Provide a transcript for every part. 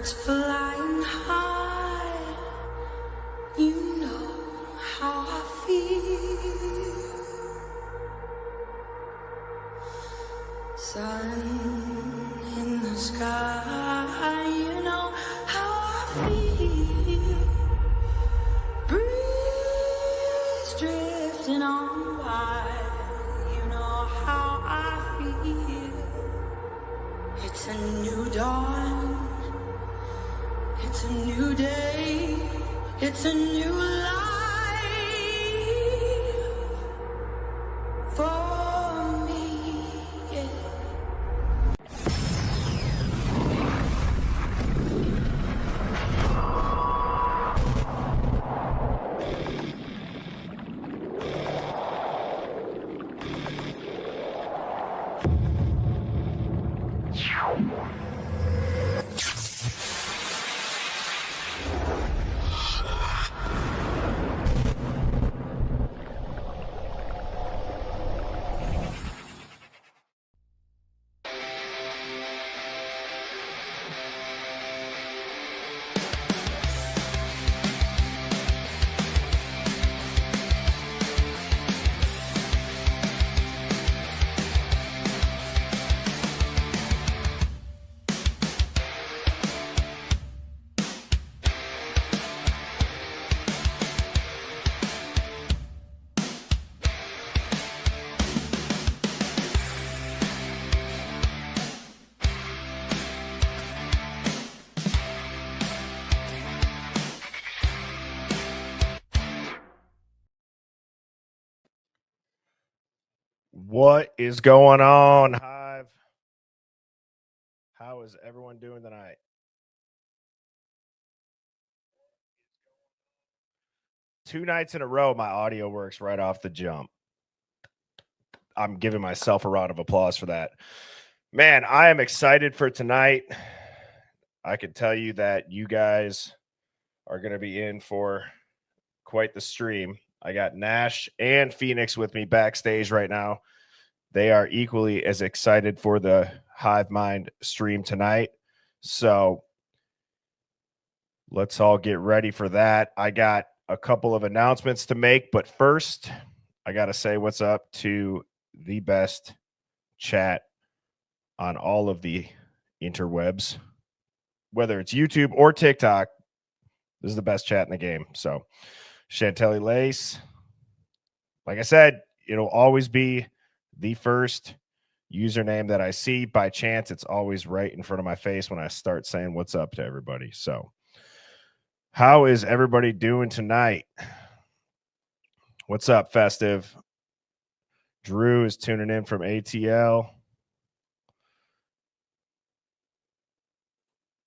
birds flying high, you know how I feel. Sun in the sky, you know how I feel. Breeze drifting on by, you know how I feel. It's a new dawn, it's a new day, it's a new life for me, yeah. What is going on, Hive? How is everyone doing tonight? Two nights in a row, my audio works right off the jump. I'm giving myself a round of applause for that. Man, I am excited for tonight. I can tell you that you guys are going to be in for quite the stream. I got Nash and Phoenix with me backstage right now. They are equally as excited for the Hive Mind stream tonight. So let's all get ready for that. I got a couple of announcements to make, but first, I got to say what's up to the best chat on all of the interwebs, whether it's YouTube or TikTok. This is the best chat in the game. So, Chantelli Lace, like I said, it'll always be the first username that I see. By chance, it's always right in front of my face when I start saying what's up to everybody. So, how is everybody doing tonight? What's up, Festive? Drew is tuning in from ATL.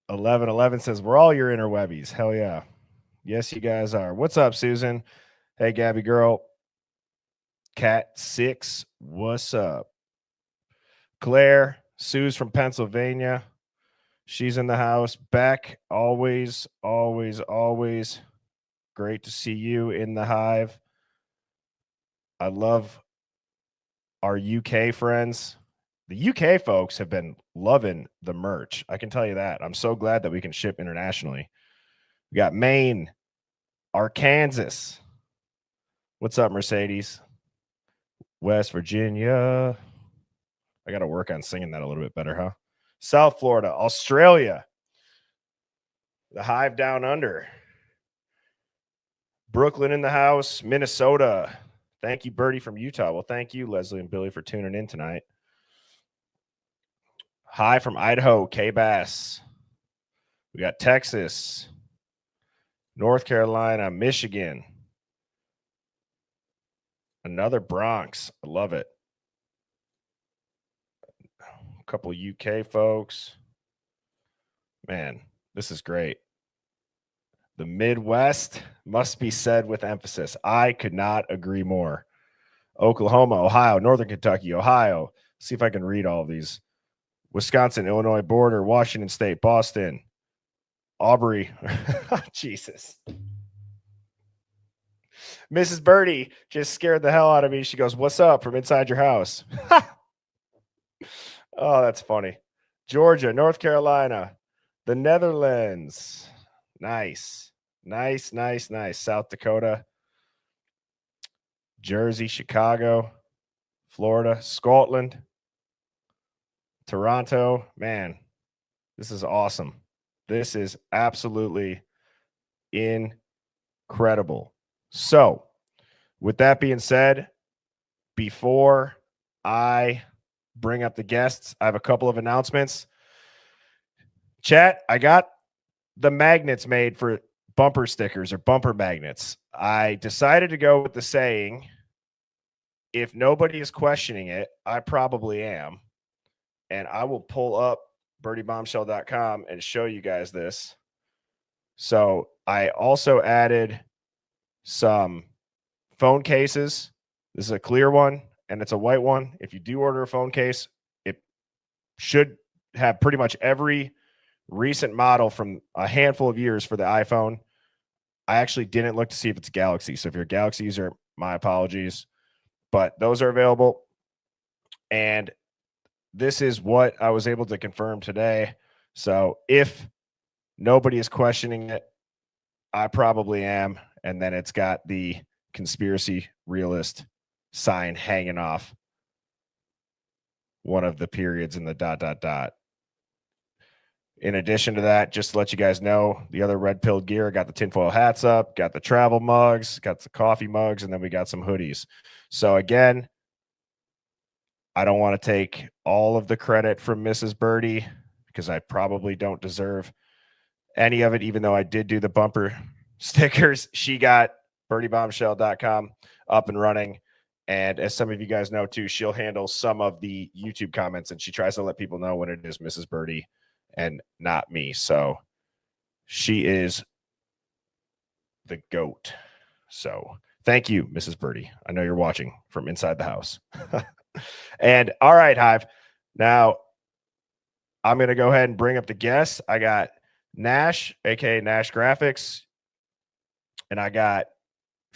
1111 says, we're all your interwebbies. Hell yeah. Yes, you guys are. What's up, Susan? Hey, Gabby girl. Cat 6, what's up? Claire, Sue's from Pennsylvania. She's in the house. Beck, always, always, always great to see you in the Hive. I love our UK friends. The UK folks have been loving the merch. I can tell you that. I'm so glad that we can ship internationally. We got Maine, Arkansas. What's up, Mercedes? West Virginia. I got to work on singing that a little bit better, huh? South Florida, Australia, the Hive down under. Brooklyn in the house, Minnesota. Thank you, Birdie from Utah. Well, thank you, Leslie and Billy, for tuning in tonight. Hi from Idaho, K-Bass. We got Texas, North Carolina, Michigan. Another Bronx. I love it. A couple UK folks. Man, this is great. The Midwest must be said with emphasis. I could not agree more. Oklahoma, Ohio, Northern Kentucky, Ohio. See if I can read all of these. Wisconsin, Illinois border, Washington State, Boston, Aubrey. Jesus. Mrs. Birdie just scared the hell out of me. She goes, what's up from inside your house? Oh, that's funny. Georgia, North Carolina, the Netherlands. Nice. South Dakota, Jersey, Chicago, Florida, Scotland, Toronto. Man, this is awesome. This is absolutely incredible. So, with that being said, before I bring up the guests, I have a couple of announcements. Chat, I got the magnets made for bumper stickers or bumper magnets. I decided to go with the saying, if nobody is questioning it, I probably am. And I will pull up birdiebombshell.com and show you guys this. So I also added some phone cases. This is a clear one and it's a white one. If you do order a phone case, it should have pretty much every recent model from a handful of years for the iPhone. I actually didn't look to see if it's a Galaxy. So if you're a Galaxy user, my apologies. But those are available. And this is what I was able to confirm today. So if nobody is questioning it, I probably am. And then it's got the conspiracy realist sign hanging off one of the periods in the ... In addition to that, just to let you guys know, the other red pill gear, got the tinfoil hats up, got the travel mugs, got the coffee mugs, and then we got some hoodies. So again, I don't want to take all of the credit from Mrs. Birdie because I probably don't deserve any of it, even though I did do the bumper stickers. She got birdiebombshell.com up and running. And as some of you guys know too, she'll handle some of the YouTube comments and she tries to let people know when it is Mrs. Birdie and not me. So she is the GOAT. So thank you, Mrs. Birdie. I know you're watching from inside the house. And all right, Hive. Now I'm going to go ahead and bring up the guests. I got Nash, aka Nash Graphics, and I got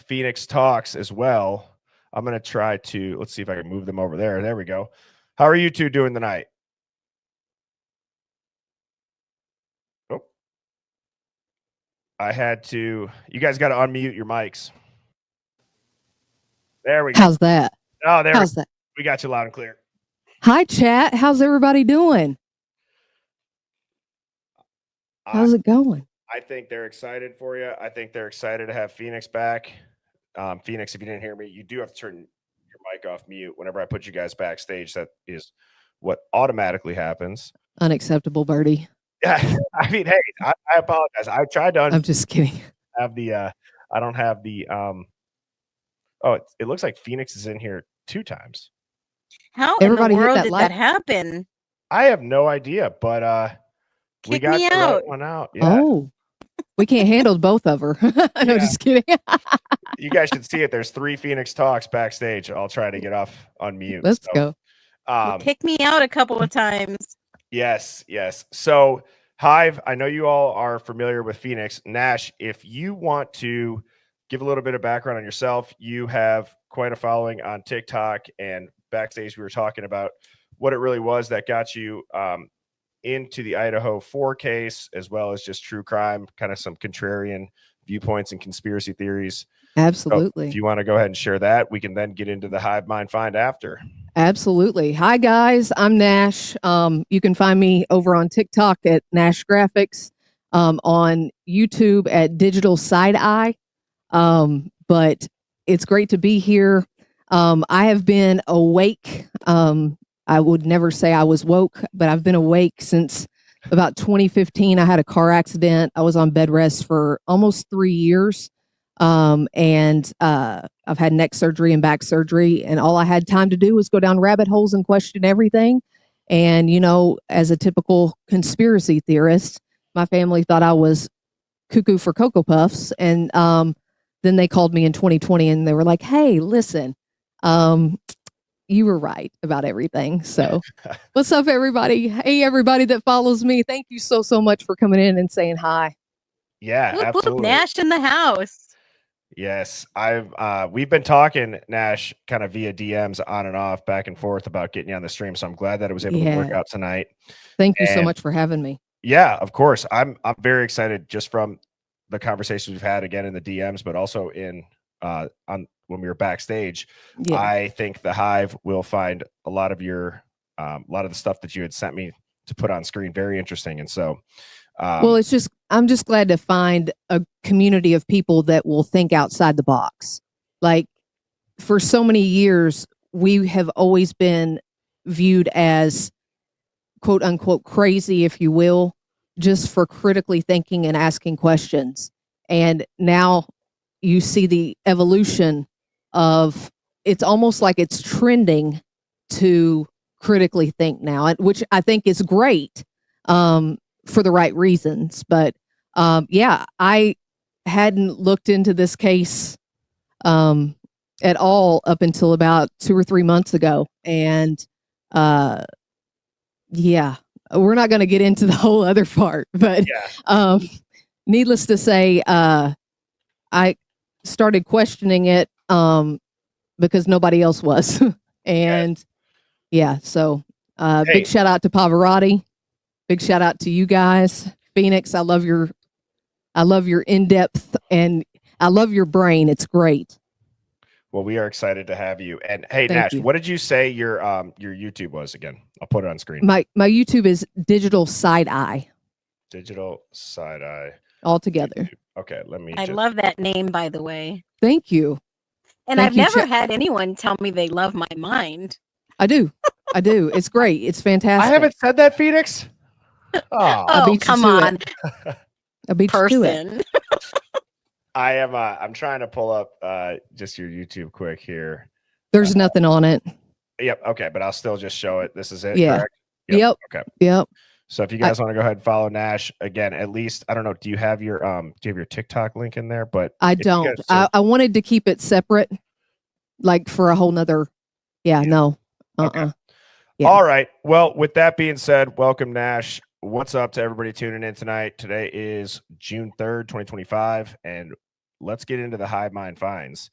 Phoenix Talks as well. I'm going to try to, let's see if I can move them over there. There we go. How are you two doing tonight? Oh, I had to, you guys got to unmute your mics. There we go. How's that? Oh, there How's that? We got you loud and clear. Hi, chat. How's everybody doing? How's it going? I think they're excited for you. I think they're excited to have Phoenix back. Phoenix, if you didn't hear me, you do have to turn your mic off mute whenever I put you guys backstage. That is what automatically happens. Unacceptable, Birdie. Yeah, I mean, hey, I apologize. I tried to. I'm just kidding. Have the I don't have the Oh, it looks like Phoenix is in here 2 times. How Everybody in the hit world that did like- that happen? I have no idea, but we Kick got me the out. right one out. Yeah. Oh, we can't handle both of her. No, Yeah. just kidding. You guys should see it. There's 3 Phoenix Talks backstage. I'll try to get off on mute. Let's go. You kicked me out a couple of times. Yes. So, Hive, I know you all are familiar with Phoenix. Nash, if you want to give a little bit of background on yourself, you have quite a following on TikTok, and backstage we were talking about what it really was that got you into the Idaho 4 case, as well as just true crime, kind of some contrarian viewpoints and conspiracy theories. Absolutely. So if you want to go ahead and share that, we can then get into the Hive Mind find after. Absolutely. Hi, guys. I'm Nash. You can find me over on TikTok at Nash Graphics, on YouTube at Digital Side Eye. But it's great to be here. I have been awake. I would never say I was woke, but I've been awake since about 2015. I had a car accident. I was on bed rest for almost 3 years. And I've had neck surgery and back surgery, and all I had time to do was go down rabbit holes and question everything. And, you know, as a typical conspiracy theorist, my family thought I was cuckoo for Cocoa Puffs. And then they called me in 2020 and they were like, hey, listen, you were right about everything. So what's up, everybody? Hey, everybody that follows me. Thank you so much for coming in and saying hi. Yeah, Whoop, absolutely. whoop, Nash in the house. Yes, we've been talking, Nash, kind of via DMs on and off, back and forth about getting you on the stream. So I'm glad that it was able to work out tonight. Thank you so much for having me. Yeah, of course. I'm very excited just from the conversations we've had again in the DMs, but also in on when we were backstage. Yeah. I think the Hive will find a lot of your a lot of the stuff that you had sent me to put on screen very interesting. And so well, I'm just glad to find a community of people that will think outside the box. Like, for so many years, we have always been viewed as quote unquote crazy, if you will, just for critically thinking and asking questions. And now you see the evolution of, it's almost like it's trending to critically think now, which I think is great, for the right reasons. But yeah, I hadn't looked into this case at all up until about 2 or 3 months ago. And yeah, we're not going to get into the whole other part, but needless to say, I started questioning it because nobody else was. And yeah, so big shout out to Pavarotti. Big shout out to you guys. Phoenix, I love your in-depth, and I love your brain. It's great. Well, we are excited to have you. And hey, Thank Nash, you. what did you say your YouTube was again? I'll put it on screen. My YouTube is Digital Side Eye. Digital Side Eye. All together. YouTube. Okay, let me. I love that name, by the way. Thank you. And I've never had anyone tell me they love my mind. I do. It's great. It's fantastic. I haven't said that, Phoenix. Oh, come on. A beat person. I am. I'm trying to pull up just your YouTube quick here. There's nothing on it. Yep. Okay, but I'll still just show it. This is it. Yeah. Correct? Yep. Okay. Yep. So if you guys want to go ahead and follow Nash again, at least I don't know. Do you have your TikTok link in there? But I don't. I wanted to keep it separate, like for a whole nother. Yeah. No. Okay. Yeah. All right. Well, with that being said, welcome, Nash. What's up to everybody tuning in tonight? Today is June 3rd, 2025, and let's get into the Hive Mind finds.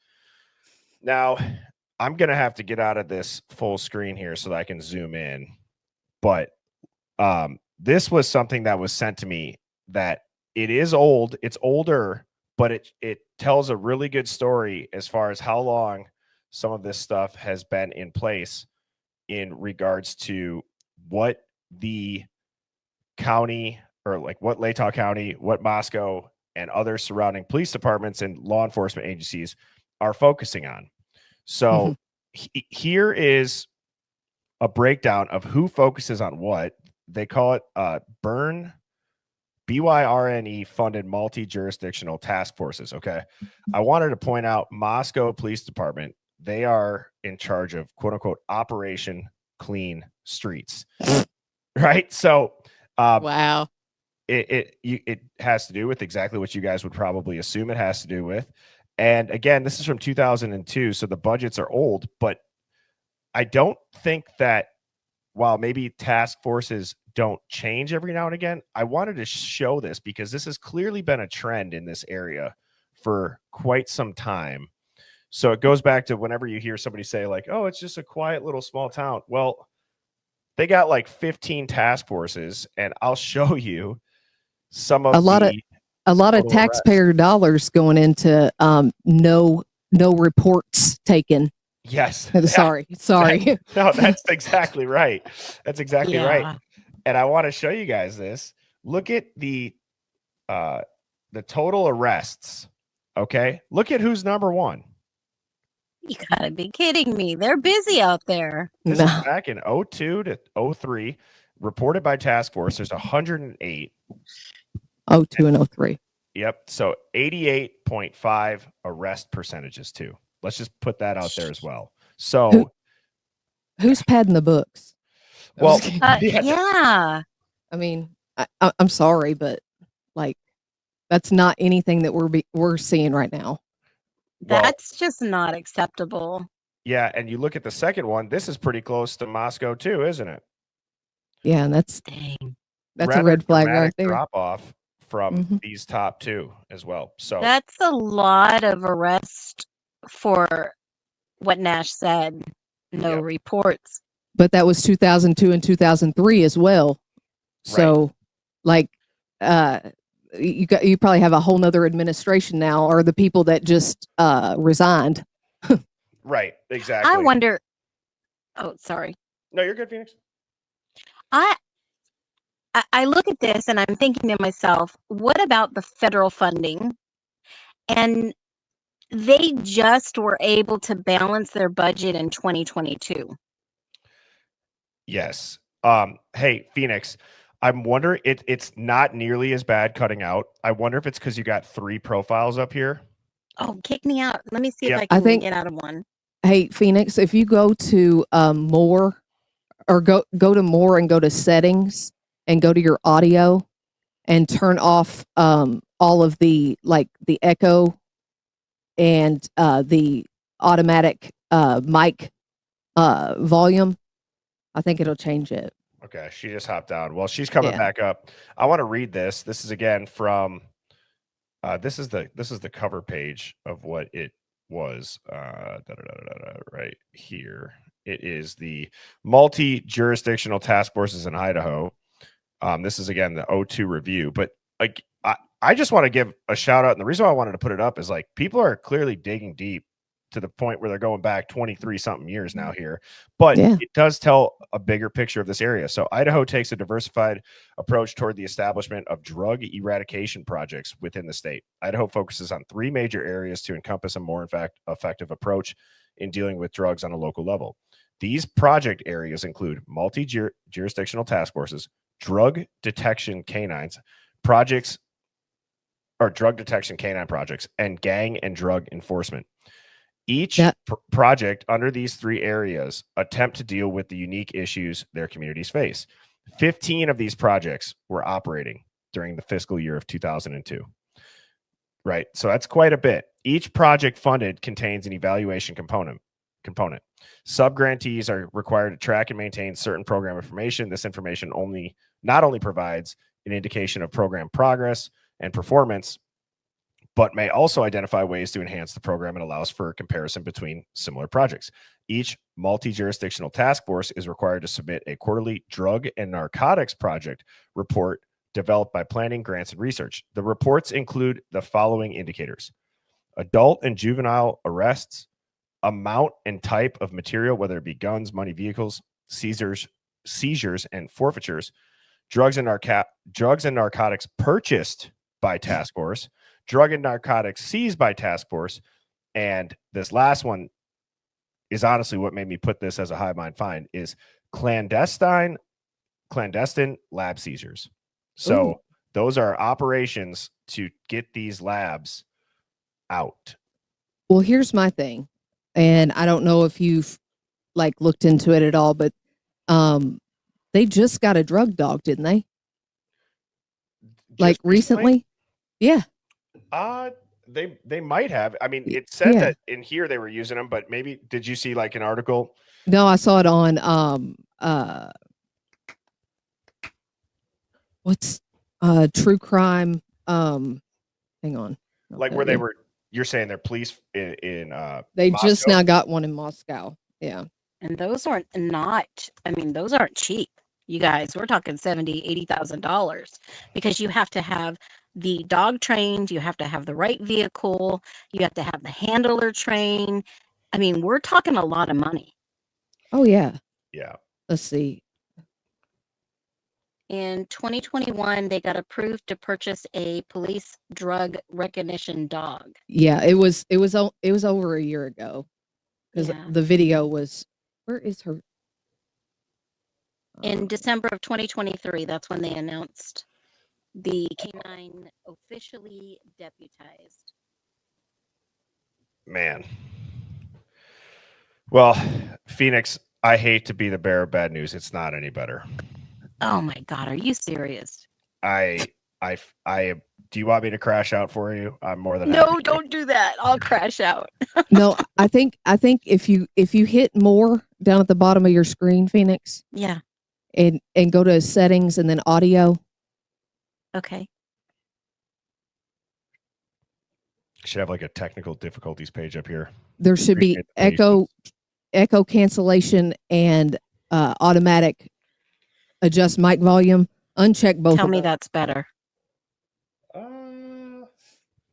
Now, I'm going to have to get out of this full screen here so that I can zoom in, but this was something that was sent to me that it is old. It's older, but it tells a really good story as far as how long some of this stuff has been in place in regards to what the county, or like what Latah County, what Moscow and other surrounding police departments and law enforcement agencies are focusing on. So here is a breakdown of who focuses on what. They call it BYRNE funded multi-jurisdictional task forces. Okay. I wanted to point out Moscow Police Department. They are in charge of quote unquote Operation Clean Streets. Right. So wow. It has to do with exactly what you guys would probably assume it has to do with. And again, this is from 2002, so the budgets are old, but I don't think that while maybe task forces don't change every now and again, I wanted to show this because this has clearly been a trend in this area for quite some time. So it goes back to whenever you hear somebody say like, oh, it's just a quiet little small town. Well, they got like 15 task forces, and I'll show you some of a lot of taxpayer dollars going into no reports taken. Yes. Sorry. No, that's exactly right. That's exactly right. And I want to show you guys this. Look at the total arrests. Okay. Look at who's number one. You gotta be kidding me. They're busy out there. This is back in 02 to 03. Reported by task force. There's 108. 02 and 03. Yep. So 88.5 arrest percentages too. Let's just put that out there as well. So who's padding the books? Well, yeah. I mean, I'm sorry, but like, that's not anything that we're seeing right now. That's just not acceptable. Yeah, and you look at the second one. This is pretty close to Moscow too, isn't it? Yeah, and that's rather a red flag right there. Drop off from these top two as well. So that's a lot of arrest for what Nash said. No reports. But that was 2002 and 2003 as well. So, like you probably have a whole nother administration now, or the people that just resigned. Right. Exactly. I wonder. Oh, sorry. No, you're good, Phoenix. I look at this and I'm thinking to myself, what about the federal funding? And they just were able to balance their budget in 2022. Yes. Hey, Phoenix, I'm wondering it's not nearly as bad cutting out. I wonder if it's because you got 3 profiles up here. Oh, kick me out. Let me see Yep. if I I can think- get out of one. Hey, Phoenix, if you go to more, or go to more and go to settings and go to your audio and turn off all of the the echo and the automatic mic volume, I think it'll change it. Okay, she just hopped down. Well, she's coming Yeah. back up. I want to read this. This is again from this is the cover page of what it was. Right here. It is the multi-jurisdictional task forces in Idaho. This is again the O2 review, but like I just want to give a shout out, and the reason why I wanted to put it up is like people are clearly digging deep to the point where they're going back 23 something years now here, but Yeah. it does tell a bigger picture of this area. So Idaho takes a diversified approach toward the establishment of drug eradication projects within the state. Idaho focuses on 3 major areas to encompass a more effective approach in dealing with drugs on a local level. These project areas include multi-jurisdictional task forces, drug detection canines projects, or drug detection canine projects, and gang and drug enforcement. Each project under these 3 areas attempt to deal with the unique issues their communities face. 15 of these projects were operating during the fiscal year of 2002. Right. So that's quite a bit. Each project funded contains an evaluation component. Subgrantees are required to track and maintain certain program information. This information not only provides an indication of program progress and performance, but may also identify ways to enhance the program and allows for a comparison between similar projects. Each multi-jurisdictional task force is required to submit a quarterly drug and narcotics project report developed by planning, grants, and research. The reports include the following indicators: adult and juvenile arrests, amount and type of material, whether it be guns, money, vehicles, seizures and forfeitures, drugs and narcotics purchased by task force, drug and narcotics seized by task force, and this last one is honestly what made me put this as a Hive Mind find, is clandestine lab seizures. So Ooh. those are operations to get these labs out. Well, here's my thing, and I don't know if you've looked into it at all, but they just got a drug dog, didn't they? Just recently? Yeah. They might have. I mean, it said that in here they were using them, but maybe did you see an article? No, I saw it on what's true crime, hang on. Where you're saying they're police in they Moscow? just now got one in Moscow. Yeah. And those aren't cheap. You guys, we're talking $70,000, $80,000, because you have to have the dog trained, you have to have the right vehicle, you have to have the handler trained. I mean, we're talking a lot of money. Oh yeah. Yeah. Let's see. In 2021, they got approved to purchase a police drug recognition dog. Yeah, it was over a year ago, because the video was. Where is her? In December of 2023, that's when they announced the canine officially deputized. Man. Well, Phoenix, I hate to be the bearer of bad news. It's not any better. Oh my God, are you serious? Do you want me to crash out for you? I'm more than No, happy. don't do that. I'll crash out. No, I think if you hit more down at the bottom of your screen, Phoenix. Yeah. And go to settings and then audio. Okay. Should have a technical difficulties page up here. There should be echo cancellation and automatic adjust mic volume Uncheck both Tell of me them. that's better. Uh, A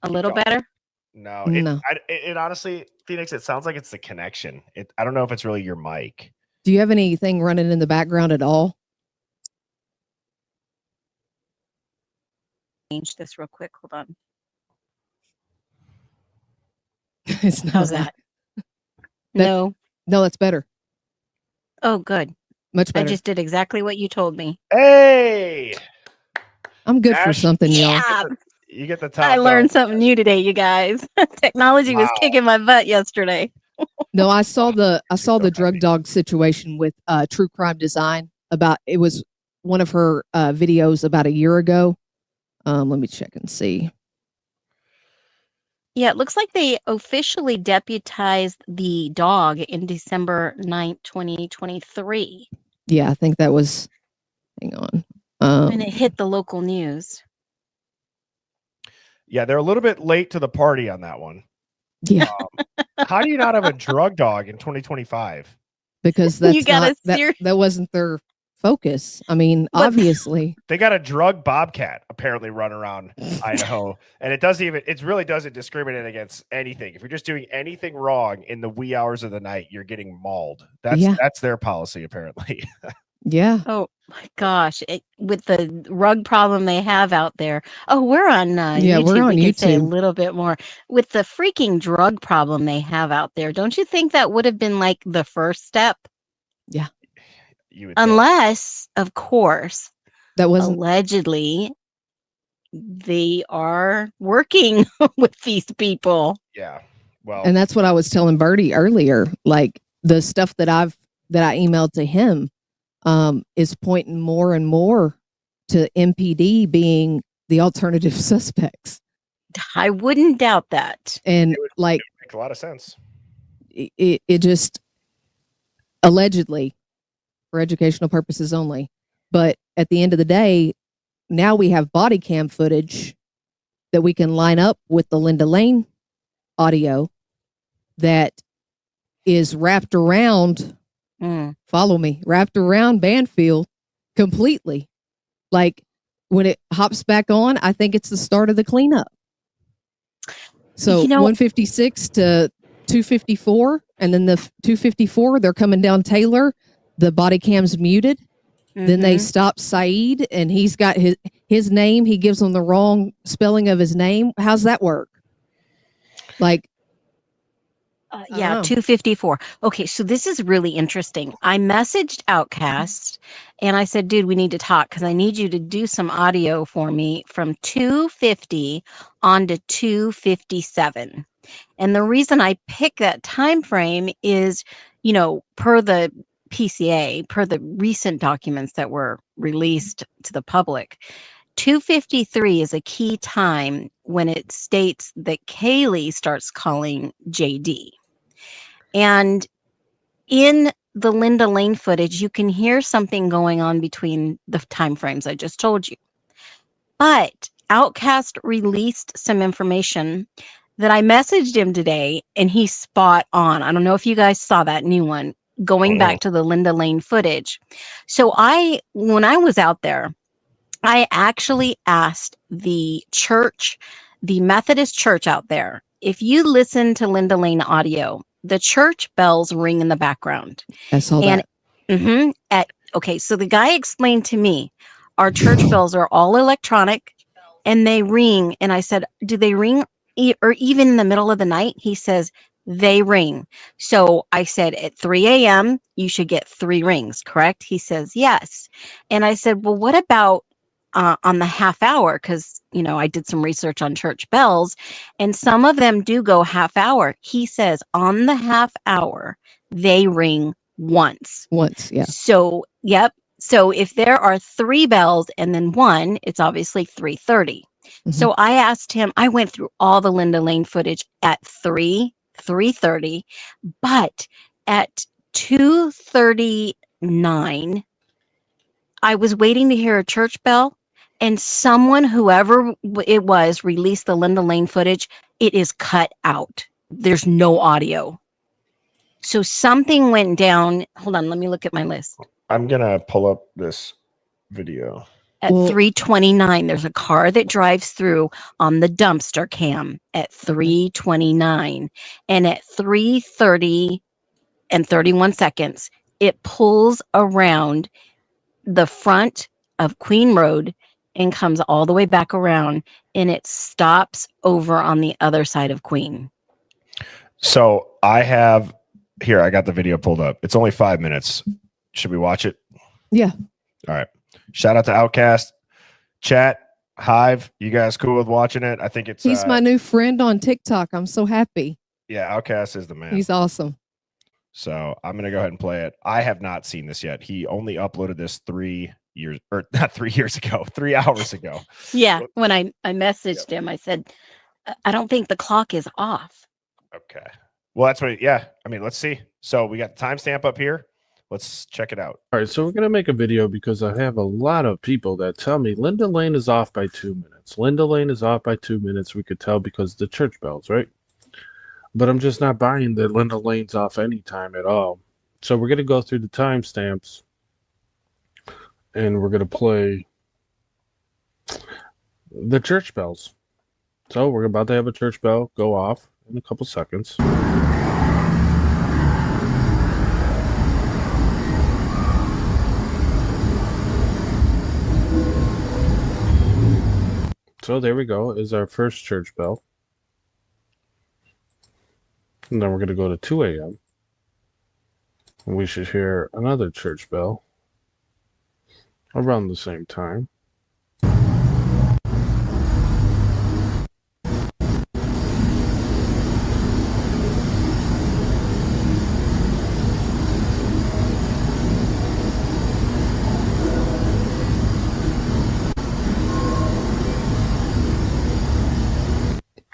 keep little going. better? No, No. It honestly, Phoenix, it sounds like it's the connection. I don't know if it's really your mic. Do you have anything running in the background at all? Change this real quick. Hold on. It's not How's that. that? No. No, that's better. Oh, good. Much I better. just did exactly what you told me. Hey, I'm good for Ash, something, y'all. Yeah. you get the top. I learned dog. something new today, you guys. Technology was Wow. kicking my butt yesterday. No, I saw the so drug happy. dog situation with True Crime Design. About it was one of her videos about a year ago. Let me check and see. Yeah, it looks like they officially deputized the dog in December 9th, 2023. Yeah, I think that was. Hang on. And it hit the local news. Yeah, they're a little bit late to the party on that one. Yeah, How do you not have a drug dog in 2025? because that's You gotta not that. ser- That wasn't their focus. I mean, But- obviously. They got a drug bobcat apparently run around Idaho, and it really doesn't discriminate against anything. If you're just doing anything wrong in the wee hours of the night, you're getting mauled. That's their policy apparently. Yeah. Oh my gosh. With the rug problem they have out there. Oh, we're on Yeah, YouTube. we're on we can say a YouTube. little bit more. With the freaking drug problem they have out there, don't you think that would have been like the first step? Yeah. You would think. Unless, of course, That wasn't. allegedly they are working with these people. Yeah. Well, And that's what I was telling Bertie earlier. Like the stuff that I emailed to him is pointing more and more to MPD being the alternative suspects. I wouldn't doubt that. And it would make a lot of sense. it just allegedly for educational purposes only. But at the end of the day, now we have body cam footage that we can line up with the Linda Lane audio that is wrapped around, follow me, wrapped around Banfield completely. Like when it hops back on, I think it's the start of the cleanup. So 156 to 254, and then the 254, they're coming down Taylor. The body cam's muted. Then they stop Saeed, and he's got his name. He gives them the wrong spelling of his name. How's that work? Like, yeah, 254. Okay, so this is really interesting. I messaged Outcast and I said, dude, we need to talk because I need you to do some audio for me from 250 on to 257. And the reason I pick that time frame is, per the PCA, per the recent documents that were released to the public, 253 is a key time when it states that Kaylee starts calling JD. And in the Linda Lane footage, you can hear something going on between the time frames I just told you. But Outcast released some information that I messaged him today, and he's spot on. I don't know if you guys saw that new one, going back to the Linda Lane footage. So when I was out there, I actually asked the church, the Methodist church out there, if you listen to Linda Lane audio, the church bells ring in the background. I saw that. Okay, so the guy explained to me, our church bells are all electronic and they ring. And I said, do they ring or even in the middle of the night? He says, they ring. So I said, at 3 a.m., you should get 3 rings, correct? He says, yes. And I said, well, what about on the half hour? Because, I did some research on church bells and some of them do go half hour. He says on the half hour, they ring once. Yeah. So, yep. So if there are 3 bells and then 1, it's obviously 3:30. So I asked him, I went through all the Linda Lane footage at 3:30, but at 2:39, I was waiting to hear a church bell, and someone, whoever it was, released the Linda Lane footage. It is cut out. There's no audio. So something went down. Hold on, let me look at my list. I'm gonna pull up this video. At 3:29, there's a car that drives through on the dumpster cam at 3:29. And at 3:30 and 31 seconds, it pulls around the front of Queen Road and comes all the way back around, and it stops over on the other side of Queen. So I got the video pulled up. It's only 5 minutes. Should we watch it? Yeah. All right. Shout out to Outcast. Chat, Hive, you guys cool with watching it? I think he's my new friend on TikTok. I'm so happy. Yeah, Outcast is the man. He's awesome. So I'm going to go ahead and play it. I have not seen this yet. He only uploaded this 3 hours ago. Yeah. When I messaged him, I said, I don't think the clock is off. Okay. Well, that's what, yeah. I mean, let's see. So we got the timestamp up here. Let's check it out. All right, so we're going to make a video because I have a lot of people that tell me Linda Lane is off by 2 minutes. Linda Lane is off by 2 minutes. We could tell because the church bells, right? But I'm just not buying that Linda Lane's off any time at all. So we're going to go through the timestamps and we're going to play the church bells. So we're about to have a church bell go off in a couple seconds. So there we go, is our first church bell. And then we're going to go to 2 a.m. And we should hear another church bell around the same time.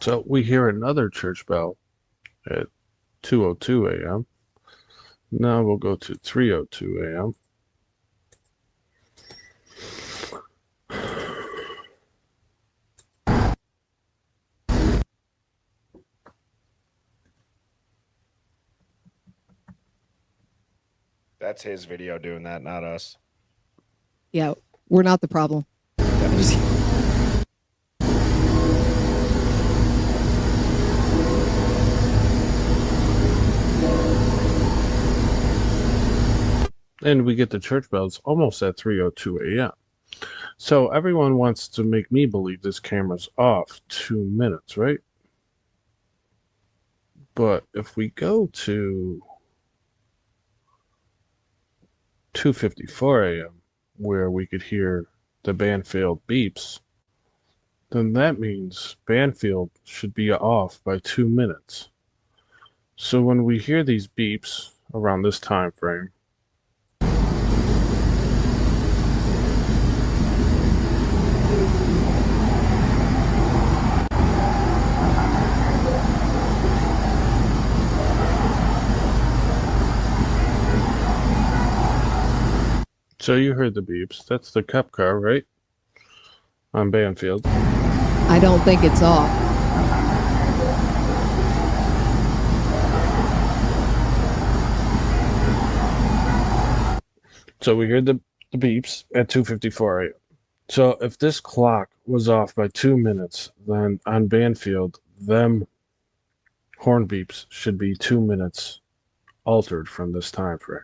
So we hear another church bell at 2:02 a.m. Now we'll go to 3:02 a.m. That's his video doing that, not us. Yeah, we're not the problem. And we get the church bells almost at 3:02 a.m. So everyone wants to make me believe this camera's off 2 minutes, right? But if we go to 2:54 a.m., where we could hear the Banfield beeps, then that means Banfield should be off by 2 minutes. So when we hear these beeps around this time frame, so you heard the beeps. That's the cop car, right? On Banfield. I don't think it's off. So we heard the beeps at 2:54 a.m. So if this clock was off by 2 minutes, then on Banfield, them horn beeps should be 2 minutes altered from this time frame.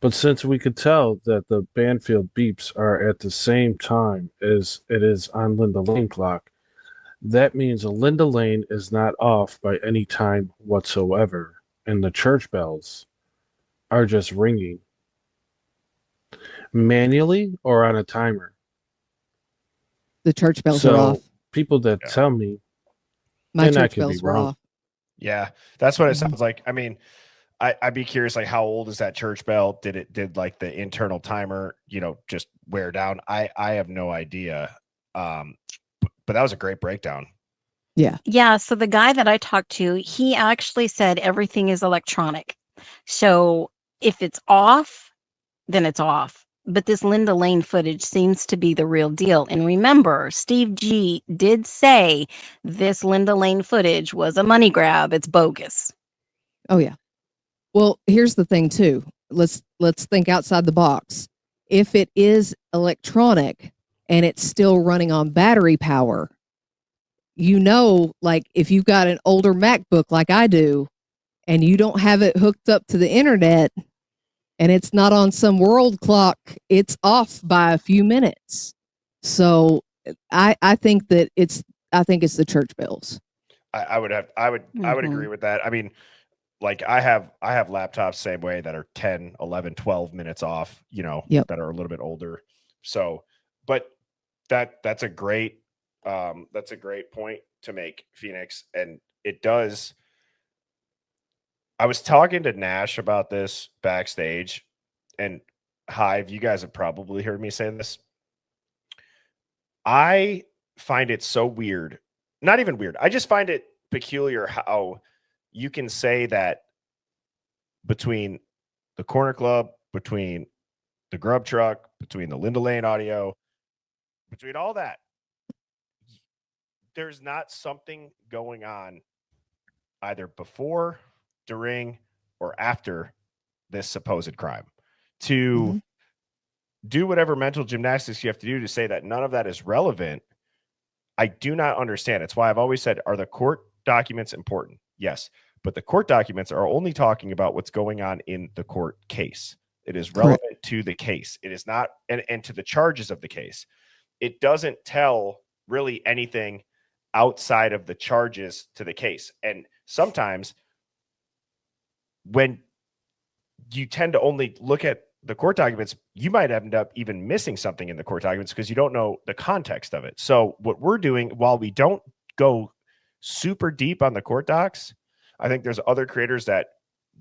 But since we could tell that the Banfield beeps are at the same time as it is on Linda Lane clock, that means Linda Lane is not off by any time whatsoever, and the church bells are just ringing. Manually or on a timer? The church bells are off. People that tell me, My church bells were off. Yeah, that's what it sounds like. I mean, I'd be curious, like, how old is that church bell? Did like the internal timer, just wear down? I have no idea. But that was a great breakdown. Yeah. Yeah. So the guy that I talked to, he actually said everything is electronic. So if it's off, then it's off. But this Linda Lane footage seems to be the real deal. And remember, Steve G did say this Linda Lane footage was a money grab. It's bogus. Oh yeah. Well, here's the thing too. Let's think outside the box. if it is electronic and it's still running on battery power, like if you've got an older MacBook like I do, and you don't have it hooked up to the internet and it's not on some world clock, it's off by a few minutes. So I think it's the church bells. I would agree with that. I mean, like I have laptops same way that are 10, 11, 12 minutes off, Yep. that are a little bit older. So, but that's a great point to make, Phoenix. And it does. I was talking to Nash about this backstage, and Hive, you guys have probably heard me say this. I find it so weird. Not even weird. I just find it peculiar how you can say that between the Corner Club, between the Grub Truck, between the Linda Lane audio, between all that, there's not something going on either before, during, or after this supposed crime to do whatever mental gymnastics you have to do to say that none of that is relevant. I do not understand. It's why I've always said, are the court documents important? Yes. But the court documents are only talking about what's going on in the court case. It is relevant to the case. It is not, and to the charges of the case. It doesn't tell really anything outside of the charges to the case. And sometimes when you tend to only look at the court documents, you might end up even missing something in the court documents because you don't know the context of it. So what we're doing, while we don't go super deep on the court docs, I think there's other creators that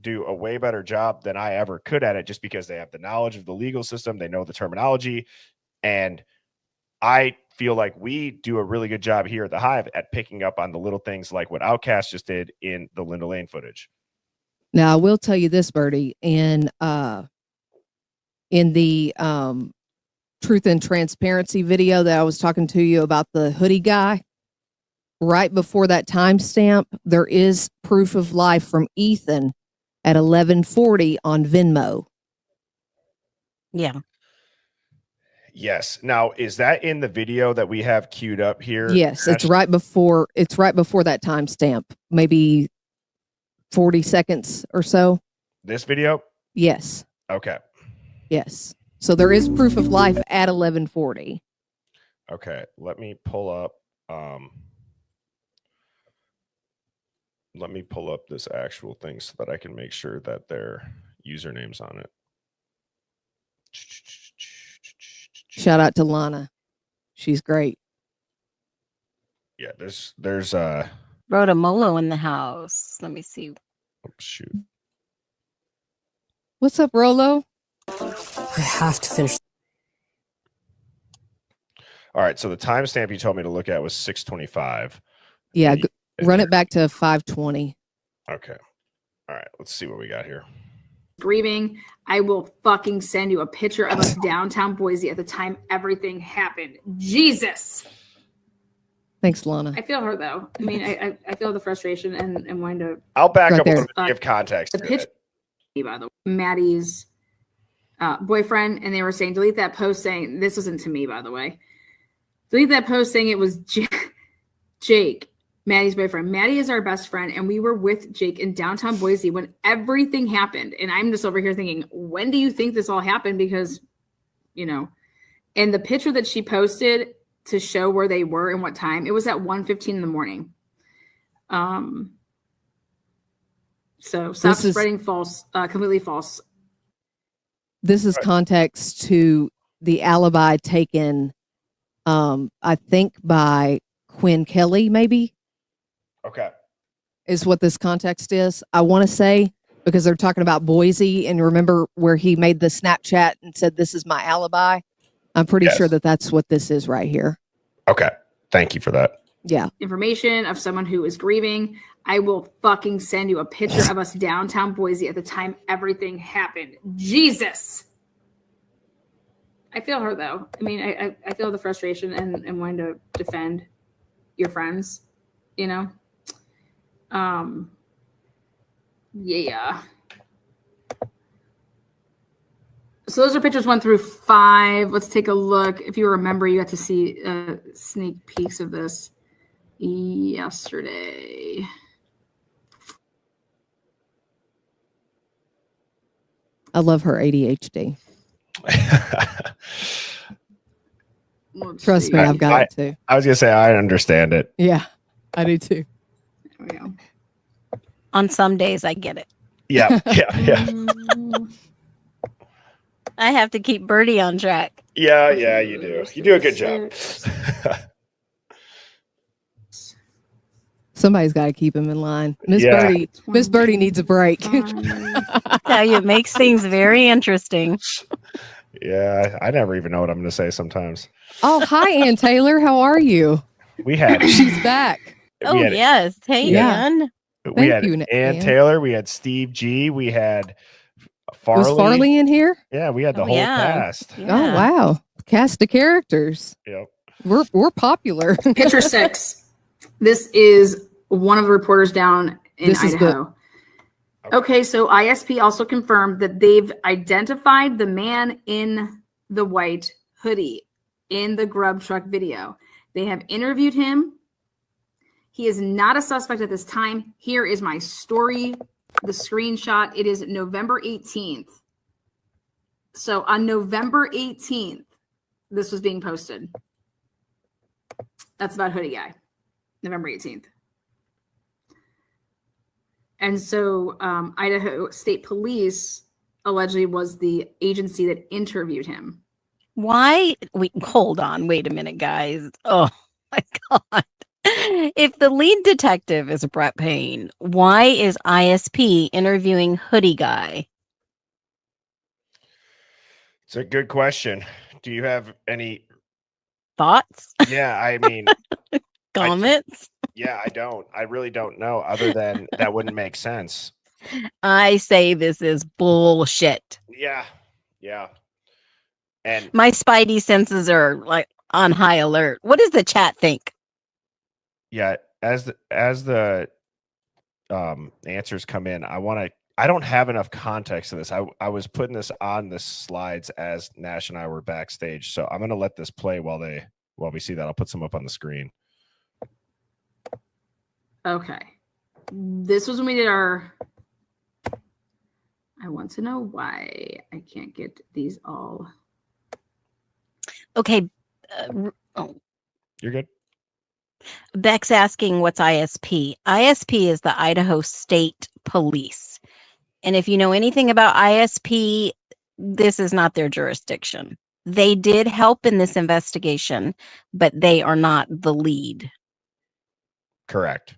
do a way better job than I ever could at it, just because they have the knowledge of the legal system. They know the terminology. And I feel like we do a really good job here at the Hive at picking up on the little things like what Outcast just did in the Linda Lane footage. Now, I will tell you this, Bertie, in the Truth and Transparency video that I was talking to you about, the hoodie guy, right before that timestamp, there is proof of life from Ethan at 11:40 on Venmo. Yeah. Yes. Now, is that in the video that we have queued up here? Yes, it's right before that timestamp, maybe 40 seconds or so. This video? Yes. Okay. Yes. So there is proof of life at 11:40. Okay. Let me pull up this actual thing so that I can make sure that their username's on it. Shout out to Lana. She's great. Yeah, there's Rhoda Molo in the house. Let me see. Oh, shoot. What's up, Rolo? I have to finish. All right, so the timestamp you told me to look at was 6:25. Yeah, run it back to 5:20. Okay. All right, let's see what we got here. Grieving. I will fucking send you a picture of us downtown Boise at the time everything happened. Jesus. Thanks, Lana. I feel her though. I mean, I feel the frustration and wanting to. I'll back Right up a there. little bit to give context. The to picture, it. by the way, Maddie's boyfriend, and they were saying delete that post saying this wasn't to me, by the way. Delete that post saying it was Jake, Maddie's boyfriend. Maddie is our best friend, and we were with Jake in downtown Boise when everything happened. And I'm just over here thinking, when do you think this all happened? Because, and the picture that she posted to show where they were and what time, it was at 1:15 in the morning. So stop spreading false, completely false. This is context to the alibi taken, I think by Quinn Kelly, maybe. Okay. Is what this context is. I want to say, because they're talking about Boise, and remember where he made the Snapchat and said, "This is my alibi." I'm pretty sure that that's what this is right here. Okay. Thank you for that. Yeah. Information of someone who is grieving. I will fucking send you a picture of us downtown Boise at the time everything happened. Jesus. I feel her though. I mean, I feel the frustration and wanting to defend your friends, Yeah. So those are pictures 1 through 5. Let's take a look. If you remember, you got to see sneak peeks of this yesterday. I love her ADHD. Trust me, I've got it too. I was gonna say I understand it. Yeah, I do too. There we go. On some days, I get it. Yeah. I have to keep Birdie on track. Yeah, you do. You do a good job. Somebody's got to keep him in line. Miss Yeah. Birdie needs a break. Tell you, it makes things very interesting. Yeah, I never even know what I'm going to say sometimes. Oh, hi, Ann Taylor. How are you? We had She's back. Oh, yes. Hey, Yeah. Ann. we had you, Ann Ann. Taylor. We had Steve G. We had Farley. Was Farley in here? Yeah, we had the Oh, whole yeah. cast. Oh, Yeah. wow. Cast of characters. Yep. We're popular. Picture 6. This is one of the reporters down in This is Idaho. Okay, so ISP also confirmed that they've identified the man in the white hoodie in the grub truck video. They have interviewed him. He is not a suspect at this time. Here is my story, the screenshot. It is November 18th. So on November 18th, this was being posted. That's about Hoodie Guy, November 18th. And so Idaho State Police allegedly was the agency that interviewed him. Why? Hold on. Wait a minute, guys. Oh, my God. If the lead detective is Brett Payne, why is ISP interviewing Hoodie Guy? It's a good question. Do you have any Thoughts? Yeah, I mean, Comments? I don't. I really don't know, other than that wouldn't make sense. I say this is bullshit. Yeah. And My spidey senses are like on high alert. What does the chat think? yeah, as the answers come in, I don't have enough context to this. I was putting this on the slides as Nash and I were backstage, so I'm gonna let this play while we see that. I'll put some up on the screen. Okay. This was when we did our... I want to know why I can't get these all. Okay. You're good. Beck's asking what's ISP. ISP is the Idaho State Police. And if you know anything about ISP, this is not their jurisdiction. They did help in this investigation, but they are not the lead. Correct.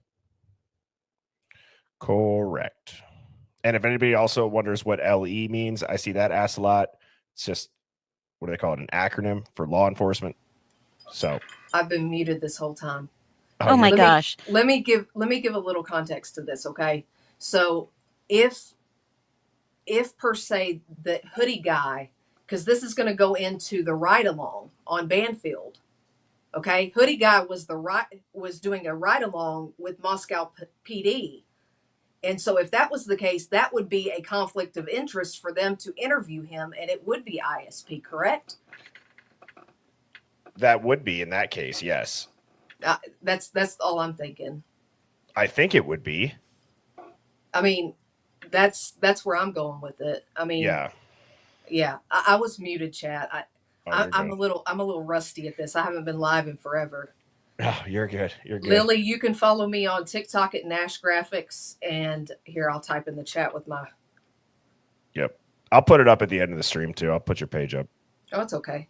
And if anybody also wonders what LE means, I see that asked a lot. It's just, what do they call it? An acronym for law enforcement. So I've been muted this whole time. Oh my gosh. Let me give a little context to this, okay? So if per se the Hoodie Guy, because this is going to go into the ride along on Banfield, okay? Hoodie Guy was doing a ride along with Moscow PD, and so if that was the case, that would be a conflict of interest for them to interview him, and it would be ISP, correct? That would be in that case, yes. That's all I'm thinking. I think it would be. I mean, that's where I'm going with it. I mean, yeah. I was muted, chat. I'm a little rusty at this. I haven't been live in forever. Oh, you're good. You're good. Lily, you can follow me on TikTok at Nash Graphics, and here I'll type in the chat with my. Yep, I'll put it up at the end of the stream too. I'll put your page up. Oh, it's okay.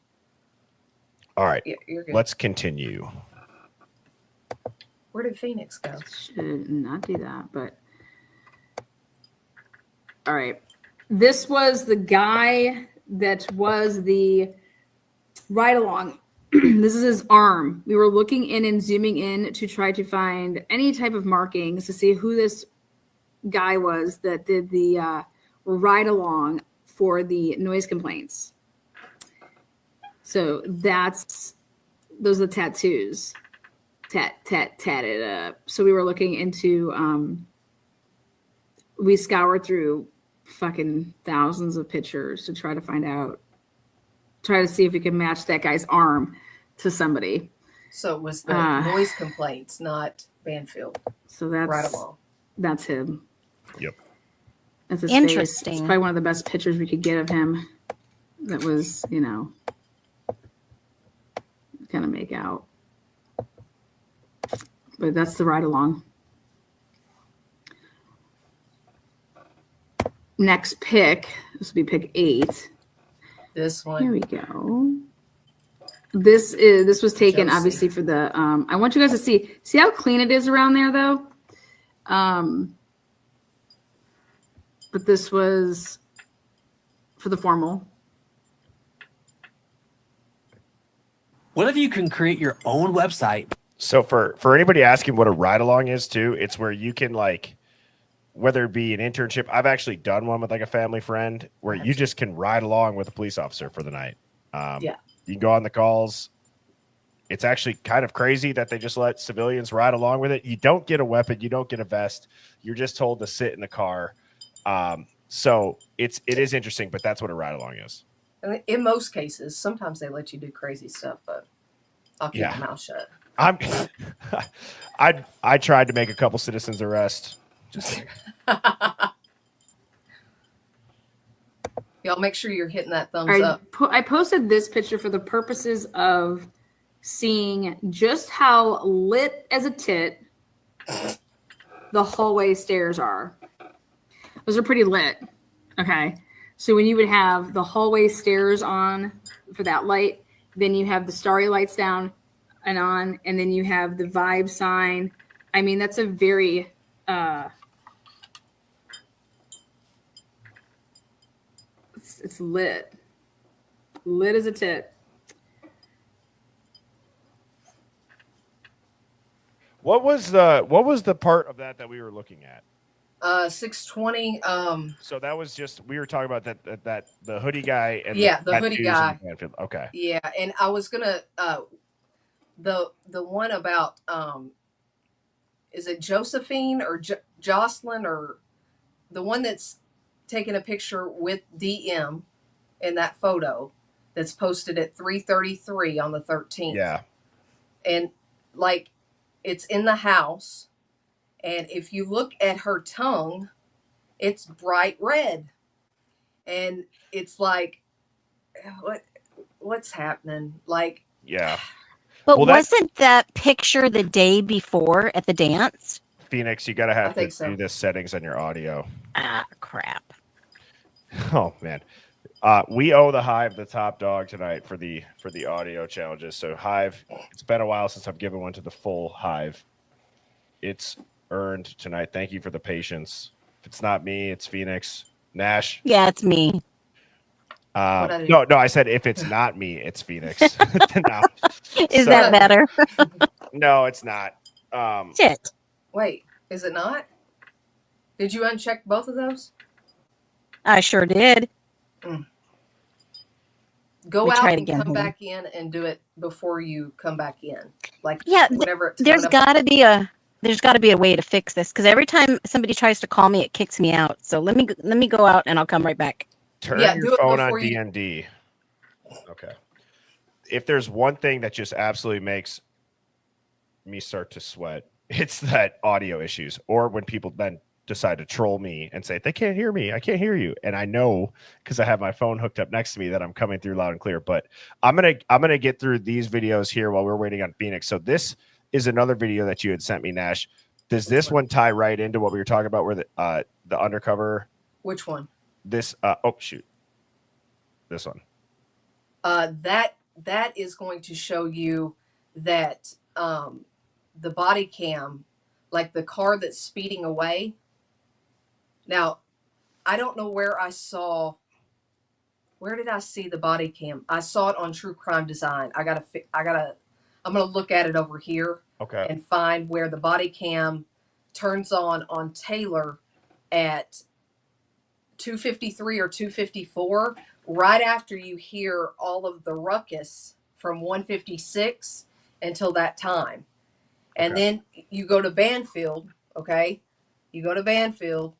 All right, you're good. Let's continue. Where did Phoenix go? Should not do that, but all right. This was the guy that was the ride along. This is his arm. We were looking in and zooming in to try to find any type of markings to see who this guy was that did the ride along for the noise complaints. So those are the tattoos. Tatted up. So we were looking into, we scoured through fucking thousands of pictures to try to see if we can match that guy's arm to somebody. So it was the noise complaints, not Banfield. So that's him. Yep. That's his Interesting. Face. It's probably one of the best pictures we could get of him. That was, kind of make out. But that's the ride along. Next pick. This will be pick 8. This one. Here we go. This was taken Josie. obviously for the I want you guys to see how clean it is around there though. But this was for the formal. What if you can create your own website? So for anybody asking what a ride along is too, it's where you can like, whether it be an internship, I've actually done one with like a family friend where you just can ride along with a police officer for the night. Yeah. You can go on the calls. It's actually kind of crazy that they just let civilians ride along with it. You don't get a weapon. You don't get a vest. You're just told to sit in the car. So it is interesting, but that's what a ride along is. And in most cases, sometimes they let you do crazy stuff, but I'll keep my mouth shut. I tried to make a couple citizens arrest. Just y'all make sure you're hitting that thumbs up. I posted this picture for the purposes of seeing just how lit as a tit the hallway stairs are. Those are pretty lit. Okay. So when you would have the hallway stairs on for that light, then you have the starry lights down and on, and then you have the vibe sign. I mean, that's a very it's lit. Lit as a tit. What was the part of that we were looking at? 620. So that was just, we were talking about that the hoodie guy and the hoodie guy. Okay. Yeah, and I was gonna the one about is it Josephine or Jocelyn, or the one that's taking a picture with DM in that photo that's posted at 3:33 on the 13th. Yeah. And like it's in the house, and if you look at her tongue, it's bright red. And it's like what's happening? Like, yeah. But wasn't that picture the day before at the dance? Phoenix, you gotta have to do the settings on your audio. Ah, crap. Oh man. We owe the Hive the top dog tonight for the audio challenges. So Hive, it's been a while since I've given one to the full Hive. It's earned tonight. Thank you for the patience. If it's not me, it's Phoenix. Nash. Yeah, it's me. No, I said if it's not me, it's Phoenix. No. Is that better? No, it's not. Shit. Wait, is it not? Did you uncheck both of those? I sure did. Go out and come back in and do it before you come back in. Like, yeah, whenever there's got to be a way to fix this, because every time somebody tries to call me, it kicks me out. So let me go out and I'll come right back. Turn your phone on DND. Okay. If there's one thing that just absolutely makes me start to sweat, it's that audio issues, or when people then decide to troll me and say they can't hear me, I can't hear you, and I know because I have my phone hooked up next to me that I'm coming through loud and clear. But I'm gonna get through these videos here while we're waiting on Phoenix. So this is another video that you had sent me, Nash. Does this one tie right into what we were talking about, where the undercover? Which one? This this one. That is going to show you that the body cam, like the car that's speeding away. Now, I don't know where did I see the body cam? I saw it on True Crime Design. I'm gonna look at it over here. Okay. And find where the body cam turns on Taylor at 2:53 or 2:54, right after you hear all of the ruckus from 1:56 until that time. And then you go to Banfield, okay? You go to Banfield,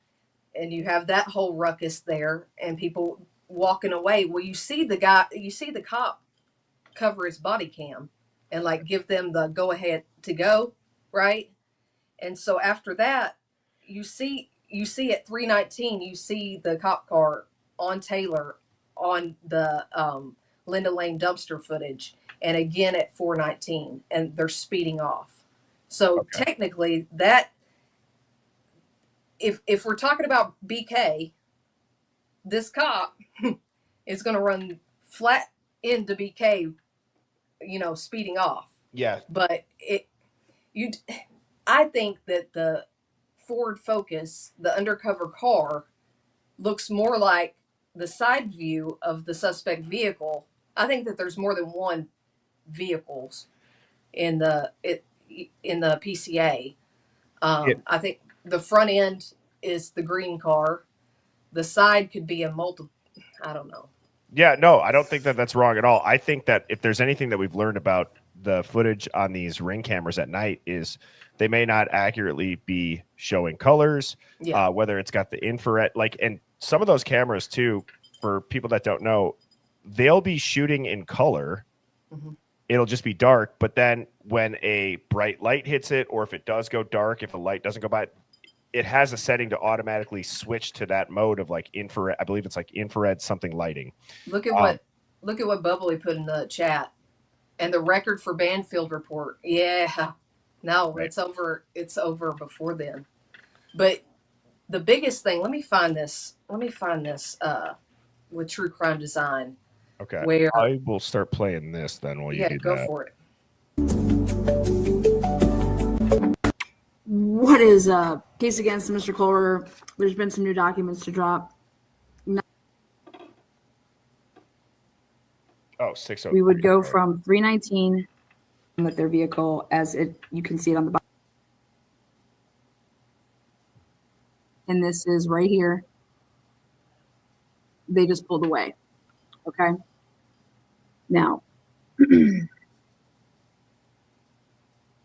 and you have that whole ruckus there, and people walking away. Well, you see the cop cover his body cam and like give them the go ahead to go, right? And so after that, you see at 3:19, you see the cop car on Taylor on the Linda Lane dumpster footage, and again at 4:19, and they're speeding off. So technically, that if we're talking about BK, this cop is going to run flat into BK, speeding off. Yeah. But I think that the Ford Focus, the undercover car, looks more like the side view of the suspect vehicle. I think that there's more than one vehicles in the PCA. I think the front end is the green car. The side could be a multiple. I don't know. Yeah, no, I don't think that that's wrong at all. I think that if there's anything that we've learned about the footage on these Ring cameras at night is they may not accurately be showing colors, whether it's got the infrared, and some of those cameras too, for people that don't know, they'll be shooting in color. Mm-hmm. It'll just be dark. But then when a bright light hits it, or if it does go dark, if a light doesn't go by, it has a setting to automatically switch to that mode of like infrared. I believe it's like infrared something lighting. Look at what Bubbly put in the chat. And the record for Banfield report. Yeah. No, right. It's over before then. But the biggest thing, let me find this with True Crime Design. Okay. Where I will start playing this then while you do that. Yeah, go for it. What is case against Mr. Kohberger? There's been some new documents to drop. Oh, 603. We would go from 319 with their vehicle, as you can see it on the bottom. And this is right here. They just pulled away. Okay. Now, that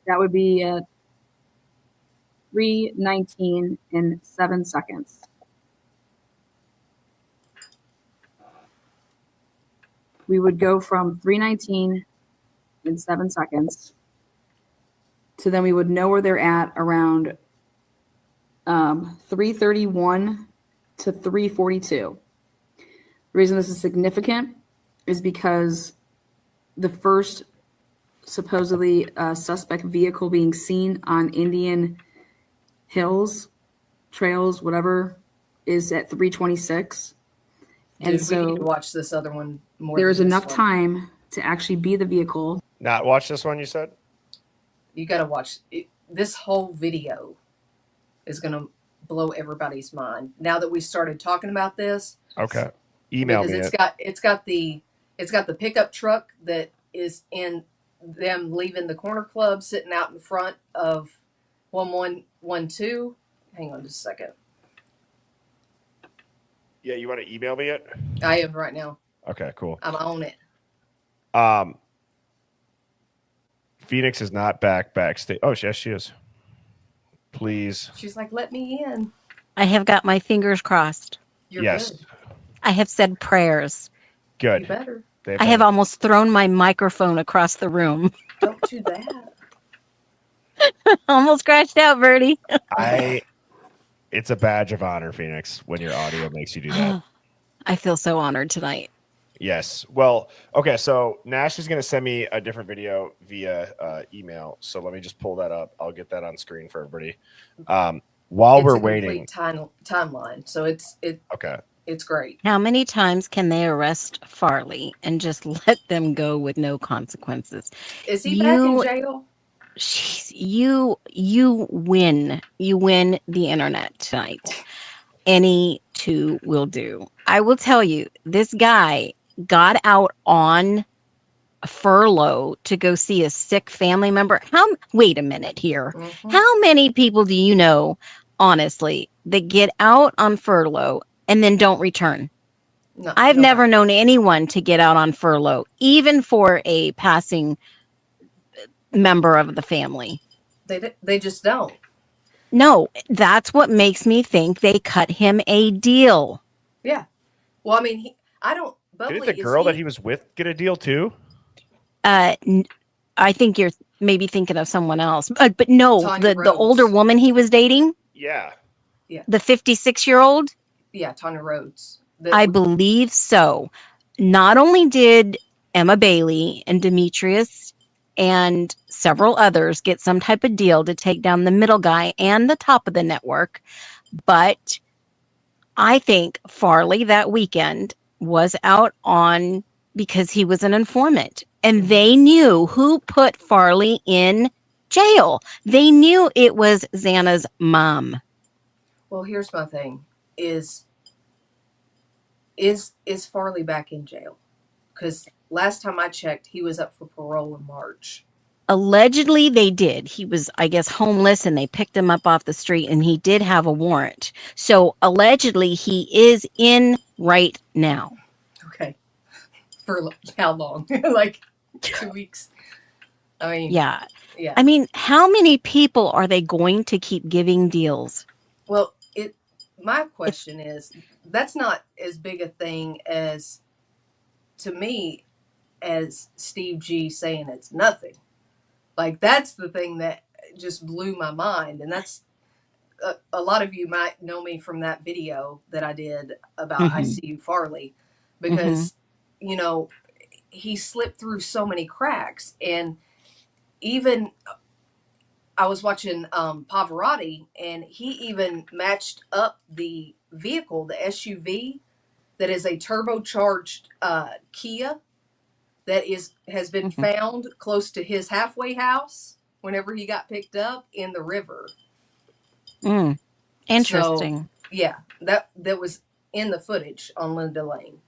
would be 3:19 in 7 seconds. We would go from 3:19 in 7 seconds to then we would know where they're at around 3:31 to 3:42. The reason this is significant is because the first supposedly suspect vehicle being seen on Indian Hills, Trails, whatever, is at 3:26. And so we need to watch this other one more. There is enough time to actually be the vehicle. Not watch this one, you said? You got to watch it. This whole video is going to blow everybody's mind. Now that we started talking about this. Okay. Email me. It's got the pickup truck that is in them leaving the corner club, sitting out in front of 1112. Hang on just a second. Yeah, you want to email me it? I am right now. Okay, cool. I'm on it. Phoenix is not backstage. Oh, yes, she is. Please. She's like, let me in. I have got my fingers crossed. Yes. Good. I have said prayers. Good. You better. I have almost thrown my microphone across the room. Don't do that. Almost crashed out, Birdie. It's a badge of honor, Phoenix, when your audio makes you do that. I feel so honored tonight. Yes. Well, okay. So Nash is going to send me a different video via email. So let me just pull that up. I'll get that on screen for everybody. While we're waiting, timeline. So it's okay. It's great. How many times can they arrest Farley and just let them go with no consequences? Is he back in jail? You win. You win the internet tonight. Any two will do. I will tell you, this guy got out on a furlough to go see a sick family member. Wait a minute here. Mm-hmm. How many people do you know, honestly, that get out on furlough and then don't return? No, I've never known anyone to get out on furlough, even for a passing member of the family. They just don't. No, that's what makes me think they cut him a deal. Yeah. Well, I mean, I don't. Didn't Bubbly the girl that he was with get a deal too? I think you're maybe thinking of someone else, but no, Tanya the older Rhodes. woman he was dating, Yeah. the 56-year-old, Yeah, Tanya Rhodes. I believe so. Not only did Emma Bailey and Demetrius and several others get some type of deal to take down the middle guy and the top of the network, but I think Farley that weekend was out on because he was an informant, and they knew who put Farley in jail. They knew it was Xana's mom. Well, here's my thing: is Farley back in jail? Because last time I checked, he was up for parole in March. Allegedly, they did. He was, I guess, homeless, and they picked him up off the street, and he did have a warrant. So allegedly, he is in right now. Okay. For how long? Like 2 weeks? I mean, yeah. Yeah. I mean, how many people are they going to keep giving deals? Well, my question is, that's not as big a thing as, to me, as Steve G saying it's nothing. Like, that's the thing that just blew my mind. And that's, a lot of you might know me from that video that I did about I See You Farley, because, you know, he slipped through so many cracks. And even I was watching Pavarotti, and he even matched up the vehicle, the SUV, that is a turbocharged Kia that has been found close to his halfway house whenever he got picked up in the river. Interesting. So, yeah, that was in the footage on Linda Lane,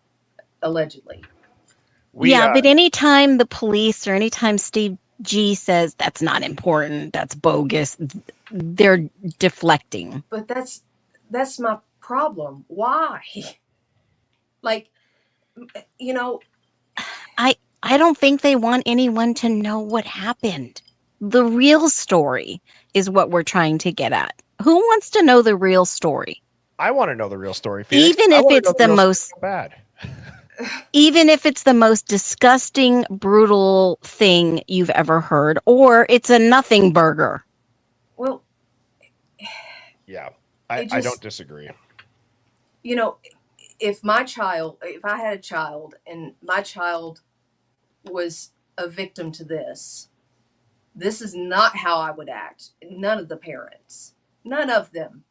allegedly. But anytime the police or anytime Steve G says that's not important, that's bogus, they're deflecting. But that's my problem. Why? Like, you know, I don't think they want anyone to know what happened. The real story is what we're trying to get at. Who wants to know the real story? I want to know the real story, Phoenix. Even if it's the most bad. Even if it's the most disgusting, brutal thing you've ever heard, or it's a nothing burger. Well, yeah, I don't disagree. You know, if I had a child and my child was a victim to this is not how I would act. None of the parents, none of them.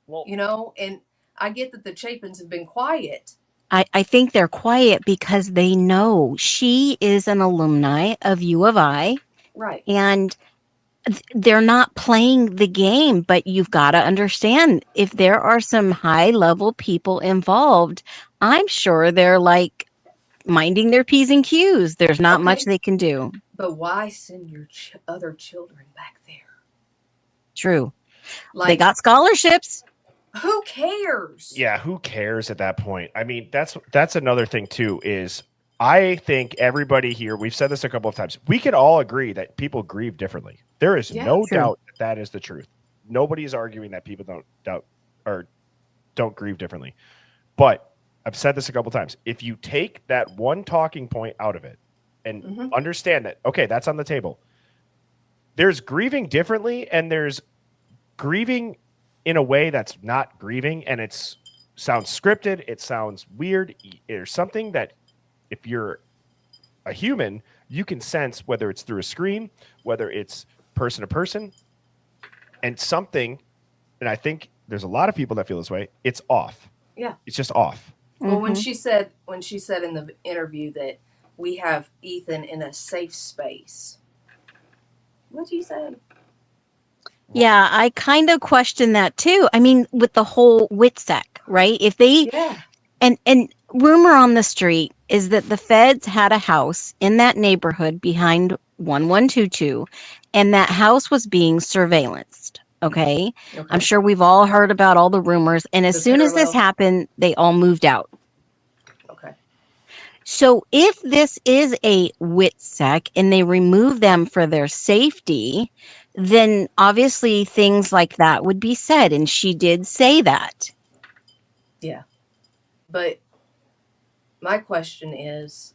Well, you know, and I get that the Chapins have been quiet. I think they're quiet because they know she is an alumni of U of I. Right. And they're not playing the game, but you've got to understand, if there are some high-level people involved, I'm sure they're like minding their P's and Q's. There's not much they can do. But why send your other children back there? True. They got scholarships. Who cares? Yeah, who cares at that point? I mean, that's another thing too, is I think everybody here, we've said this a couple of times, we can all agree that people grieve differently. There is no doubt that is the truth. Nobody is arguing that people don't grieve differently. But I've said this a couple of times. If you take that one talking point out of it and understand that, okay, that's on the table. There's grieving differently, and there's grieving in a way that's not grieving, and sounds scripted. It sounds weird. There's something that, if you're a human, you can sense, whether it's through a screen, whether it's person to person, and something. And I think there's a lot of people that feel this way. It's off. Yeah, it's just off. Well, when she said in the interview that we have Ethan in a safe space, what did you say? Yeah, I kind of question that too. I mean, with the whole WITSEC, right? If they and rumor on the street is that the feds had a house in that neighborhood behind 1122, and that house was being surveillanced. Okay. I'm sure we've all heard about all the rumors, and as soon as this happened, they all moved out. Okay. So if this is a WITSEC and they remove them for their safety, then obviously things like that would be said. And she did say that. Yeah. But my question is,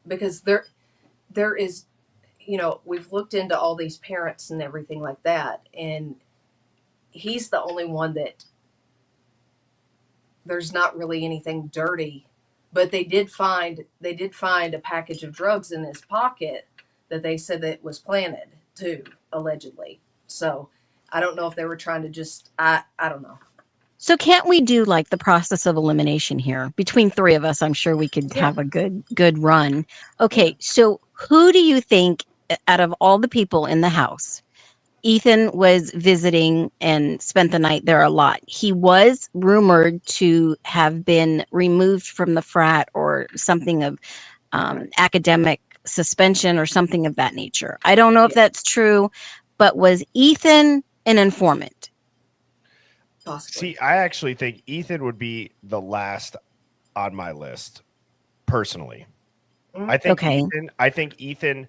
because there is, we've looked into all these parents and everything like that, and he's the only one that there's not really anything dirty, but they did find a package of drugs in his pocket that they said that was planted too, allegedly. So I don't know if they were trying to just, I don't know. So can't we do like the process of elimination here? Between three of us, I'm sure we could have a good run. Okay, so who do you think out of all the people in the house, Ethan was visiting and spent the night there a lot? He was rumored to have been removed from the frat or something of academic suspension or something of that nature. I don't know if that's true, but was Ethan an informant? Possibly. See, I actually think Ethan would be the last on my list, personally. I think Ethan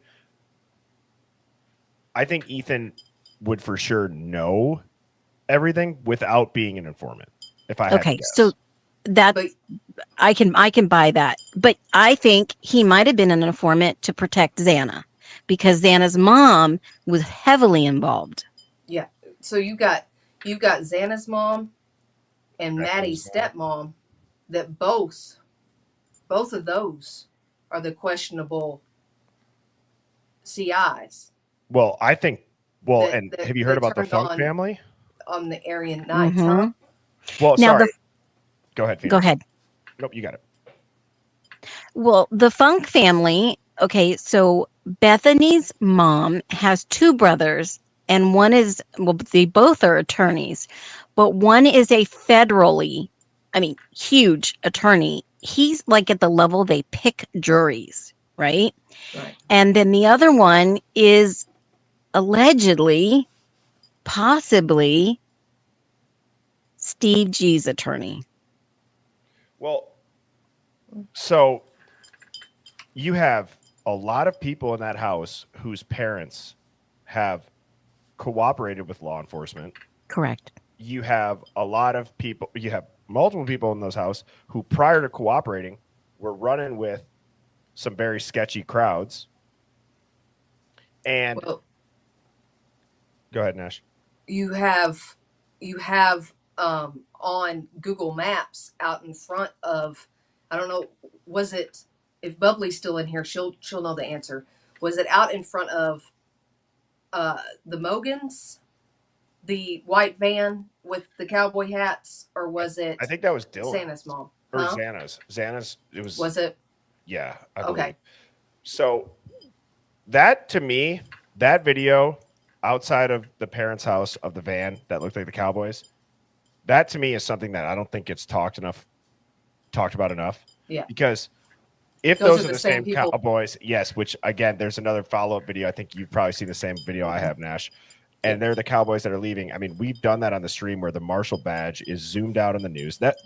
would for sure know everything without being an informant. If I had to guess. So that I can buy that, but I think he might have been an informant to protect Xana, because Xana's mom was heavily involved. Yeah. So you got Xana's mom and Maddie's stepmom, that both of those are the questionable CIs. Well, I think. Well, and have you heard about the Funk family? On the Aryan Nights, huh? Well, now sorry. Go ahead, Phoenix. Go ahead. Nope, you got it. Well, the Funk family. Okay, so Bethany's mom has two brothers, and one is, well, they both are attorneys, but one is a federally, huge attorney. He's like at the level they pick juries, right? Right. And then the other one is allegedly, possibly, Steve G's attorney. Well, so you have a lot of people in that house whose parents have cooperated with law enforcement. Correct. You have a lot of people, you have multiple people in those houses who prior to cooperating were running with some very sketchy crowds. And go ahead, Nash. You have on Google Maps out in front of, I don't know, was it, if Bubbly's still in here, she'll know the answer. Was it out in front of the Mogans, the white van with the cowboy hats, or was it? I think that was Dylan. Santa's mom. Or Xana's. It was. Was it? Yeah. I believe. So that, to me, that video outside of the parents' house of the van that looked like the Cowboys, that to me is something that I don't think gets talked about enough. Yeah. Because if those are the same Cowboys, yes, which again, there's another follow-up video. I think you've probably seen the same video I have, Nash. And they're the Cowboys that are leaving. I mean, we've done that on the stream where the Marshall badge is zoomed out on the news. That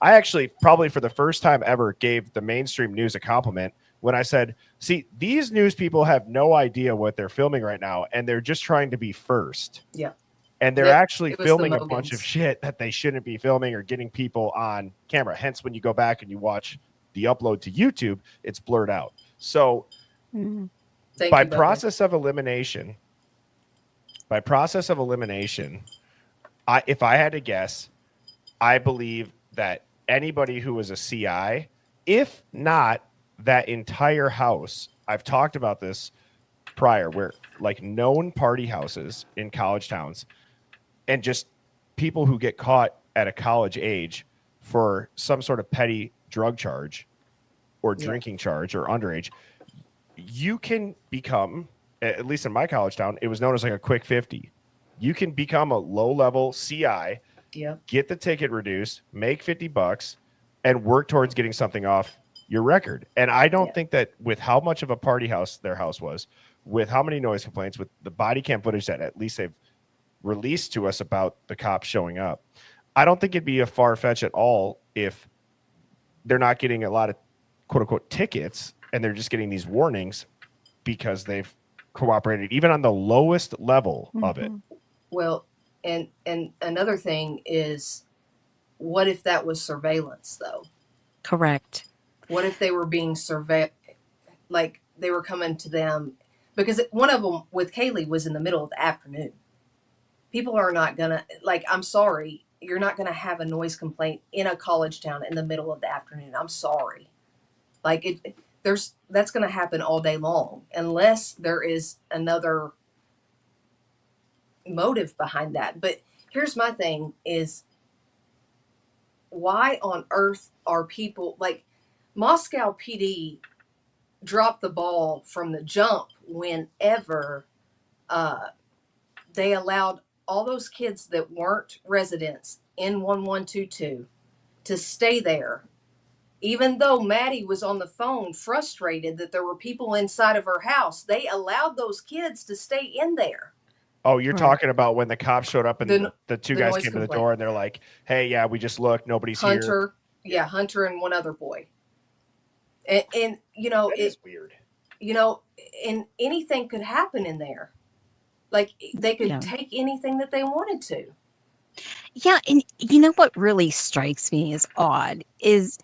I actually probably for the first time ever gave the mainstream news a compliment when I said, see, these news people have no idea what they're filming right now, and they're just trying to be first. Yeah. And they're actually filming a bunch of shit that they shouldn't be filming or getting people on camera. Hence, when you go back and you watch the upload to YouTube, it's blurred out. So by process of elimination, if I had to guess, I believe that anybody who was a CI, if not that entire house, I've talked about this prior, where like known party houses in college towns and just people who get caught at a college age for some sort of petty drug charge or drinking charge or underage, you can become, at least in my college town, it was known as like a quick 50. You can become a low-level CI, get the ticket reduced, make $50, and work towards getting something off your record. And I don't think that with how much of a party house their house was, with how many noise complaints, with the body cam footage that at least they've released to us about the cops showing up, I don't think it'd be a far-fetch at all if they're not getting a lot of quote-unquote tickets and they're just getting these warnings because they've cooperated, even on the lowest level of it. Well, and another thing is, what if that was surveillance though? Correct. What if they were being surveyed, like they were coming to them? Because one of them with Kaylee was in the middle of the afternoon. People are not gonna, like, I'm sorry, you're not gonna have a noise complaint in a college town in the middle of the afternoon. I'm sorry. Like that's gonna happen all day long unless there is another motive behind that. But here's my thing is, why on earth are people like Moscow PD dropped the ball from the jump whenever they allowed all those kids that weren't residents in 1122 to stay there, even though Maddie was on the phone frustrated that there were people inside of her house. They allowed those kids to stay in there. Oh, you're talking about when the cops showed up and the two guys noise came to the complaint. door and they're like, hey, yeah, we just looked. Nobody's here. Hunter, yeah, Hunter and one other boy. And you know, That is weird. You know, and anything could happen in there. Like they could take anything that they wanted to. Yeah, and you know what really strikes me as odd is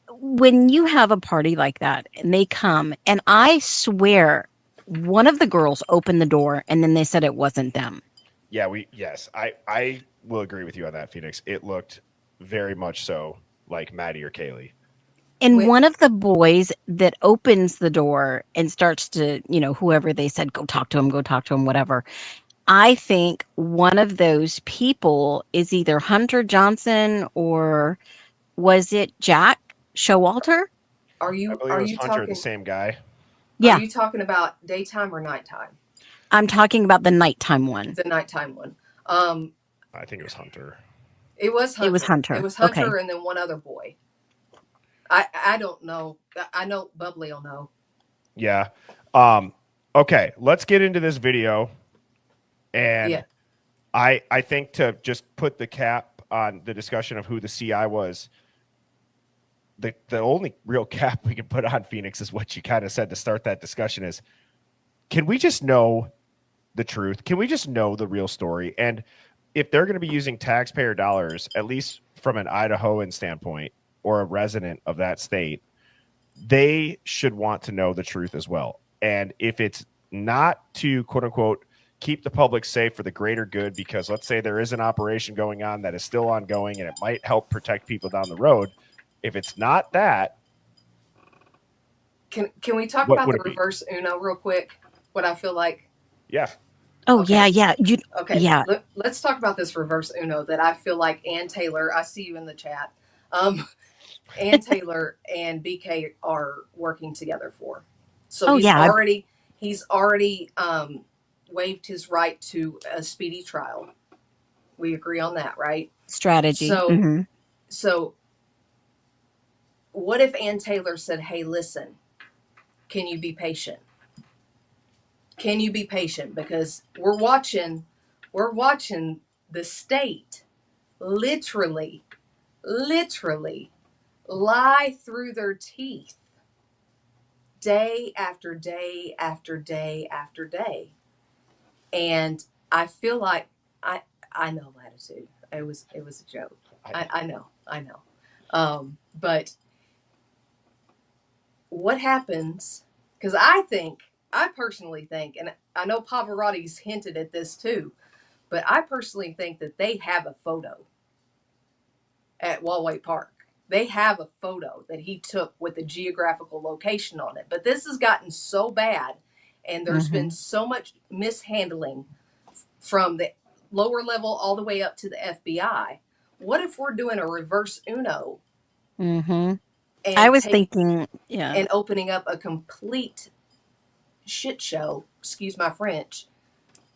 when you have a party like that and they come, and I swear one of the girls opened the door and then they said it wasn't them. Yeah, I will agree with you on that, Phoenix. It looked very much so like Maddie or Kaylee. And one of the boys that opens the door and starts to, you know, whoever they said, go talk to him, whatever. I think one of those people is either Hunter Johnson or was it Jack Showalter? Are you Hunter, talking the same guy? Yeah. Are you talking about daytime or nighttime? I'm talking about the nighttime one. The nighttime one. I think it was Hunter. It was Hunter. It was Hunter. It was Hunter, okay. And then one other boy. I don't know. I know Bubbly will know. Yeah. Okay, let's get into this video. And I think to just put the cap on the discussion of who the CI was, the only real cap we can put on, Phoenix, is what you kind of said to start that discussion is, can we just know the truth? Can we just know the real story? And if they're going to be using taxpayer dollars, at least from an Idahoan standpoint or a resident of that state, they should want to know the truth as well. And if it's not to, quote unquote, keep the public safe for the greater good, because let's say there is an operation going on that is still ongoing and it might help protect people down the road. If it's not that, can we talk about the reverse Uno real quick? What I feel like. Yeah. Oh, okay. Yeah. Okay. Yeah. Let's talk about this reverse Uno that I feel like Ann Taylor, I see you in the chat. Ann Taylor and BK are working together for. So he's already waived his right to a speedy trial. We agree on that, right? Strategy. So what if Ann Taylor said, hey, listen, can you be patient? Can you be patient? Because we're watching the state literally lie through their teeth day after day after day after day. And I feel like I know Latitude. It was a joke. I know. But what happens, because I personally think, and I know Pavarotti's hinted at this too, but I personally think that they have a photo at Wallway Park. They have a photo that he took with a geographical location on it. But this has gotten so bad, and there's been so much mishandling from the lower level all the way up to the FBI. What if we're doing a reverse Uno? I was thinking, and opening up a complete shit show, excuse my French,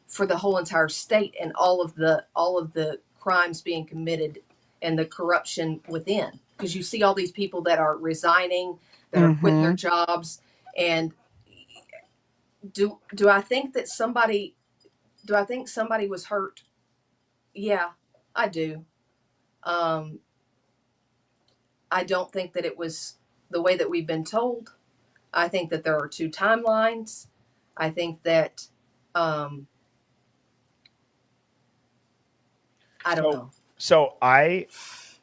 for the whole entire state and all of the crimes being committed and the corruption within. Because you see all these people that are resigning, that are quitting their jobs, and do I think that somebody was hurt? Yeah, I do. I don't think that it was the way that we've been told. I think that there are two timelines. I think that I don't know. So I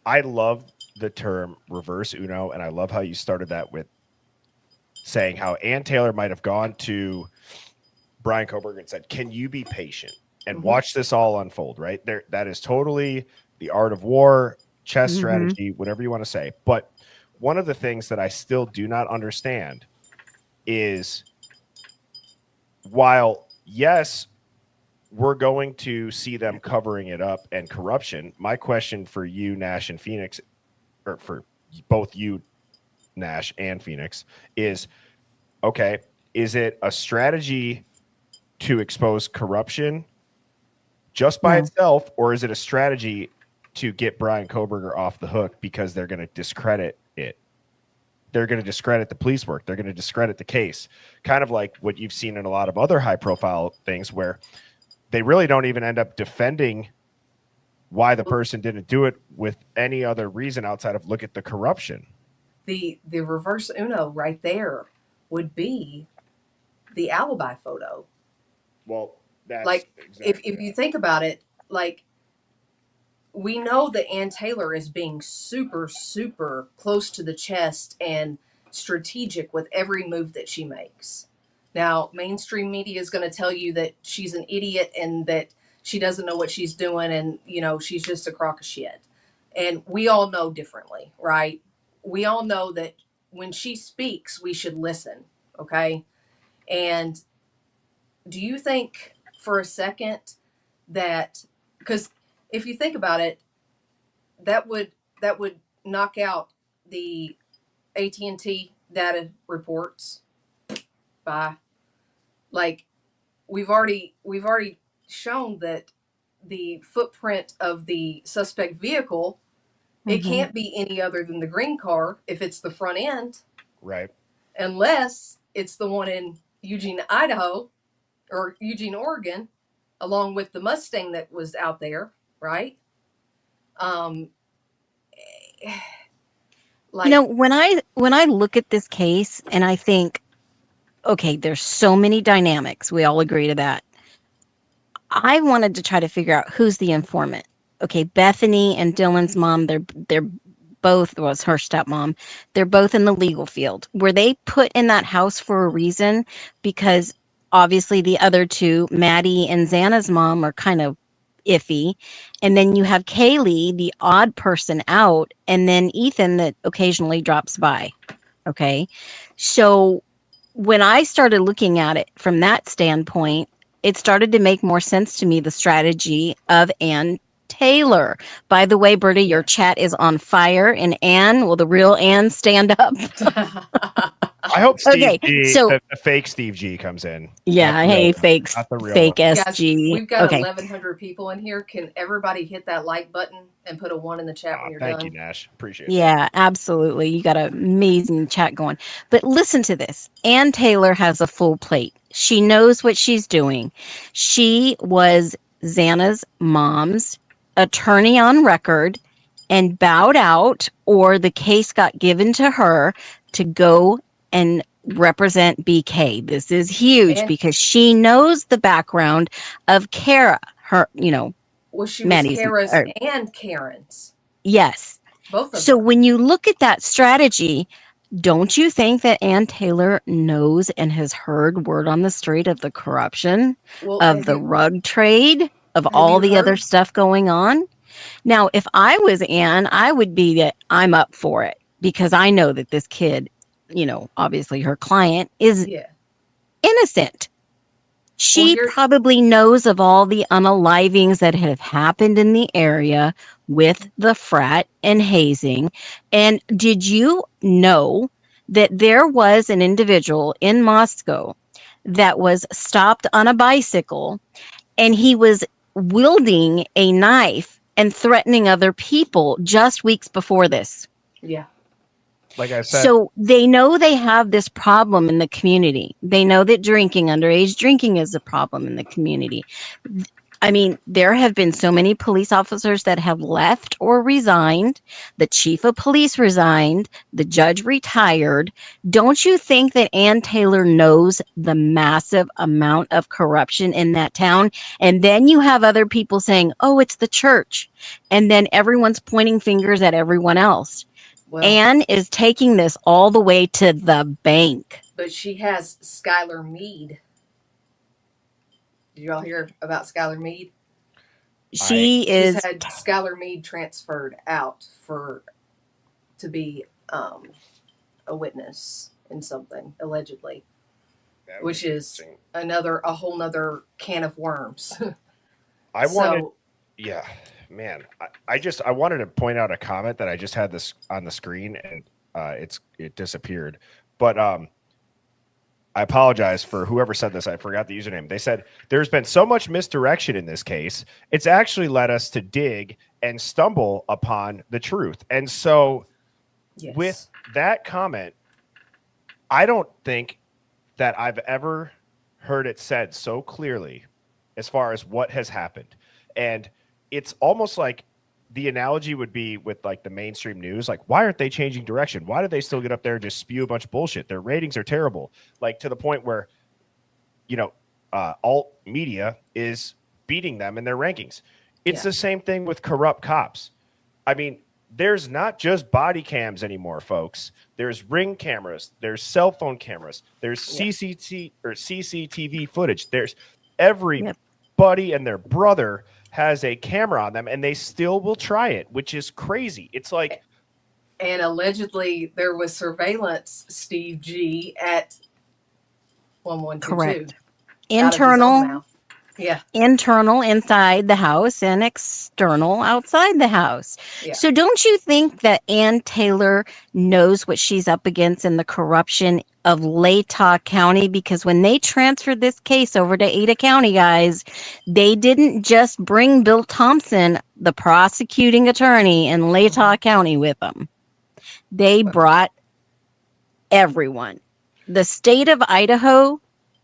love the term reverse Uno, and I love how you started that with saying how Ann Taylor might have gone to Bryan Kohberger and said, "Can you be patient and watch this all unfold?" Right there, that is totally the art of war, chess strategy, whatever you want to say. But one of the things that I still do not understand is, while yes, we're going to see them covering it up and corruption. My question for you, Nash and Phoenix, or for both you, Nash and Phoenix, is, okay, is it a strategy to expose corruption just by itself, or is it a strategy to get Bryan Kohberger off the hook because they're going to discredit it? They're going to discredit the police work. They're going to discredit the case, kind of like what you've seen in a lot of other high-profile things where they really don't even end up defending why the person didn't do it with any other reason outside of look at the corruption. The reverse Uno right there would be the alibi photo. Well, that's like exactly if you think about it, like, we know that Ann Taylor is being super, super close to the chest and strategic with every move that she makes. Now, mainstream media is going to tell you that she's an idiot and that she doesn't know what she's doing and, you know, she's just a crock of shit. And we all know differently, right? We all know that when she speaks, we should listen, okay? And do you think for a second that, because if you think about it, that would knock out the AT&T data reports by, like, we've already shown that the footprint of the suspect vehicle, it can't be any other than the green car if it's the front end, right? Unless it's the one in Eugene, Idaho, or Eugene, Oregon, along with the Mustang that was out there, right? Like, you know, when I look at this case and I think, okay, there's so many dynamics. We all agree to that. I wanted to try to figure out who's the informant. Okay, Bethany and Dylan's mom, they're both, was her stepmom. They're both in the legal field. Were they put in that house for a reason? Because obviously the other two, Maddie and Xana's mom, are kind of iffy. And then you have Kaylee, the odd person out, and then Ethan that occasionally drops by. Okay. So when I started looking at it from that standpoint, it started to make more sense to me, the strategy of Ann Taylor. By the way, Berta, your chat is on fire. And Ann, will the real Ann stand up? I hope Steve Okay, G, so the fake Steve G comes in. yeah, Not the hey, real- fake not the real fake one. guys, SG. we've got Okay. 1,100 people in here. Can everybody hit that like button and put a 1 in the chat when you're Thank done? you, Nash. Appreciate it. Yeah, absolutely. You got an amazing chat going. But listen to this. Ann Taylor has a full plate. She knows what she's doing. She was Xana's mom's attorney on record and bowed out, or the case got given to her to go and represent BK. This is huge because she knows the background of Kara, her, you know, Well, she Maddie's, was Kara's and Karen's. yes. Both of So them. when you look at that strategy, don't you think that Ann Taylor knows and has heard word on the street of the corruption, of the rug trade, of all the other stuff going on? Now, if I was Ann, I would be that I'm up for it because I know that this kid, you know, obviously her client is innocent. She probably knows of all the unalivings that have happened in the area with the frat and hazing. And did you know that there was an individual in Moscow that was stopped on a bicycle and he was wielding a knife and threatening other people just weeks before this? Yeah. Like I said, So they know they have this problem in the community. They know that underage drinking is a problem in the community. I mean, there have been so many police officers that have left or resigned. The chief of police resigned. The judge retired. Don't you think that Ann Taylor knows the massive amount of corruption in that town? And then you have other people saying, oh, it's the church. And then everyone's pointing fingers at everyone else. Well, Ann is taking this all the way to the bank. but she has Skylar Mead. Did y'all hear about Skylar Mead? She's had Skylar Mead transferred out to be a witness in something, allegedly, which is a whole nother can of worms. I wanted to point out a comment that I just had this on the screen, and it disappeared. But I apologize for whoever said this. I forgot the username. They said there's been so much misdirection in this case. It's actually led us to dig and stumble upon the truth. And so with that comment, I don't think that I've ever heard it said so clearly as far as what has happened. And it's almost like the analogy would be with like the mainstream news. Like, why aren't they changing direction? Why do they still get up there and just spew a bunch of bullshit? Their ratings are terrible. Like to the point where, alt media is beating them in their rankings. It's the same thing with corrupt cops. I mean, there's not just body cams anymore, folks. There's ring cameras. There's cell phone cameras. There's CCTV footage. There's everybody and their brother has a camera on them, and they still will try it, which is crazy. It's like, and allegedly there was surveillance, Steve G, at 1122. Correct. Internal. Yeah. Internal inside the house and external outside the house. Yeah. So don't you think that Ann Taylor knows what she's up against in the corruption of Latah County? Because when they transferred this case over to Ada County, guys, they didn't just bring Bill Thompson, the prosecuting attorney in Latah County, with them. They brought everyone. The state of Idaho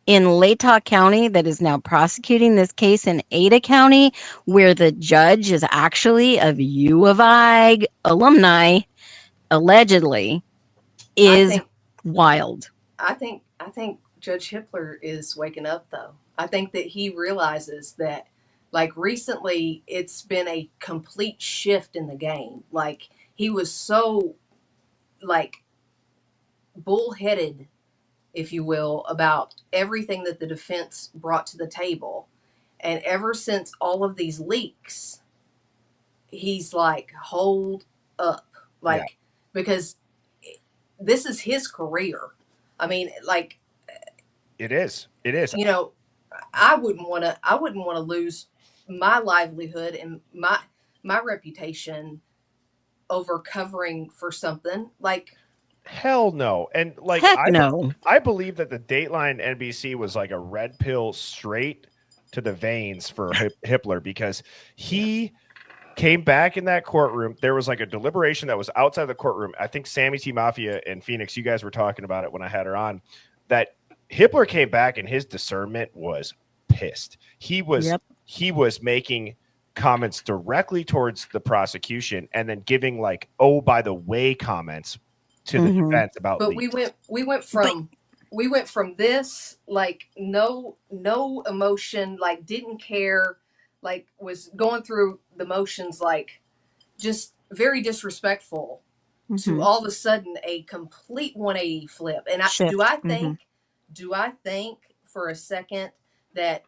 in Latah County that is now prosecuting this case in Ada County, where the judge is actually of U of I alumni, allegedly, is wild. I think Judge Hippler is waking up, though. I think that he realizes that, like, recently it's been a complete shift in the game. Like, he was so, like, bullheaded, if you will, about everything that the defense brought to the table. And ever since all of these leaks, he's like, hold up. Like, because this is his career. I mean, like, it is. I wouldn't want to lose my livelihood and my reputation over covering for something like. Hell no. And like, I believe that the Dateline NBC was like a red pill straight to the veins for Hippler, because he came back in that courtroom. There was like a deliberation that was outside the courtroom. I think Sammy T Mafia and Phoenix, you guys were talking about it when I had her on, that Hippler came back and his discernment was pissed. He was making comments directly towards the prosecution and then giving like, oh, by the way, comments to the defense about. But we went from this, like, no emotion, like, didn't care, like, was going through the motions, like, just very disrespectful, to all of a sudden a complete 180 flip. And do I think for a second that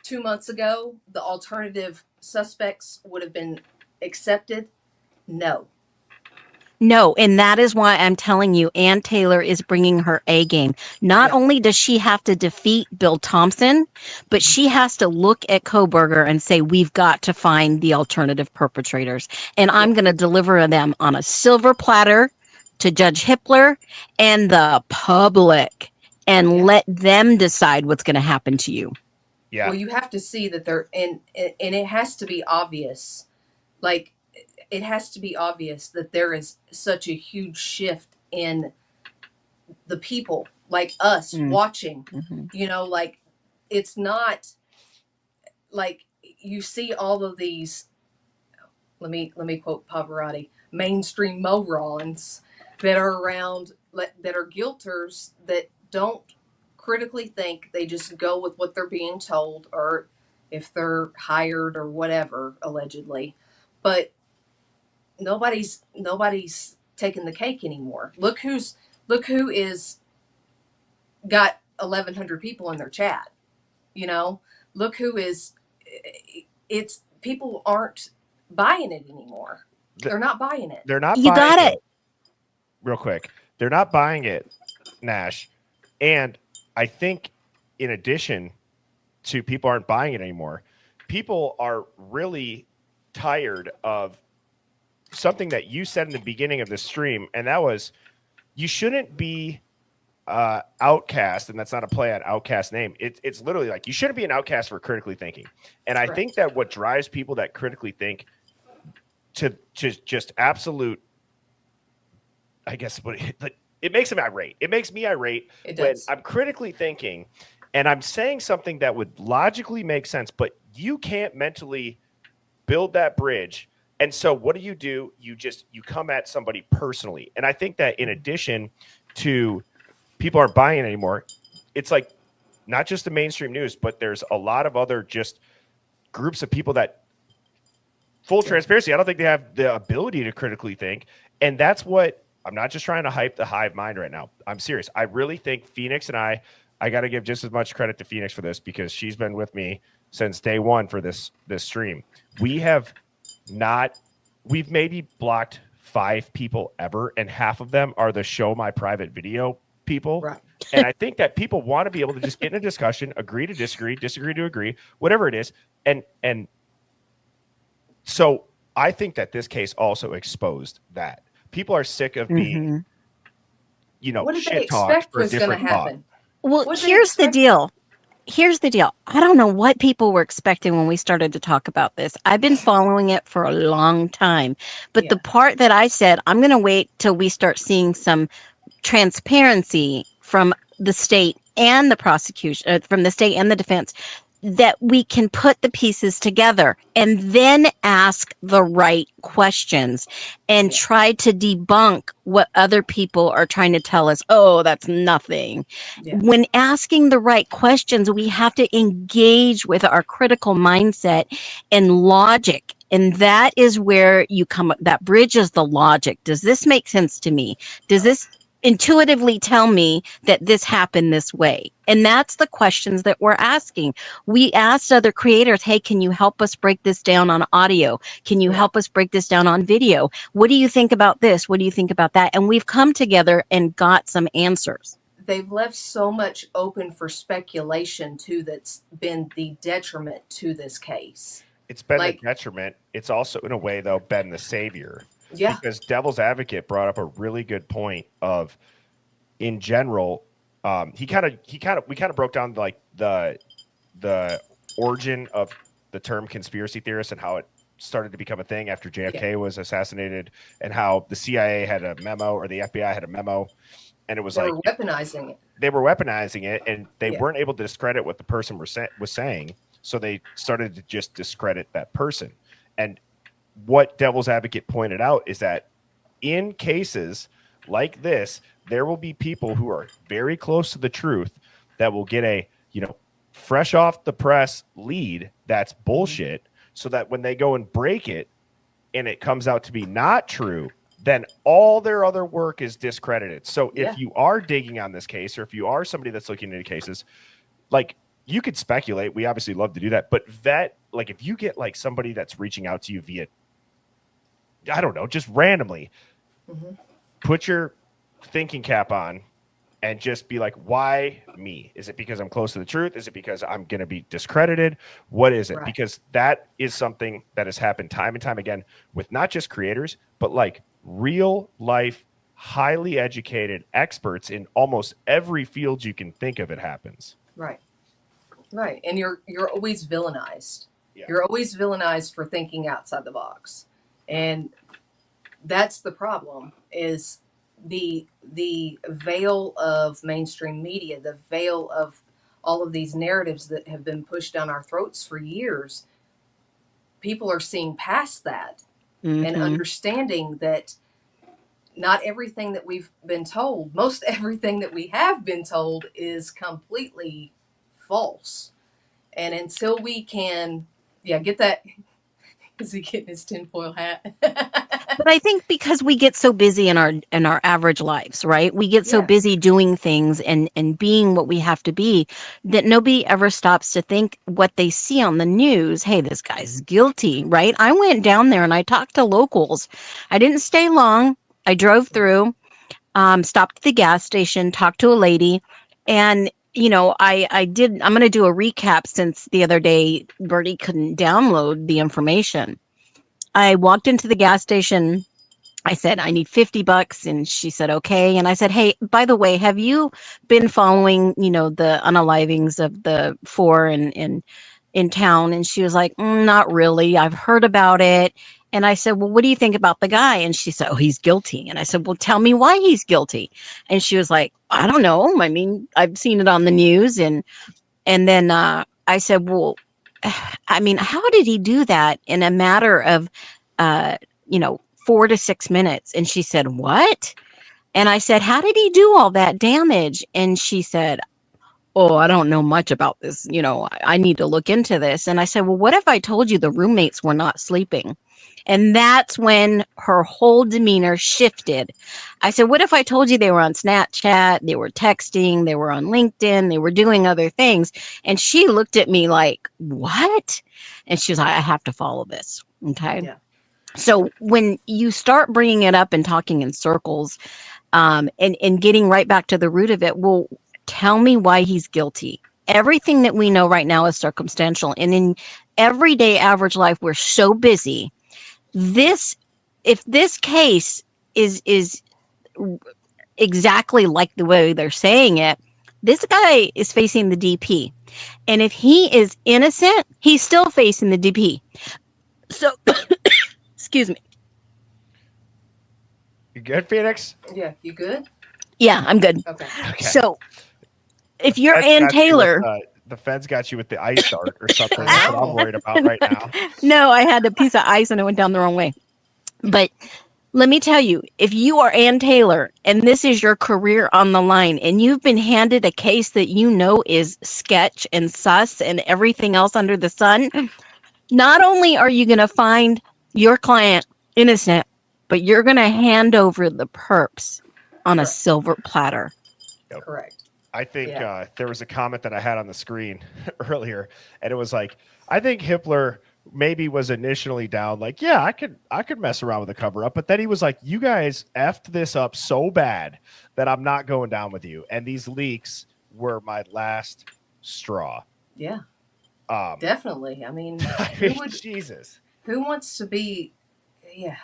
2 months ago the alternative suspects would have been accepted? No, and that is why I'm telling you, Ann Taylor is bringing her A game. Not only does she have to defeat Bill Thompson, but she has to look at Kohberger and say, we've got to find the alternative perpetrators. And I'm going to deliver them on a silver platter to Judge Hippler and the public and let them decide what's going to happen to you. Yeah. Well, you have to see that they're, and it has to be obvious, like, it has to be obvious that there is such a huge shift in the people, like us watching, like, it's not like you see all of these, let me quote Pavarotti, mainstream morons that are around, that are guilters, that don't critically think. They just go with what they're being told, or if they're hired or whatever, allegedly. But nobody's taking the cake anymore. Look who is got 1,100 people in their chat. You know, look who is. It's people aren't buying it anymore. They're not buying it. They're not You buying got it. Real quick. They're not buying it, Nash. And I think in addition to people aren't buying it anymore, people are really tired of something that you said in the beginning of the stream, and that was you shouldn't be outcast, and that's not a play on outcast name. It's literally like you shouldn't be an outcast for critically thinking. And I think that what drives people that critically think to just absolute, I guess, it makes them irate. It makes me irate when I'm critically thinking and I'm saying something that would logically make sense, but you can't mentally build that bridge. And so what do? You come at somebody personally. And I think that in addition to people aren't buying it anymore, it's like not just the mainstream news, but there's a lot of other just groups of people that, full transparency, I don't think they have the ability to critically think. And that's what, I'm not just trying to hype the Hive Mind right now. I'm serious. I really think Phoenix and I got to give just as much credit to Phoenix for this, because she's been with me since day one for this stream. We've maybe blocked 5 people ever, and half of them are the show my private video people. Right. And I think that people want to be able to just get in a discussion, agree to disagree, disagree to agree, whatever it is. And so I think that this case also exposed that. People are sick of being, what did they shit talked expect for a was going to different thought. happen? Well, here's the deal. I don't know what people were expecting when we started to talk about this. I've been following it for a long time. But the part that I said, I'm going to wait till we start seeing some transparency from the state and the prosecution, from the state and the defense, that we can put the pieces together and then ask the right questions and try to debunk what other people are trying to tell us. Oh, that's nothing. When asking the right questions, we have to engage with our critical mindset and logic. And that is where you come up. That bridges the logic. Does this make sense to me? Does this intuitively tell me that this happened this way? And that's the questions that we're asking. We asked other creators, hey, can you help us break this down on audio? Can you help us break this down on video? What do you think about this? What do you think about that? And we've come together and got some answers. They've left so much open for speculation too, that's been the detriment to this case. It's been the detriment. It's also, in a way, though, been the savior. Yeah. Because Devil's Advocate brought up a really good point of, in general, we kind of broke down like the origin of the term conspiracy theorist and how it started to become a thing after JFK was assassinated, and how the CIA had a memo, or the FBI had a memo, and it was they were weaponizing it. They were weaponizing it, and they weren't able to discredit what the person was saying, so they started to just discredit that person. And what Devil's Advocate pointed out is that in cases like this, there will be people who are very close to the truth that will get a, fresh off the press lead that's bullshit, so that when they go and break it and it comes out to be not true, then all their other work is discredited. So if you are digging on this case, or if you are somebody that's looking into cases, like, you could speculate. We obviously love to do that. But like, if you get like somebody that's reaching out to you via, I don't know, just randomly, put your thinking cap on and just be like, why me? Is it because I'm close to the truth? Is it because I'm going to be discredited? What is it? Right. Because that is something that has happened time and time again with not just creators, but like real life, highly educated experts in almost every field you can think of. It happens. Right. Right. And you're always villainized. Yeah. You're always villainized for thinking outside the box. And that's the problem, is the veil of mainstream media, the veil of all of these narratives that have been pushed down our throats for years. people are seeing past that Mm-hmm. and understanding that not everything that we've been told, most everything that we have been told is completely false. And until we can, get that, is he getting his tinfoil hat? But I think because we get so busy in our average lives, right? We get so Yeah. busy doing things and being what we have to be that nobody ever stops to think what they see on the news. Hey, this guy's guilty, right? I went down there and I talked to locals. I didn't stay long. I drove through, stopped at the gas station, talked to a lady, and I'm going to do a recap since the other day Bertie couldn't download the information. I walked into the gas station. I said, I need $50. And she said, okay. And I said, hey, by the way, have you been following, the unalivings of the four in town? And she was like, not really. I've heard about it. And I said, well, what do you think about the guy? And she said, oh, he's guilty. And I said, well, tell me why he's guilty. And she was like, I don't know. I mean, I've seen it on the news. And then I said, well, I mean, how did he do that in a matter of, uh, 4 to 6 minutes? And she said, what? And I said, how did he do all that damage? And she said, oh, I don't know much about this. I need to look into this. And I said, well, what if I told you the roommates were not sleeping? And that's when her whole demeanor shifted. I said, what if I told you they were on Snapchat, they were texting, they were on LinkedIn, they were doing other things? And she looked at me like, what? And she was like, I have to follow this. Okay. Yeah. So when you start bringing it up and talking in circles, and getting right back to the root of it, well, tell me why he's guilty. Everything that we know right now is circumstantial. And in everyday average life, we're so busy. If this case is exactly like the way they're saying it, this guy is facing the DP. And if he is innocent, he's still facing the DP. So, excuse me. You good, Phoenix? Yeah. You good? Yeah, I'm good. Okay. So, if you're Ann Taylor, the feds got you with the ice dart or something. That's what I'm worried about right now. No, I had a piece of ice and it went down the wrong way. But let me tell you, if you are Ann Taylor and this is your career on the line and you've been handed a case that is sketch and sus and everything else under the sun, not only are you going to find your client innocent, but you're going to hand over the perps on a silver platter. Yep. Correct. I think there was a comment that I had on the screen earlier, and it was like, I think Hitler maybe was initially down, like, yeah, I could mess around with the cover up, but then he was like, you guys effed this up so bad that I'm not going down with you, and these leaks were my last straw. Yeah. Definitely. I mean, Jesus, who wants to be? Yeah.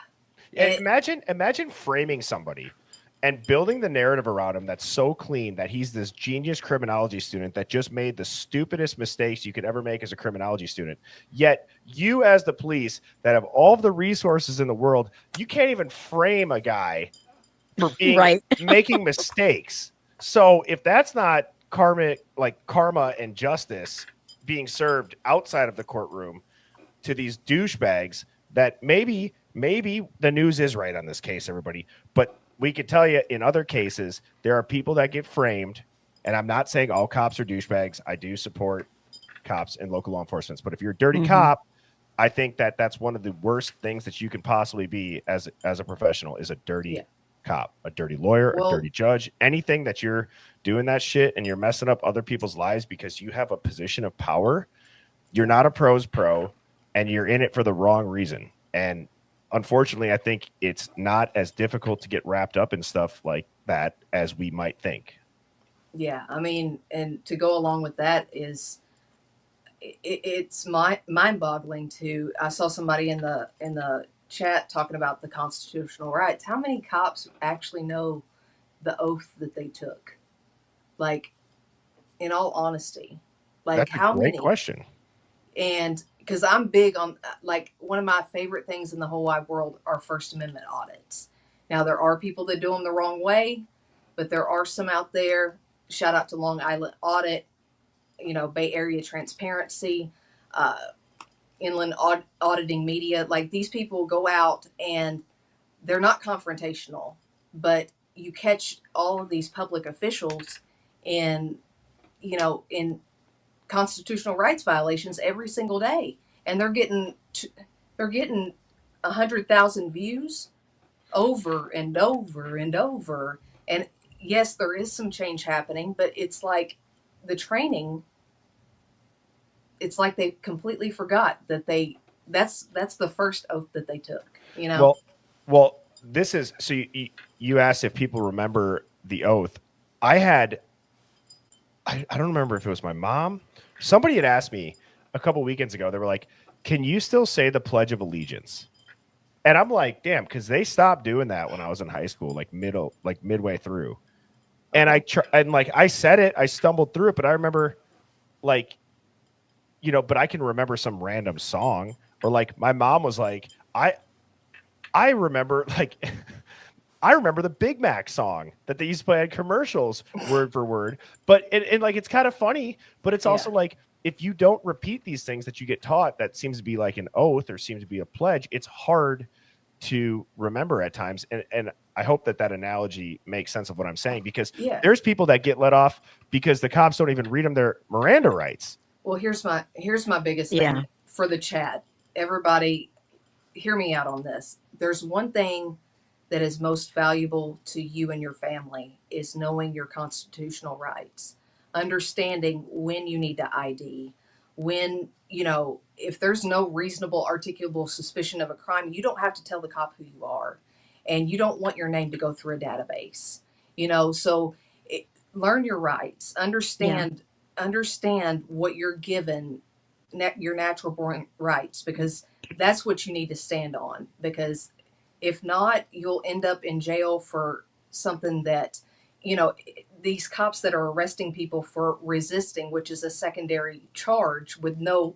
And imagine framing somebody and building the narrative around him that's so clean that he's this genius criminology student that just made the stupidest mistakes you could ever make as a criminology student. Yet you, as the police that have all of the resources in the world, you can't even frame a guy for being making mistakes. So if that's not karma and justice being served outside of the courtroom to these douchebags, that maybe the news is right on this case, everybody. But we could tell you in other cases, there are people that get framed, and I'm not saying all cops are douchebags. I do support cops and local law enforcement. But if you're a dirty cop, I think that's one of the worst things that you can possibly be as a professional is a dirty cop, a dirty lawyer, a dirty judge, anything that you're doing that shit and you're messing up other people's lives because you have a position of power. You're not a pro's pro, and you're in it for the wrong reason. And unfortunately, I think it's not as difficult to get wrapped up in stuff like that as we might think. Yeah, I mean, and to go along with that is it's mind-boggling too. I saw somebody in the chat talking about the constitutional rights. How many cops actually know the oath that they took? Like, in all honesty, like that's how great many? Question. And because I'm big on, like, one of my favorite things in the whole wide world are First Amendment audits. Now, there are people that do them the wrong way, but there are some out there. Shout out to Long Island Audit, Bay Area Transparency, inland auditing media. Like, these people go out and they're not confrontational, but you catch all of these public officials in, in constitutional rights violations every single day, and they're getting 100,000 views over and over and over. And yes, there is some change happening, but it's like the training. It's like they completely forgot that that's the first oath that they took. Well, this is so. You asked if people remember the oath. I don't remember if it was my mom. Somebody had asked me a couple weekends ago. They were like, "Can you still say the Pledge of Allegiance?" And I'm like, "Damn," because they stopped doing that when I was in high school, like midway through. And I said it. I stumbled through it, but I remember, but I can remember some random song, or like my mom was like, I remember I remember the Big Mac song that they used to play on commercials word for word. But it's kind of funny, but it's also like, if you don't repeat these things that you get taught, that seems to be like an oath or seems to be a pledge, it's hard to remember at times. And I hope that analogy makes sense of what I'm saying, because there's people that get let off because the cops don't even read them their Miranda rights. Well, here's my biggest thing for the chat. Everybody, hear me out on this. There's one thing that is most valuable to you and your family, is knowing your constitutional rights, understanding when you need to ID, when, if there's no reasonable articulable suspicion of a crime, you don't have to tell the cop who you are, and you don't want your name to go through a database, so learn your rights, understand what you're given, your natural born rights, because that's what you need to stand on. Because if not, you'll end up in jail for something that, these cops that are arresting people for resisting, which is a secondary charge with no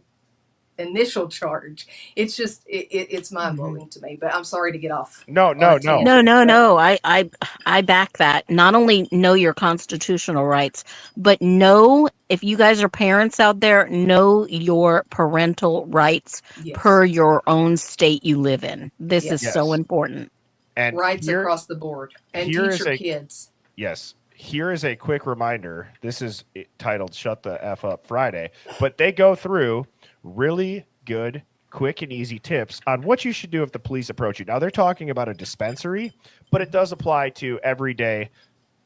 initial charge. It's just, it's mind blowing to me, but I'm sorry to get off. No. I back that. Not only know your constitutional rights, but know, if you guys are parents out there, know your parental rights per your own state you live in. This is so important. And rights across the board, and teach your kids. Yes. Here is a quick reminder. This is titled Shut the F Up Friday, but they go through really good, quick, and easy tips on what you should do if the police approach you. Now, they're talking about a dispensary, but it does apply to everyday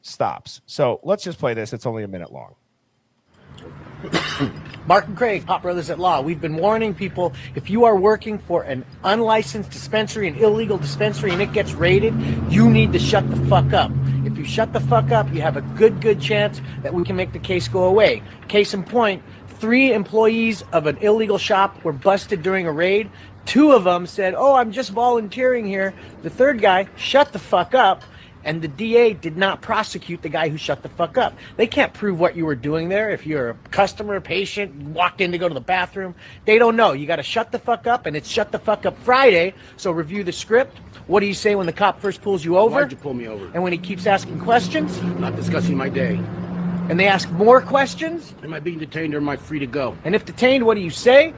stops. So let's just play this. It's only a minute long. Mark and Craig, Hot Brothers at Law. We've been warning people, if you are working for an unlicensed dispensary, an illegal dispensary, and it gets raided, you need to shut the fuck up. If you shut the fuck up, you have a good chance that we can make the case go away. Case in point, 3 employees of an illegal shop were busted during a raid. 2 of them said, "Oh, I'm just volunteering here." The third guy shut the fuck up, and the DA did not prosecute the guy who shut the fuck up. They can't prove what you were doing there. If you're a customer, patient, walked in to go to the bathroom, they don't know. You got to shut the fuck up, and it's Shut the Fuck Up Friday, so review the script. What do you say when the cop first pulls you over? Why'd you pull me over? And when he keeps asking questions? Not discussing my day. And they ask more questions? Am I being detained, or am I free to go? And if detained, what do you say?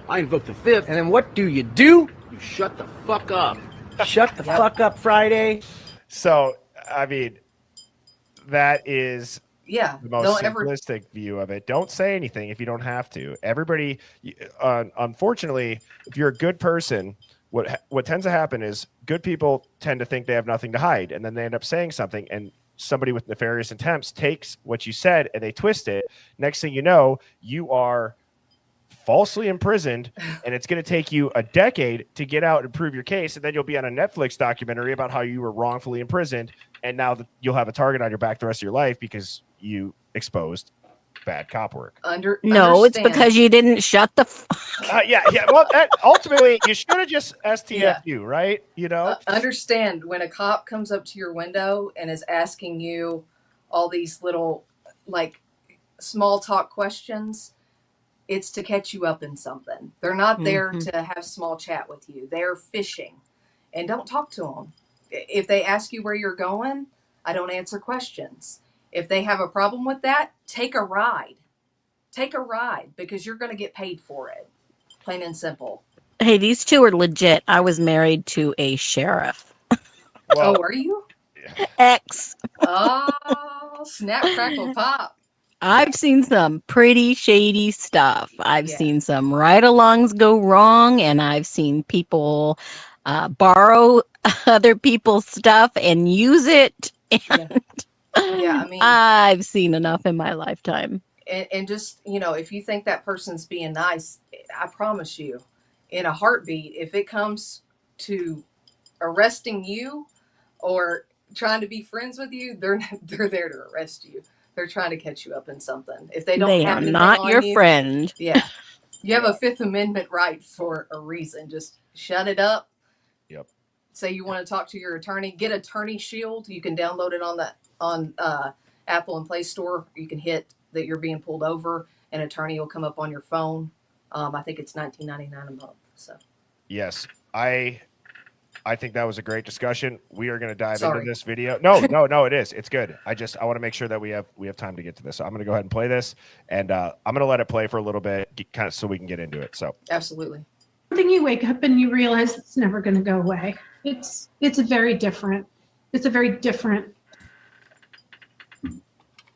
I invoke the 5th. And then what do? You shut the fuck up. Shut the fuck up Friday. So, I mean, that is the most simplistic view of it. Don't say anything if you don't have to. Everybody, unfortunately, if you're a good person, what tends to happen is good people tend to think they have nothing to hide, and then they end up saying something, and somebody with nefarious intents takes what you said and they twist it. Next thing you know, you are falsely imprisoned, and it's going to take you a decade to get out and prove your case, and then you'll be on a Netflix documentary about how you were wrongfully imprisoned, and now you'll have a target on your back the rest of your life because you exposed bad cop work. It's because you didn't shut the Well, ultimately, you should have just STFU, right? Understand, when a cop comes up to your window and is asking you all these little, like, small talk questions, it's to catch you up in something. They're not there to have small chat with you. They're fishing. And don't talk to them. If they ask you where you're going, I don't answer questions. If they have a problem with that, take a ride. Take a ride, because you're going to get paid for it. Plain and simple. Hey, these two are legit. I was married to a sheriff. Well, Oh, are you? Ex. Oh, snap, crackle, pop. I've seen some pretty shady stuff. I've Yeah. seen some ride-alongs go wrong, and I've seen people borrow other people's stuff and use it. Yeah. Yeah, I mean, I've seen enough in my lifetime. and just, if you think that person's being nice, I promise you, in a heartbeat, if it comes to arresting you or trying to be friends with you, they're there to arrest you. They're trying to catch you up in something. If they don't They have are anything not on your you, friend. yeah, you have a Fifth Amendment right for a reason. Just shut it up. Yep. Say you want to talk to your attorney, get Attorney Shield. You can download it on Apple and Play Store. You can hit that you're being pulled over. An attorney will come up on your phone. I think it's $19.99 a month. So Yes, I think that was a great discussion. We are going to dive Sorry. into this video. No, it is. It's good. I want to make sure that we have time to get to this. So I'm going to go ahead and play this, and I'm going to let it play for a little bit, kind of so we can get into it. So absolutely. Something you wake up and you realize it's never going to go away. It's a very different.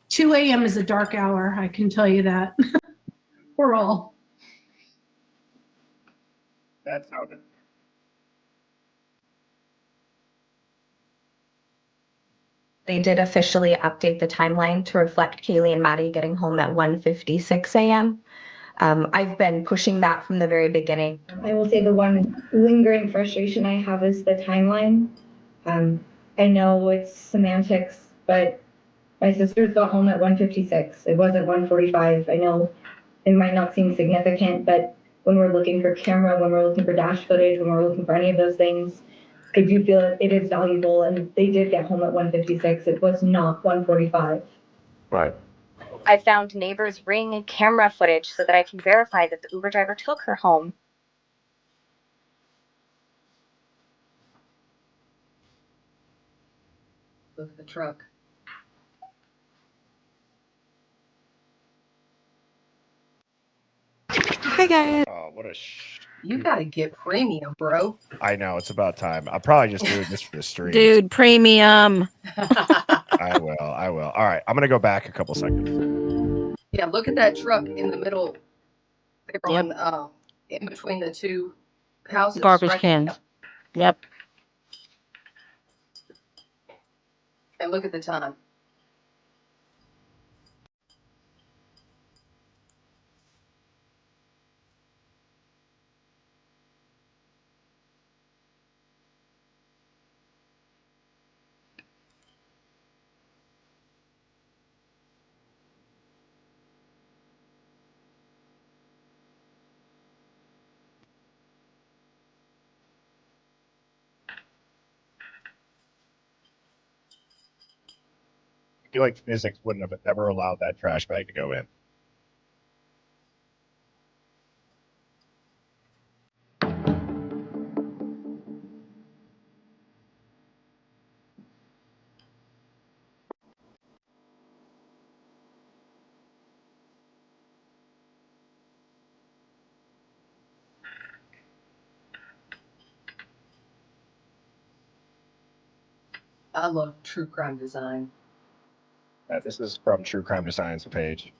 2 a.m. is a dark hour. I can tell you that. We're all. That's how it. They did officially update the timeline to reflect Kaylee and Maddie getting home at 1:56 a.m. I've been pushing that from the very beginning. I will say the one lingering frustration I have is the timeline. I know it's semantics, but my sisters got home at 1:56. It wasn't 1:45. I know it might not seem significant, but when we're looking for camera, when we're looking for dash footage, when we're looking for any of those things, I do feel it is valuable, and they did get home at 1:56. It was not 1:45. Right. I found neighbors' Ring camera footage so that I can verify that the Uber driver took her home. Look at the truck. Hi guys. Oh, what a You gotta get premium, bro. I know, it's about time. I'll probably just do this for the stream. Dude, premium. I will. All right, I'm going to go back a couple seconds. Yeah, look at that truck in the middle. They're Yep. on in between the two houses. Garbage right? cans. Yep. And look at the time. I feel like physics wouldn't have ever allowed that trash bag to go in. I love true crime design. This is from True Crime Designs page.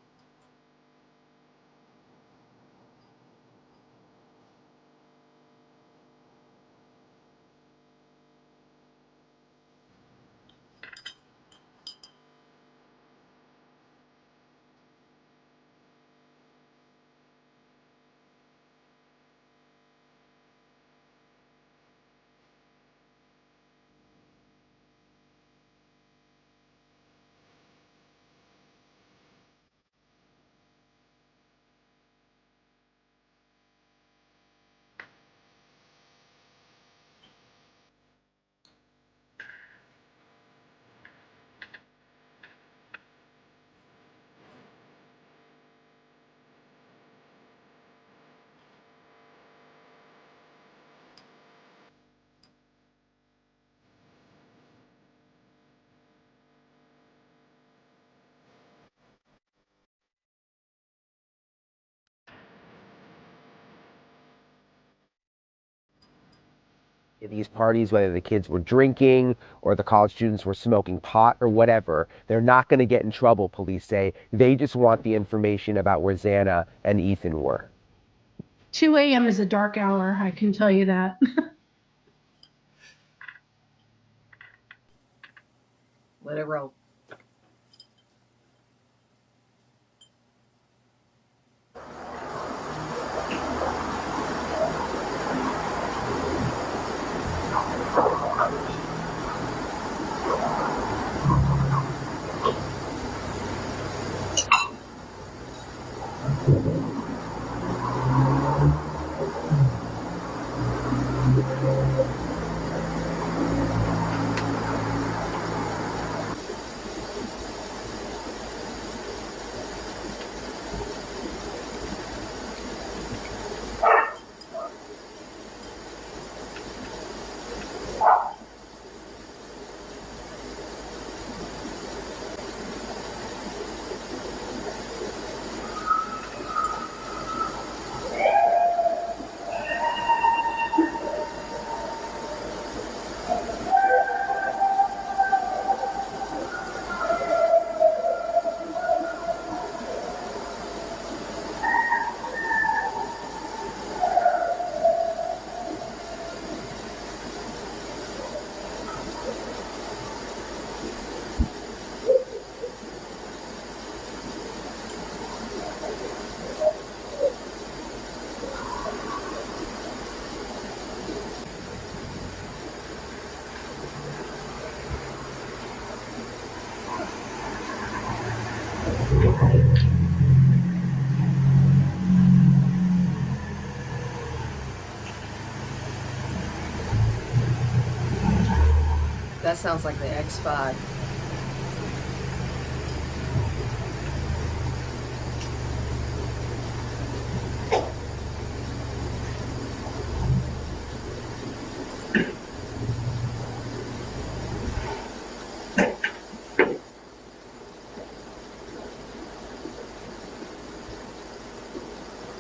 these parties, whether the kids were drinking or the college students were smoking pot or whatever, they're not going to get in trouble, police say. They just want the information about where Xana and Ethan were. 2 a.m. is a dark hour, I can tell you that. Let it roll. That sounds like the X5.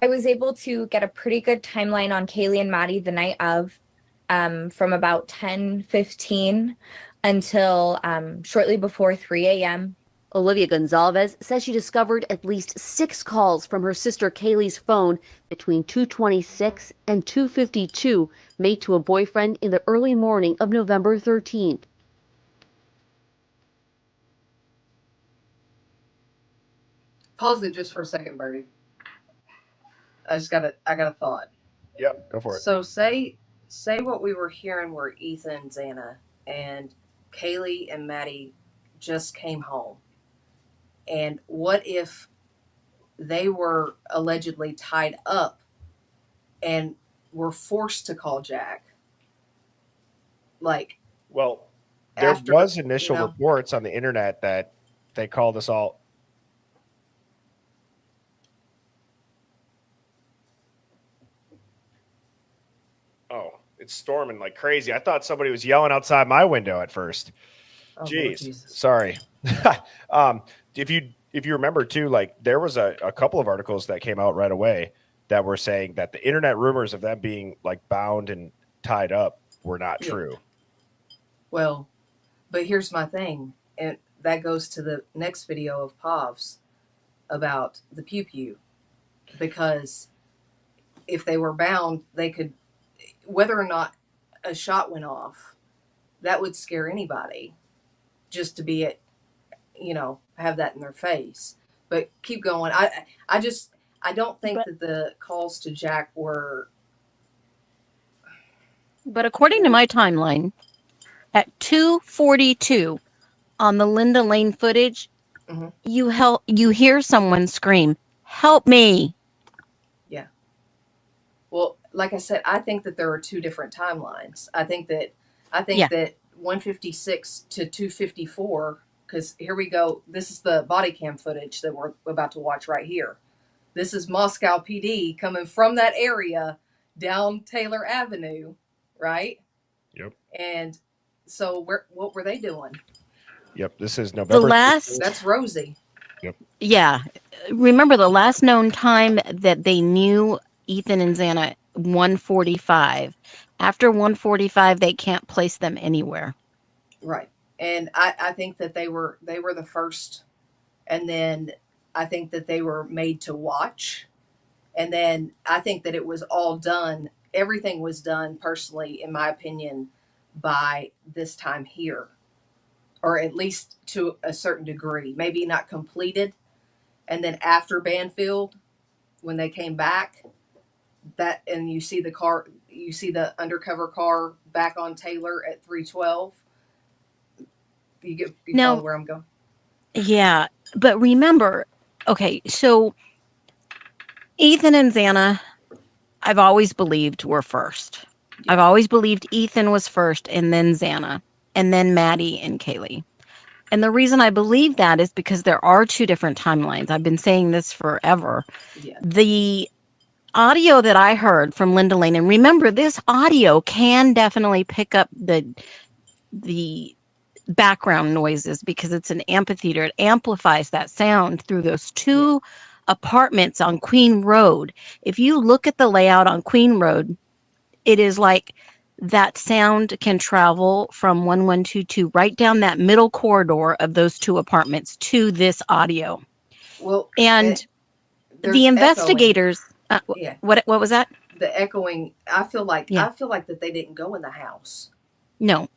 I was able to get a pretty good timeline on Kaylee and Maddie the night of, from about 10:15 until shortly before 3 a.m. Olivia Gonzalez says she discovered at least 6 calls from her sister Kaylee's phone between 2:26 and 2:52 made to a boyfriend in the early morning of November 13th. Pause it just for a second, Birdie. I got a thought. Yep, go for it. So say what we were hearing were Ethan, Xana, and Kaylee and Maddie just came home. And what if they were allegedly tied up and were forced to call Jack? Like, well, there after, was initial you know, reports on the internet that they called us all. Oh, it's storming like crazy. I thought somebody was yelling outside my window at first. Oh, Jeez, sorry. If you remember too, like there was a couple of articles that came out right away that were saying that the internet rumors of them being like bound and tied up were not true. Well, but here's my thing, and that goes to the next video of Pav's about the pew pew, because if they were bound, they could, whether or not a shot went off, that would scare anybody just to be have that in their face. But keep going. I don't think that the calls to Jack were. But according to my timeline, at 2:42 on the Linda Lane footage, you hear someone scream, "Help me!" Yeah. Well, like I said, I think that there are 2 different timelines. I think that 156 to 254, because here we go. This is the body cam footage that we're about to watch right here. This is Moscow PD coming from that area down Taylor Avenue, right? Yep. And so what were they doing? Yep. This is November. That's Rosie. Yep. Yeah. Remember the last known time that they knew Ethan and Xana 1:45. After 1:45, they can't place them anywhere. Right. And I think that they were the first, and then I think that they were made to watch. And then I think that it was all done. Everything was done, personally, in my opinion, by this time here, or at least to a certain degree, maybe not completed. And then after Banfield, when they came back, that, and you see the undercover car back on Taylor at 312. You Now, follow where I'm going? Yeah, but remember, okay, so Ethan and Xana, I've always believed were first. I've always believed Ethan was first, and then Xana, and then Maddie and Kaylee. And the reason I believe that is because there are two different timelines. I've been saying this forever. Yeah. The audio that I heard from Linda Lane, and remember, this audio can definitely pick up the background noises because it's an amphitheater. It amplifies that sound through those two apartments on Queen Road. If you look at the layout on Queen Road, it is like that sound can travel from 1122 right down that middle corridor of those two apartments to this audio. Well, and there's the investigators, yeah. What was that? The echoing. I feel like that they didn't go in the house. No,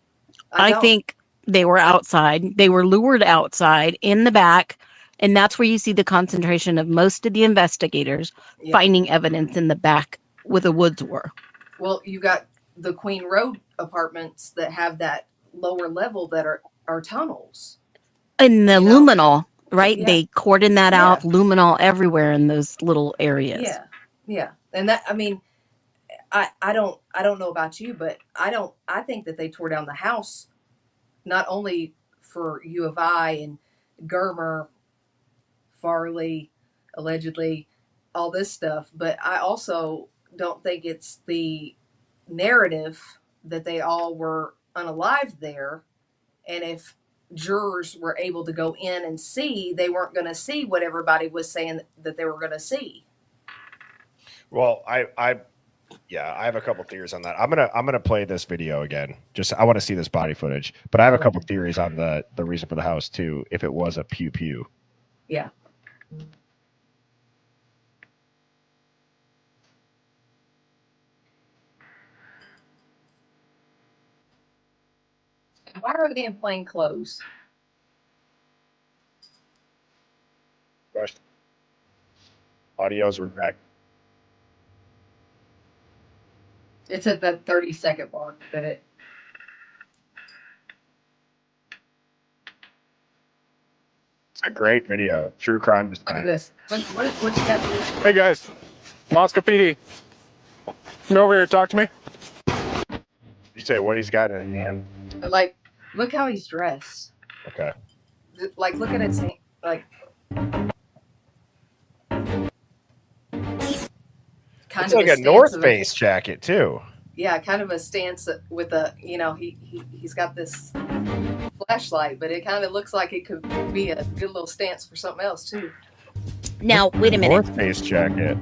I think they were outside. They were lured outside in the back, and that's where you see the concentration of most of the investigators finding evidence in the back where the woods were. Well, you got the Queen Road apartments that have that lower level that are tunnels. And the luminol, right? Yeah. They cordon that out, luminol everywhere in those little areas. Yeah. And that, I mean, I don't know about you, but I think that they tore down the house not only for U of I and Germer, Farley, allegedly, all this stuff, but I also don't think it's the narrative that they all were unalive there. And if jurors were able to go in and see, they weren't going to see what everybody was saying that they were going to see. Well, I have a couple theories on that. I'm gonna play this video again. Just I want to see this body footage, but I have a couple theories on the reason for the house too. If it was a pew pew, yeah. Why are they in plain clothes? Question. Audios were back. It's at the 30-second mark that it. It's a great video. True crime. Look at this. What you got? Hey guys, Moscow PD. Come over here, talk to me. You say what he's got in hand? Like, look how he's dressed. Okay. Like, look at his hand. Like, It's like a North Face jacket too. Yeah, kind of a stance with a, he's got this flashlight, but it kind of looks like it could be a good little stance for something else too. Now, wait a minute. North Face jacket.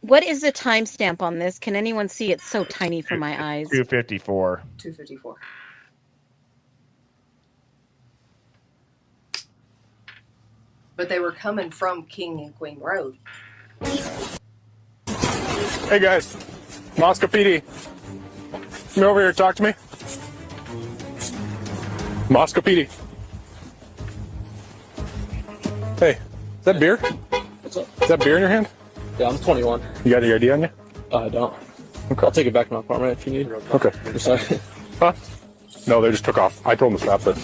What is the timestamp on this? Can anyone see? It's so tiny for my eyes. 254. 254. But they were coming from King and Queen Road. Hey guys, Moscow PD. Come over here, talk to me. Moscow PD. Hey, is that beer? What's up? Is that beer in your hand? Yeah, I'm 21. You got your ID on you? I don't. Okay. I'll take it back to my apartment if you need. Okay. Sorry. Huh? No, they just took off. I told them to stop, but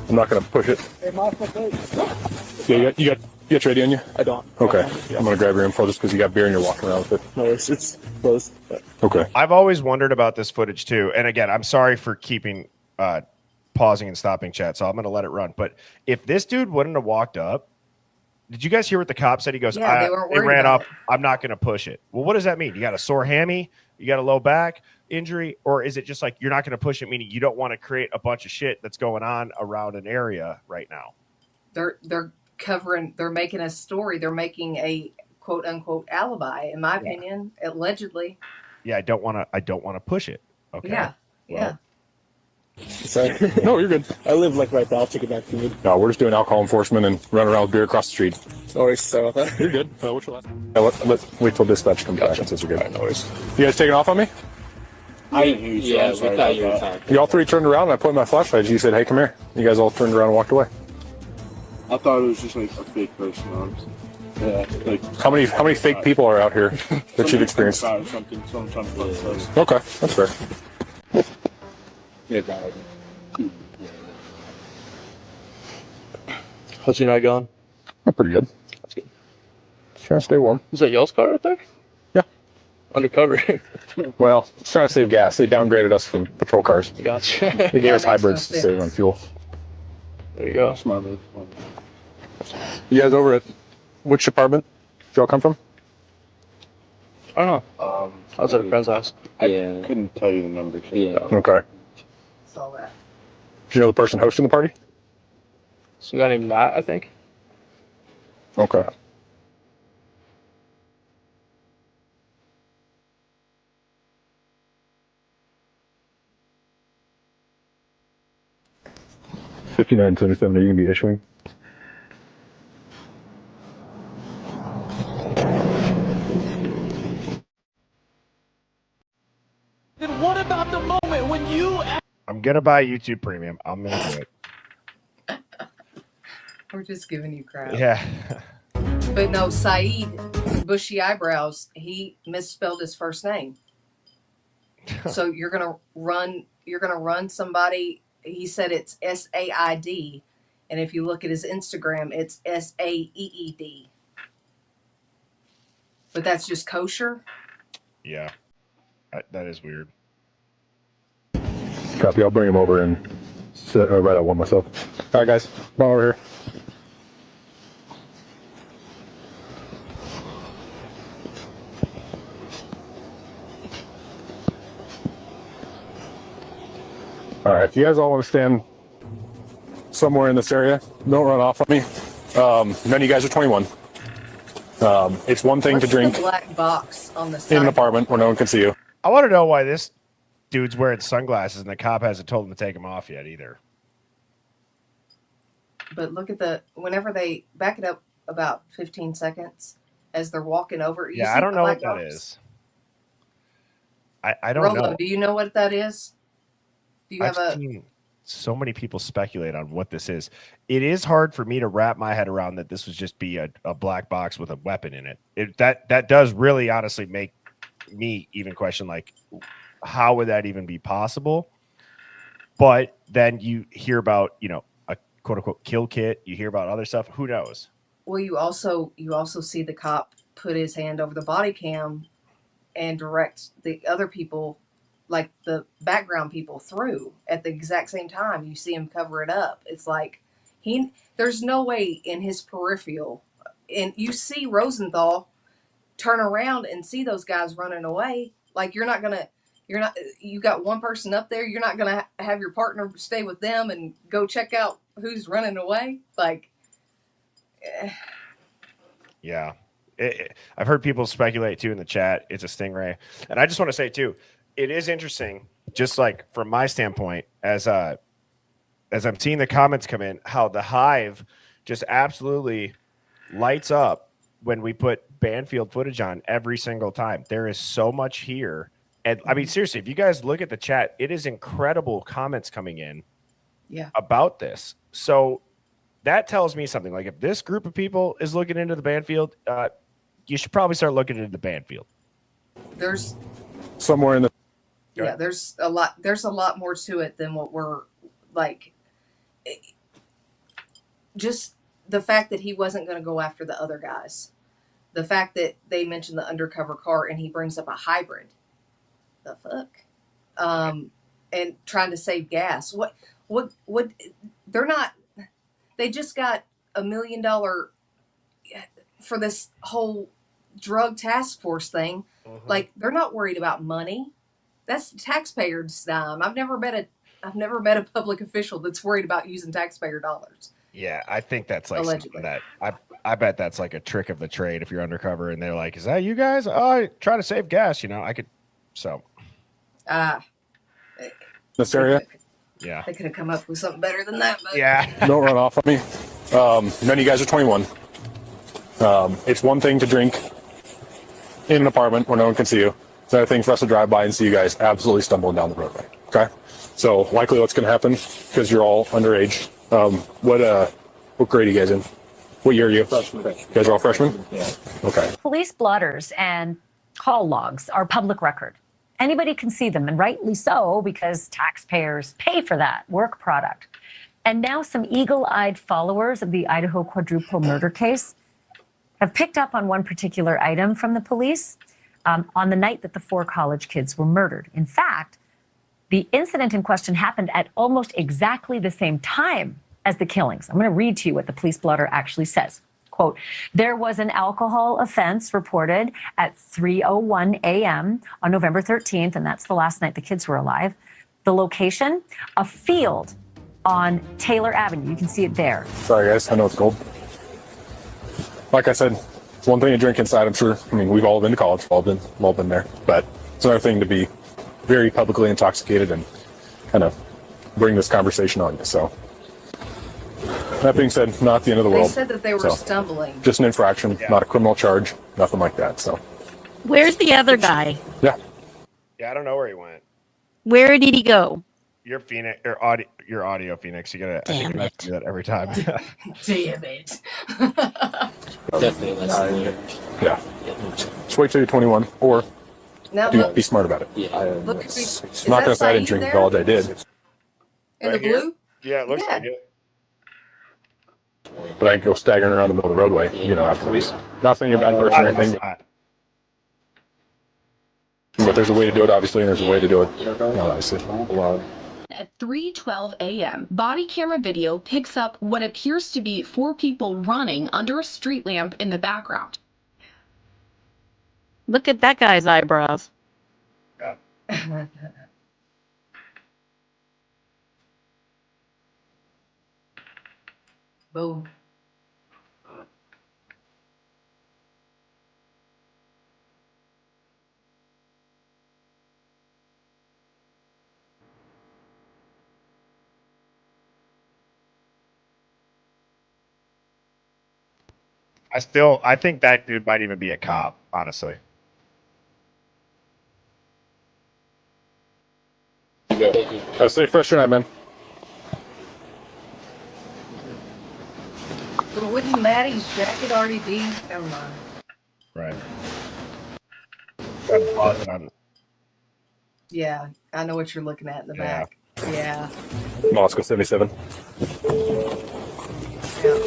I'm not going to push it. Hey, Moscow PD. Yeah, you got your ID on you? I don't. Okay. I'm going to grab your info just because you got beer and you're walking around with it. No, it's closed. Okay. I've always wondered about this footage too. And again, I'm sorry for keeping pausing and stopping chat, so I'm going to let it run. But if this dude wouldn't have walked up, did you guys hear what the cop said? He goes, Yeah, they ran up. I'm not going to push it. Well, what does that mean? You got a sore hammy? You got a low back injury? Or is it just like you're not going to push it, meaning you don't want to create a bunch of shit that's going on around an area right now? They're covering, they're making a story. They're making a quote unquote alibi, in my opinion, allegedly. Yeah, I don't want to push it. Okay. Yeah. Yeah. Sorry. No, you're good. I live like right there. I'll take it back to you. No, we're just doing alcohol enforcement and running around with beer across the street. No worries. Sorry about that. You're good. What's your last? Let's wait till dispatch comes back and says you're good. No worries. You guys taking off on me? I didn't hear you. Yeah, we thought you were talking. You all three turned around and I pointed my flashlight. You said, "Hey, come here." You guys all turned around and walked away. I thought it was just like a fake person. Yeah. Like How many fake people are out here that you've experienced? Something. So I'm trying to find close. Okay, that's fair. Yeah. How's your night going? Pretty good. That's good. Trying to stay warm. Is that y'all's car right there? Yeah. Undercover. Well, trying to save gas. They downgraded us from patrol cars. Gotcha. They gave us hybrids to save on fuel. There you go. Smart move. You guys over at which department did y'all come from? I don't know. I was at a friend's house. I couldn't tell you the numbers. Yeah. Okay. Saw that. Do you know the person hosting the party? Some guy named Matt, I think. Okay. $59.77. Are you gonna be issuing? Then what about the moment when you... I'm gonna buy YouTube Premium. I'm gonna do it. We're just giving you crap. Yeah. But no, Saeed, bushy eyebrows, he misspelled his first name. So you're gonna run somebody. He said it's SAID, and if you look at his Instagram, it's SAEED. But that's just kosher. Yeah. That is weird. Copy. I'll bring him over and write out one myself. All right, guys. Come on over here. All right. If you guys all want to stand somewhere in this area, don't run off on me. None of you guys are 21. It's one thing What's to drink the black box on the side? in an apartment where no one can see you. I want to know why this dude's wearing sunglasses and the cop hasn't told him to take them off yet either. But look at whenever they back it up about 15 seconds as they're walking over. You Yeah, see I don't the know black what that box? is. I don't Rolo, know. do you know what that is? Do you have I've a... seen so many people speculate on what this is. It is hard for me to wrap my head around that this would just be a black box with a weapon in it. That does really honestly make me even question, like, how would that even be possible? But then you hear about, a quote unquote kill kit. You hear about other stuff. Who knows? Well, you also see the cop put his hand over the body cam and direct the other people, like the background people, through at the exact same time. You see him cover it up. It's like there's no way in his peripheral, and you see Rosenthal turn around and see those guys running away. Like you got one person up there. You're not gonna have your partner stay with them and go check out who's running away. Like, Yeah. I've heard people speculate too in the chat. It's a stingray. And I just want to say too, it is interesting, just like from my standpoint, as I'm seeing the comments come in, how the Hive just absolutely lights up when we put Banfield footage on every single time. There is so much here. And I mean, seriously, if you guys look at the chat, it is incredible comments coming in about this. So that tells me something. Like if this group of people is looking into the Banfield, you should probably start looking into the Banfield. there's Somewhere in the there's a lot more to it than what we're like. Just the fact that he wasn't going to go after the other guys, the fact that they mentioned the undercover car and he brings up a hybrid, the fuck, and trying to save gas. What they're not. They just got $1 million for this whole drug task force thing. Like they're not worried about money. That's taxpayers' dime. I've never met a public official that's worried about using taxpayer dollars. Yeah, I think that's like Allegedly. something that I bet that's like a trick of the trade if you're undercover and they're like, is that you guys? Oh, I try to save gas, you know. I could This area? Yeah. They could have come up with something better than that. But... Yeah. Don't run off on me. None of you guys are 21. It's one thing to drink in an apartment where no one can see you. It's another thing for us to drive by and see you guys absolutely stumbling down the roadway. Okay? So likely what's going to happen, because you're all underage, what grade are you guys in? What year are you? Freshman. You guys are all freshmen? Yeah. Okay. Police blotters and call logs are public record. Anybody can see them, and rightly so, because taxpayers pay for that work product. And now some eagle-eyed followers of the Idaho quadruple murder case have picked up on one particular item from the police on the night that the 4 college kids were murdered. In fact, the incident in question happened at almost exactly the same time as the killings. I'm going to read to you what the police blotter actually says. Quote, there was an alcohol offense reported at 3:01 a.m. on November 13th, and that's the last night the kids were alive. The location, a field on Taylor Avenue. You can see it there. Sorry, guys. I know it's cold. Like I said, it's one thing to drink inside, I'm sure. I mean, we've all been to college. We've all been there. But it's another thing to be very publicly intoxicated and kind of bring this conversation on you. So that being said, not the end of the world. They said that they were stumbling. Just an infraction, not a criminal charge, nothing like that. So Where's the other guy? yeah. Yeah, I don't know where he went. Where did he go? Your audio Phoenix. You gotta I think you have to do that every time. Damn it. Definitely less than Yeah. Just wait till you're 21 or Now be smart about it. Look, It's not going to say I didn't drink in college. I did. in the blue? Yeah, it looks like it. But I can go staggering around the middle of the roadway, you know, afterwards. Not saying you're a bad person or anything. But there's a way to do it, obviously, and there's a way to do it. Obviously. At 3:12 a.m., body camera video picks up what appears to be 4 people running under a street lamp in the background. Look at that guy's eyebrows. Boom. I think that dude might even be a cop, honestly. Stay fresh tonight, man. But wouldn't Maddie's jacket already be? Never mind. Right. Yeah, I know what you're looking at in the back. Yeah. Moscow 77. Yeah.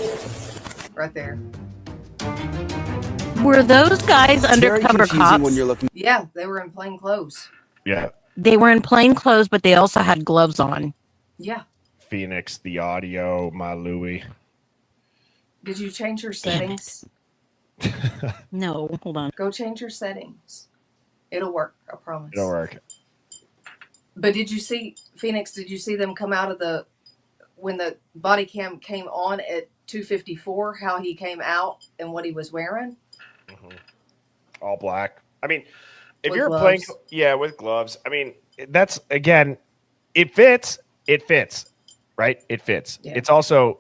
Right there. Were those guys undercover cops? Yeah, they were in plain clothes. Yeah. They were in plain clothes, but they also had gloves on. Yeah. Phoenix, the audio, my Louie. Did you change your settings? No, hold on. Go change your settings. It'll work, I promise. It'll work. But did you see, Phoenix, did you see them come out of when the body cam came on at 2:54, how he came out and what he was wearing? Mm-hmm. All black. I mean, if With you're gloves. playing, with gloves. I mean, that's, again, it fits, right? It fits. Yeah. It's also,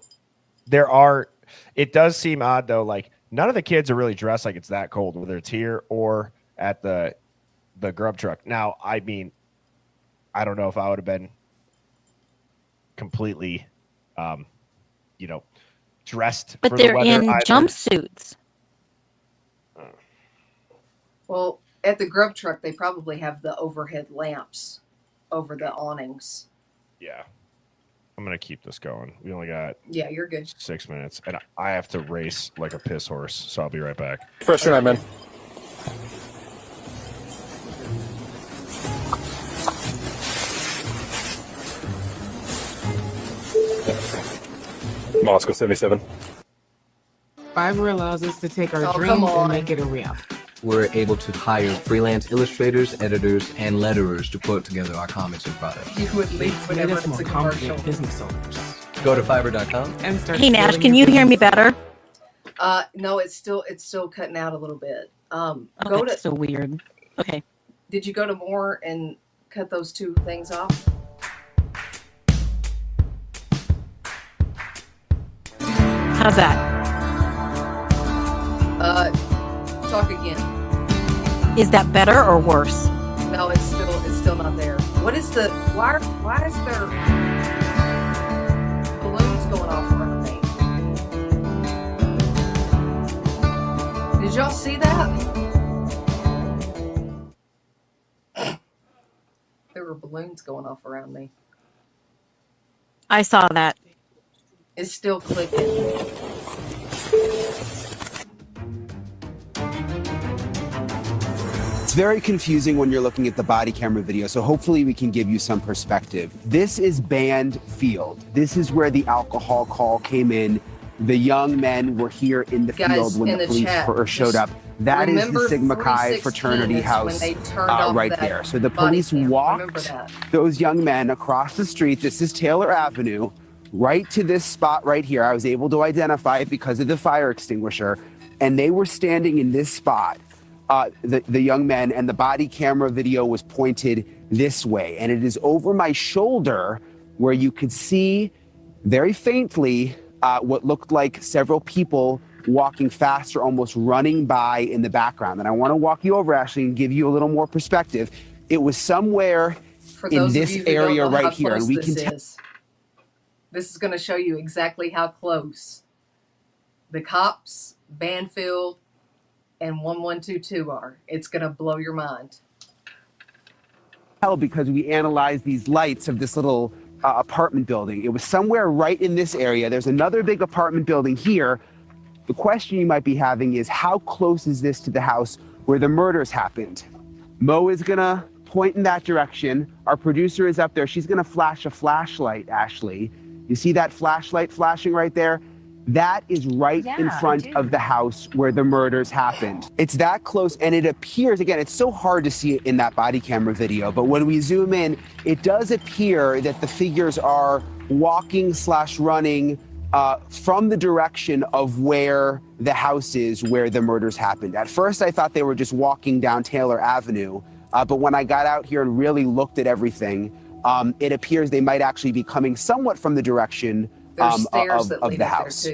it does seem odd though, like none of the kids are really dressed like it's that cold, whether it's here or at the grub truck. Now, I mean, I don't know if I would have been completely, dressed But for the they're weather in either. jumpsuits. Well, at the grub truck, they probably have the overhead lamps over the awnings. Yeah. I'm going to keep this going. We only got Yeah, you're good. 6 minutes, and I have to race like a piss horse, so I'll be right back. Fresh tonight, man. Moscow 77. Fiverr allows us to take our Oh, dreams come on. and make it a reality. We're able to hire freelance illustrators, editors, and letterers to put together our comics and products. You would leave Made whenever us it's more a commercial. confident business owners. Go to Fiverr.com. And start Hey, Nash, scaling can your you hear me business. better? No, it's still cutting out a little bit. Oh, Go that's to. so weird. Okay. Did you go to more and cut those two things off? How's that? Talk again. Is that better or worse? No, it's still not there. What is the why is there balloons going off around me? Did y'all see that? There were balloons going off around me. I saw that. It's still clicking. It's very confusing when you're looking at the body camera video, so hopefully we can give you some perspective. This is Band Field. This is where the alcohol call came in. The young men were here in the field when the police first showed up. That is the Sigma Chi fraternity house right there. So the police walked those young men across the street. This is Taylor Avenue, right to this spot right here. I was able to identify it because of the fire extinguisher. And they were standing in this spot, the young men, and the body camera video was pointed this way. And it is over my shoulder where you could see very faintly what looked like several people walking fast or almost running by in the background. And I want to walk you over, Ashley, and give you a little more perspective. It was somewhere in this area right here. And we can tell. This is going to show you exactly how close the cops, Banfield, and 1122 are. It's going to blow your mind. Because we analyzed these lights of this little apartment building. It was somewhere right in this area. There's another big apartment building here. The question you might be having is, how close is this to the house where the murders happened? Mo is going to point in that direction. Our producer is up there. She's going to flash a flashlight, Ashley. You see that flashlight flashing right there? That is right in front of the house where the murders happened. It's that close, and it appears, again, it's so hard to see it in that body camera video, but when we zoom in, it does appear that the figures are walking/running from the direction of where the house is where the murders happened. At first, I thought they were just walking down Taylor Avenue, but when I got out here and really looked at everything, it appears they might actually be coming somewhat from the direction of the house.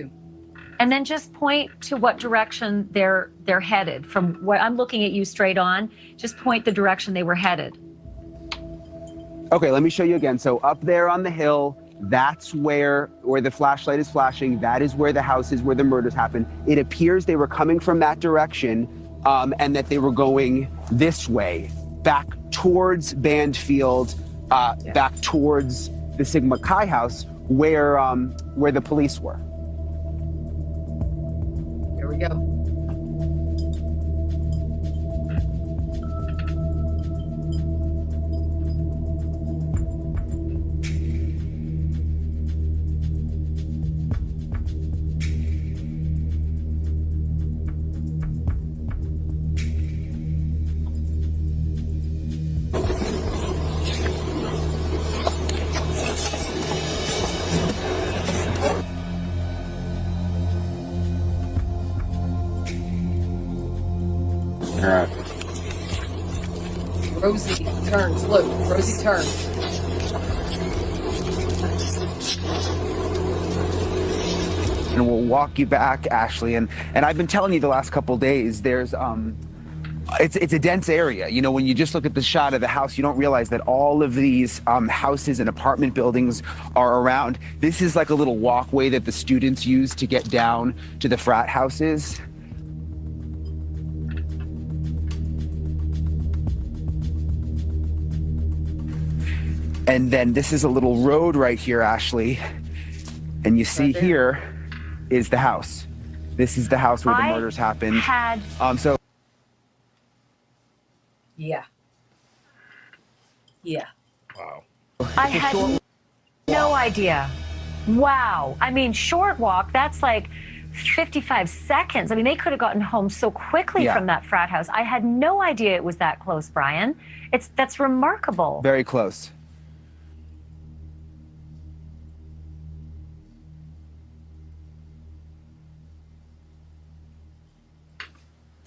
And then just point to what direction they're headed. From what I'm looking at you straight on, just point the direction they were headed. Okay, let me show you again. So up there on the hill, that's where the flashlight is flashing. That is where the house is where the murders happened. It appears they were coming from that direction and that they were going this way, back towards Banfield, back towards the Sigma Chi house where the police were. Here we go. All right. Rosie turns. Look, Rosie turns. And we'll walk you back, Ashley. And I've been telling you the last couple of days, there's it's a dense area. You know, when you just look at the shot of the house, you don't realize that all of these houses and apartment buildings are around. This is like a little walkway that the students use to get down to the frat houses. And then this is a little road right here, Ashley. And you see here is the house. This is the house where the murders happened. So. Yeah. Yeah. Wow. I had no idea. Wow. I mean, short walk, that's like 55 seconds. I mean, they could have gotten home so quickly from that frat house. I had no idea it was that close, Bryan. That's remarkable. Very close.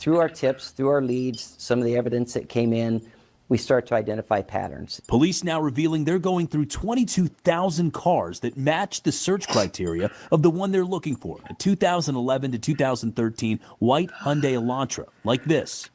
through our tips, through our leads, some of the evidence that came in, we start to identify patterns. Police now revealing they're going through 22,000 cars that match the search criteria of the one they're looking for, a 2011 to 2013 white Hyundai Elantra, like this.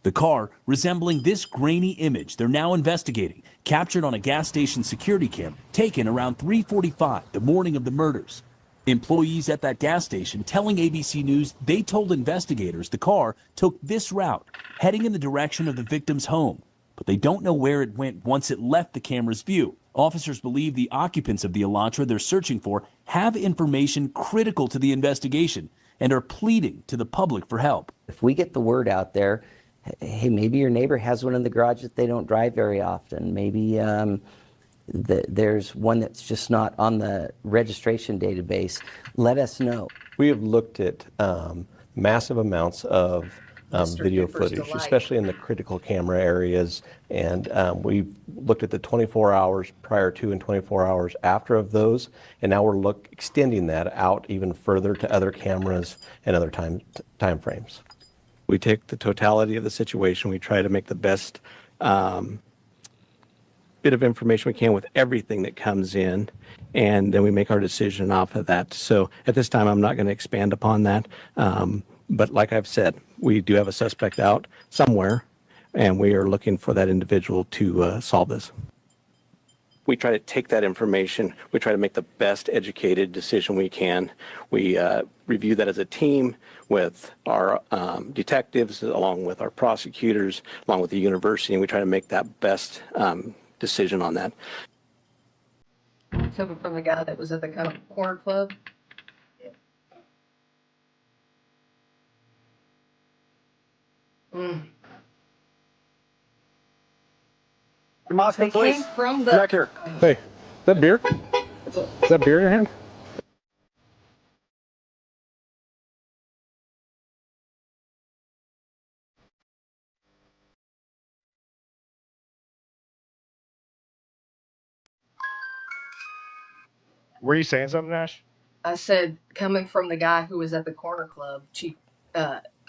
The car resembling this grainy image they're now investigating, captured on a gas station security cam, taken around 3:45 the morning of the murders. Employees at that gas station telling ABC News they told investigators the car took this route, heading in the direction of the victim's home. But they don't know where it went once it left the camera's view. Officers believe the occupants of the Elantra they're searching for have information critical to the investigation and are pleading to the public for help. If we get the word out there, hey, maybe your neighbor has one in the garage that they don't drive very often. Maybe there's one that's just not on the registration database. Let us know. We have looked at massive amounts of video footage, especially in the critical camera areas. And we've looked at the 24 hours prior to and 24 hours after of those. And now we're extending that out even further to other cameras and other time frames. We take the totality of the situation. We try to make the best bit of information we can with everything that comes in. And then we make our decision off of that. So at this time, I'm not going to expand upon that. But like I've said, we do have a suspect out somewhere, and we are looking for that individual to solve this. We try to take that information. We try to make the best educated decision we can. We review that as a team with our detectives, along with our prosecutors, along with the university, and we try to make that best decision on that. Coming from the guy that was at the corner club. Mm. They came from the. Back here. Hey, is that beer? Is that beer in your hand? Were you saying something, Nash? I said coming from the guy who was at the corner club,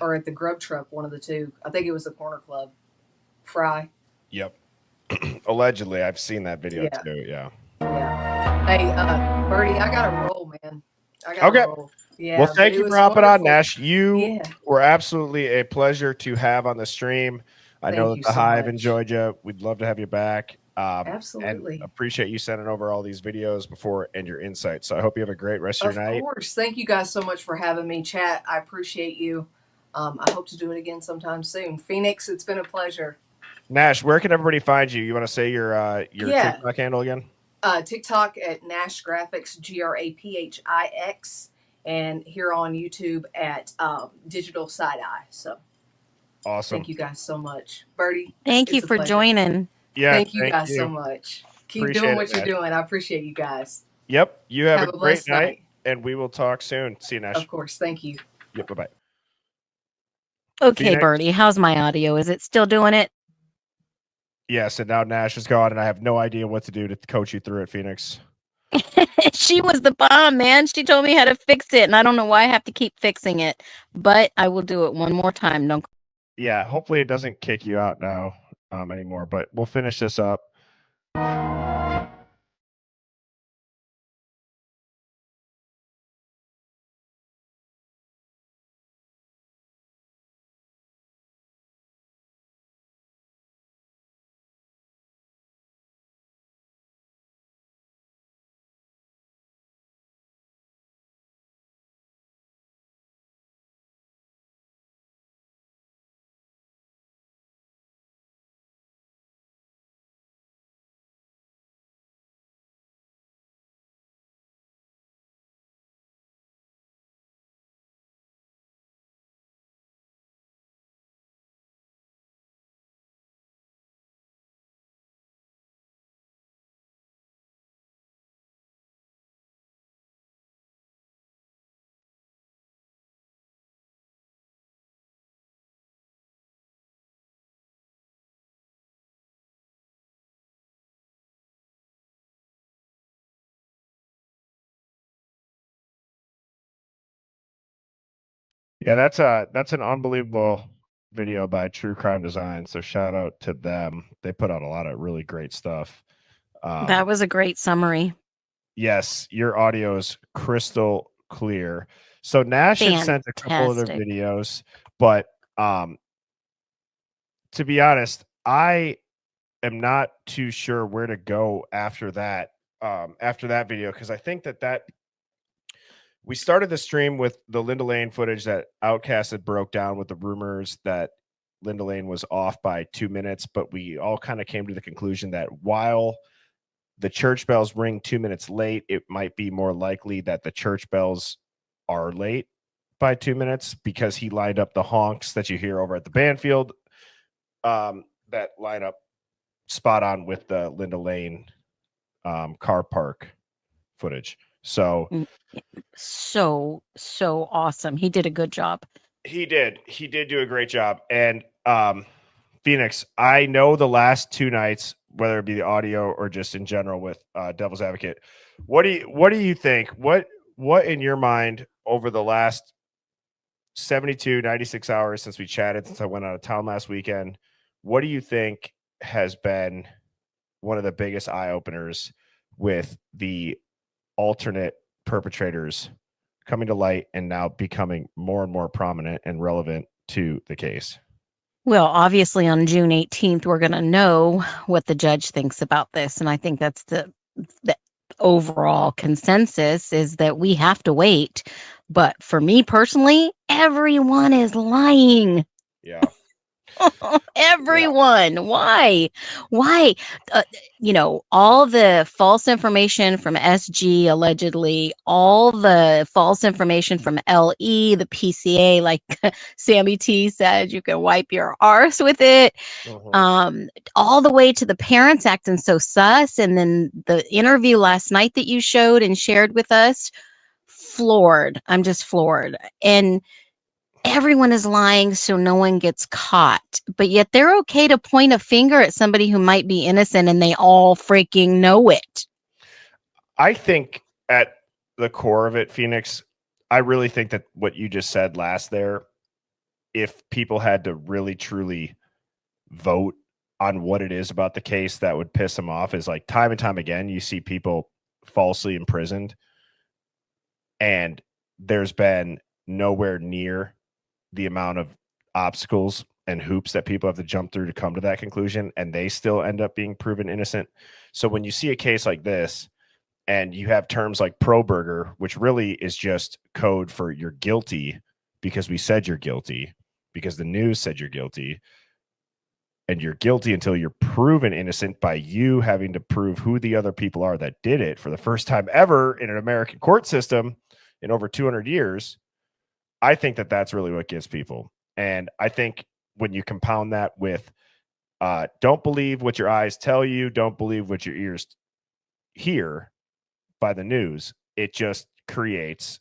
or at the grub truck, one of the two. I think it was the corner club. Fry. Yep. Allegedly, I've seen that video too. Yeah. Hey, Bertie, I got to roll, man. I got to roll. Yeah. Well, thank you for hopping on, Nash. You Yeah. were absolutely a pleasure to have on the stream. I know that you the so Hive much. enjoyed you. We'd love to have you back. Absolutely. And appreciate you sending over all these videos before and your insights. So I hope you have a great rest of your night. Of course. Thank you guys so much for having me, chat. I appreciate you. I hope to do it again sometime soon. Phoenix, it's been a pleasure. Nash, where can everybody find you? You want to say your TikTok handle again? TikTok at Nash Graphics, GRAPHIX, and here on YouTube at Digital Side Eye. So awesome. Thank you guys so much. Bertie. Thank you for joining. Yeah. Thank you guys so much. Keep doing what you're doing. I appreciate you guys. Yep. You have a great blessed night, and we will talk soon. See you, Nash. Of course. Thank you. Yep. Bye-bye. Okay, Phoenix? Bertie, how's my audio? Is it still doing it? Yes, and now Nash is gone, and I have no idea what to do to coach you through it, Phoenix. She was the bomb, man. She told me how to fix it, and I don't know why I have to keep fixing it, but I will do it one more time. Don't. Yeah, hopefully it doesn't kick you out now anymore, but we'll finish this up. Yeah, that's an unbelievable video by True Crime Design. So shout out to them. They put out a lot of really great stuff. That was a great summary. Yes, your audio is crystal clear. So Nash had sent a couple other Fantastic. videos, but to be honest, I am not too sure where to go after that video, because I think that we started the stream with the Linda Lane footage that Outcast had broke down with the rumors that Linda Lane was off by 2 minutes, but we all kind of came to the conclusion that while the church bells ring 2 minutes late, it might be more likely that the church bells are late by 2 minutes, because he lined up the honks that you hear over at the Banfield that line up spot on with the Linda Lane car park footage. So awesome. He did a good job. He did do a great job. And Phoenix, I know the last 2 nights, whether it be the audio or just in general with Devil's Advocate, what do you think? What in your mind over the last 72, 96 hours since we chatted, since I went out of town last weekend, what do you think has been one of the biggest eye openers with the alternate perpetrators coming to light and now becoming more and more prominent and relevant to the case? Well, obviously on June 18th, we're going to know what the judge thinks about this. And I think that's the overall consensus, is that we have to wait. But for me personally, everyone is lying. Yeah. Everyone. Yeah. Why? All the false information from SG, allegedly, all the false information from LE, the PCA, like Sammy T said, you can wipe your arse with it. All the way to the parents acting so sus. And then the interview last night that you showed and shared with us, floored. I'm just floored. And everyone is lying so no one gets caught, but yet they're okay to point a finger at somebody who might be innocent, and they all freaking know it. I think at the core of it, Phoenix, I really think that what you just said last there, if people had to really truly vote on what it is about the case that would piss them off, is like time and time again, you see people falsely imprisoned, and there's been nowhere near the amount of obstacles and hoops that people have to jump through to come to that conclusion, and they still end up being proven innocent. So when you see a case like this and you have terms like Kohberger, which really is just code for you're guilty because we said you're guilty, because the news said you're guilty, and you're guilty until you're proven innocent by you having to prove who the other people are that did it for the first time ever in an American court system in over 200 years. I think that that's really what gets people. And I think when you compound that with don't believe what your eyes tell you, don't believe what your ears hear by the news, it just creates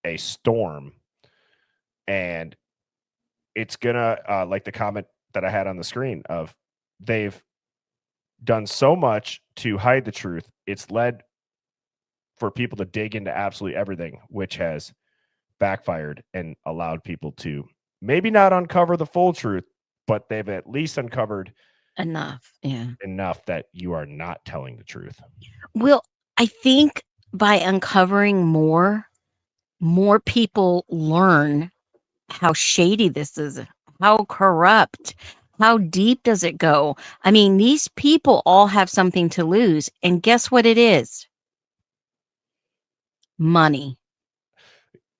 a storm. And it's gonna like the comment that I had on the screen of, they've done so much to hide the truth. It's led for people to dig into absolutely everything, which has backfired and allowed people to maybe not uncover the full truth, but they've at least uncovered enough that you are not telling the truth. Well, I think by uncovering more people learn how shady this is, how corrupt, how deep does it go. I mean, these people all have something to lose, and guess what it is? Money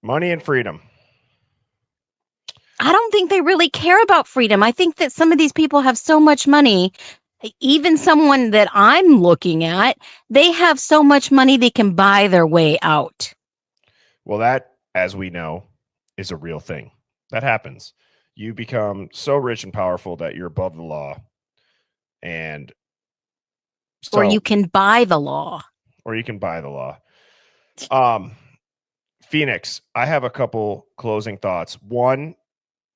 and freedom. I don't think they really care about freedom. I think that some of these people have so much money, even someone that I'm looking at, they have so much money they can buy their way out. Well, that, as we know, is a real thing. That happens. You become so rich and powerful that you're above the law. And or you can buy the law. Phoenix, I have a couple closing thoughts. One,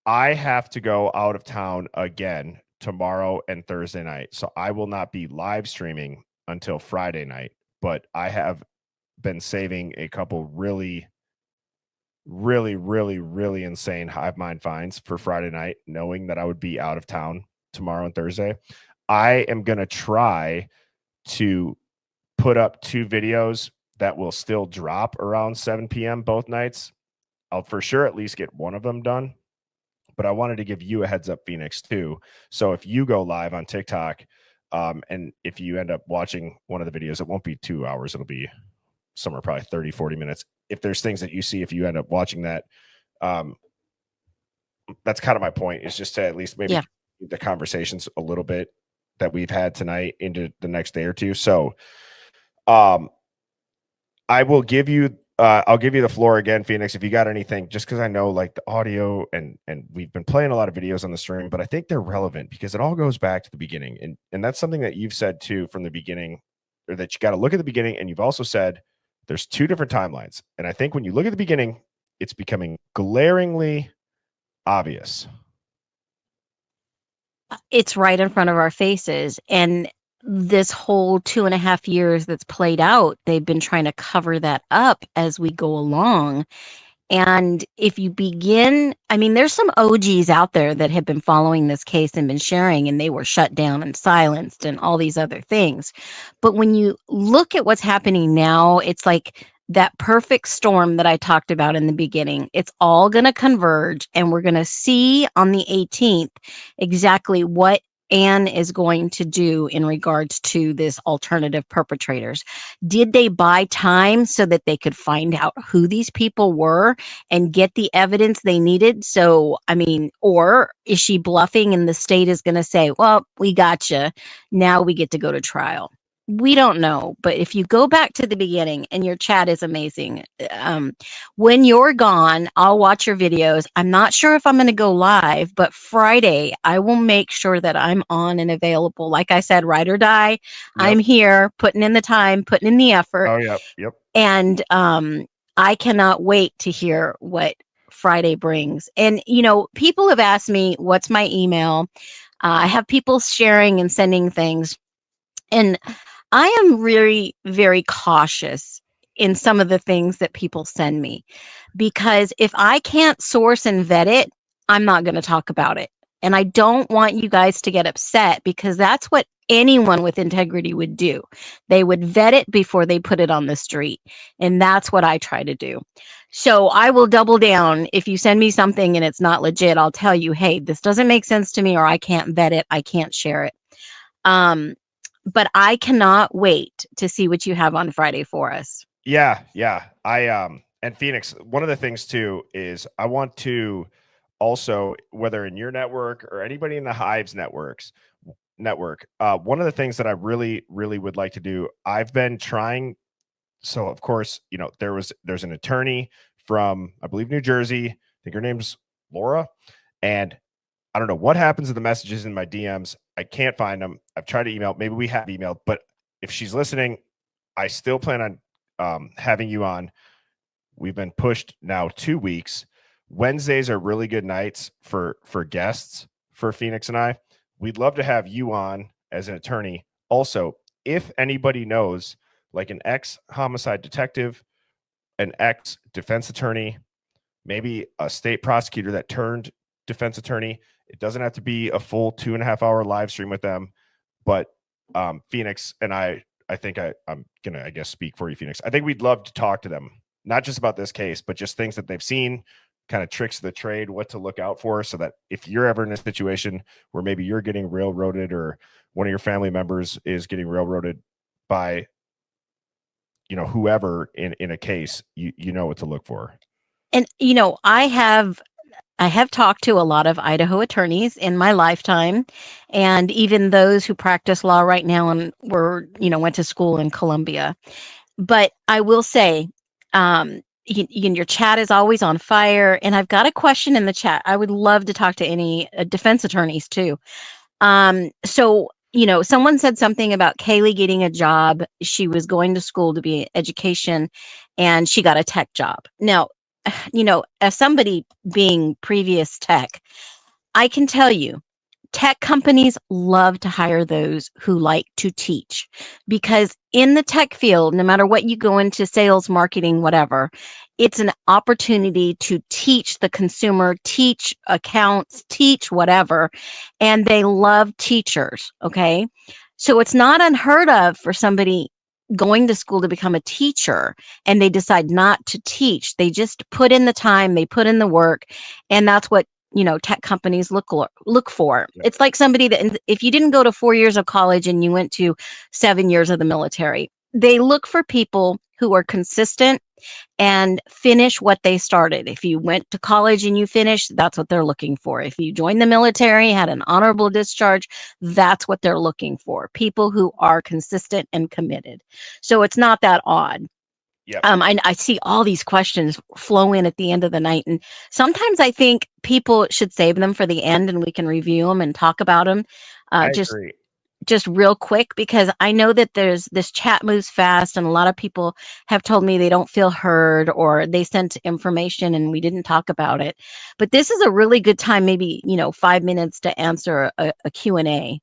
I have to go out of town again tomorrow and Thursday night. So I will not be live streaming until Friday night, but I have been saving a couple really really, really, really insane Hive Mind finds for Friday night, knowing that I would be out of town tomorrow and Thursday. I am going to try to put up 2 videos that will still drop around 7 p.m. both nights. I'll for sure at least get one of them done. But I wanted to give you a heads up, Phoenix, too. So if you go live on TikTok, and if you end up watching one of the videos, it won't be 2 hours. It'll be somewhere probably 30, 40 minutes. If there's things that you see, if you end up watching that, that's kind of my point, is just to at least maybe the conversations a little bit that we've had tonight into the next day or two. So I will give you I'll give you the floor again, Phoenix, if you got anything, just because I know like the audio and we've been playing a lot of videos on the stream, but I think they're relevant because it all goes back to the beginning. And that's something that you've said too from the beginning, or that you got to look at the beginning. And you've also said there's 2 different timelines. And I think when you look at the beginning, it's becoming glaringly obvious. It's right in front of our faces. And this whole 2.5 years that's played out, they've been trying to cover that up as we go along. And if you begin, I mean, there's some OGs out there that have been following this case and been sharing, and they were shut down and silenced and all these other things. But when you look at what's happening now, it's like that perfect storm that I talked about in the beginning. It's all going to converge, and we're going to see on the 18th exactly what Anne is going to do in regards to this alternative perpetrators. Did they buy time so that they could find out who these people were and get the evidence they needed? So, I mean, or is she bluffing and the state is going to say, well, we got you. Now we get to go to trial. We don't know, but if you go back to the beginning, and your chat is amazing. When you're gone, I'll watch your videos. I'm not sure if I'm going to go live, but Friday, I will make sure that I'm on and available. Like I said, ride or die. Yep. I'm here, putting in the time, putting in the effort. Oh, yep. And I cannot wait to hear what Friday brings. And, you know, people have asked me, what's my email? I have people sharing and sending things. And I am really very cautious in some of the things that people send me, because if I can't source and vet it, I'm not going to talk about it. And I don't want you guys to get upset, because that's what anyone with integrity would do. They would vet it before they put it on the street. And that's what I try to do. So I will double down. If you send me something and it's not legit, I'll tell you, hey, this doesn't make sense to me, or I can't vet it. I can't share it. But I cannot wait to see what you have on Friday for us. Yeah. And Phoenix, one of the things too is I want to also, whether in your network or anybody in the Hive's network, one of the things that I really, really would like to do, I've been trying. So of course, you know, there's an attorney from, I believe, New Jersey. I think her name's Laura. And I don't know what happens to the messages in my DMs. I can't find them. I've tried to email. Maybe we have emailed, but if she's listening, I still plan on having you on. We've been pushed now 2 weeks. Wednesdays are really good nights for guests for Phoenix and I. We'd love to have you on as an attorney. Also, if anybody knows like an ex-homicide detective, an ex-defense attorney, maybe a state prosecutor that turned defense attorney, it doesn't have to be a full 2.5 hour live stream with them, but Phoenix and I think I'm going to, I guess, speak for you, Phoenix. I think we'd love to talk to them, not just about this case, but just things that they've seen, kind of tricks of the trade, what to look out for, so that if you're ever in a situation where maybe you're getting railroaded or one of your family members is getting railroaded by, you know, whoever in a case, you know what to look for. And, you know, I have talked to a lot of Idaho attorneys in my lifetime, and even those who practice law right now and went to school in Columbia. But I will say, your chat is always on fire, and I've got a question in the chat. I would love to talk to any defense attorneys too. So, you know, someone said something about Kaylee getting a job. She was going to school to be education, and she got a tech job. Now, you know, as somebody being previous tech, I can tell you, tech companies love to hire those who like to teach, because in the tech field, no matter what you go into, sales, marketing, whatever, it's an opportunity to teach the consumer, teach accounts, teach whatever, and they love teachers. Okay. So it's not unheard of for somebody going to school to become a teacher and they decide not to teach. They just put in the time, they put in the work, and that's what tech companies look for. It's like somebody that, if you didn't go to 4 years of college and you went to 7 years of the military, they look for people who are consistent and finish what they started. If you went to college and you finished, that's what they're looking for. If you joined the military, had an honorable discharge, that's what they're looking for. People who are consistent and committed. So it's not that odd. Yep. I see all these questions flow in at the end of the night, and sometimes I think people should save them for the end, and we can review them and talk about them. I agree. Just real quick, because I know that there's this chat moves fast, and a lot of people have told me they don't feel heard, or they sent information and we didn't talk about it. But this is a really good time, maybe 5 minutes to answer a Q&A.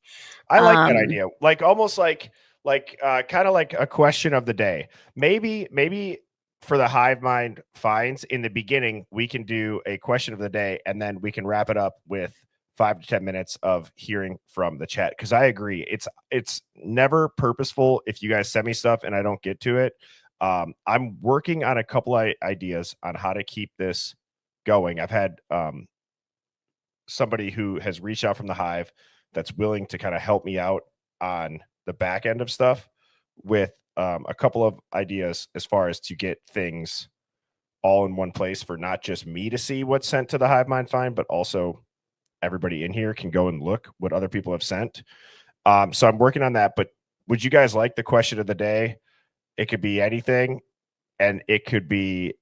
I like that idea. Like almost like kind of like a question of the day. Maybe for the Hive Mind finds in the beginning, we can do a question of the day, and then we can wrap it up with 5 to 10 minutes of hearing from the chat. Because I agree, it's never purposeful if you guys send me stuff and I don't get to it. I'm working on a couple of ideas on how to keep this going. I've had somebody who has reached out from the Hive that's willing to kind of help me out on the back end of stuff with a couple of ideas as far as to get things all in one place for not just me to see what's sent to the Hive Mind find, but also everybody in here can go and look what other people have sent. So I'm working on that, but would you guys like the question of the day? It could be anything, and it could be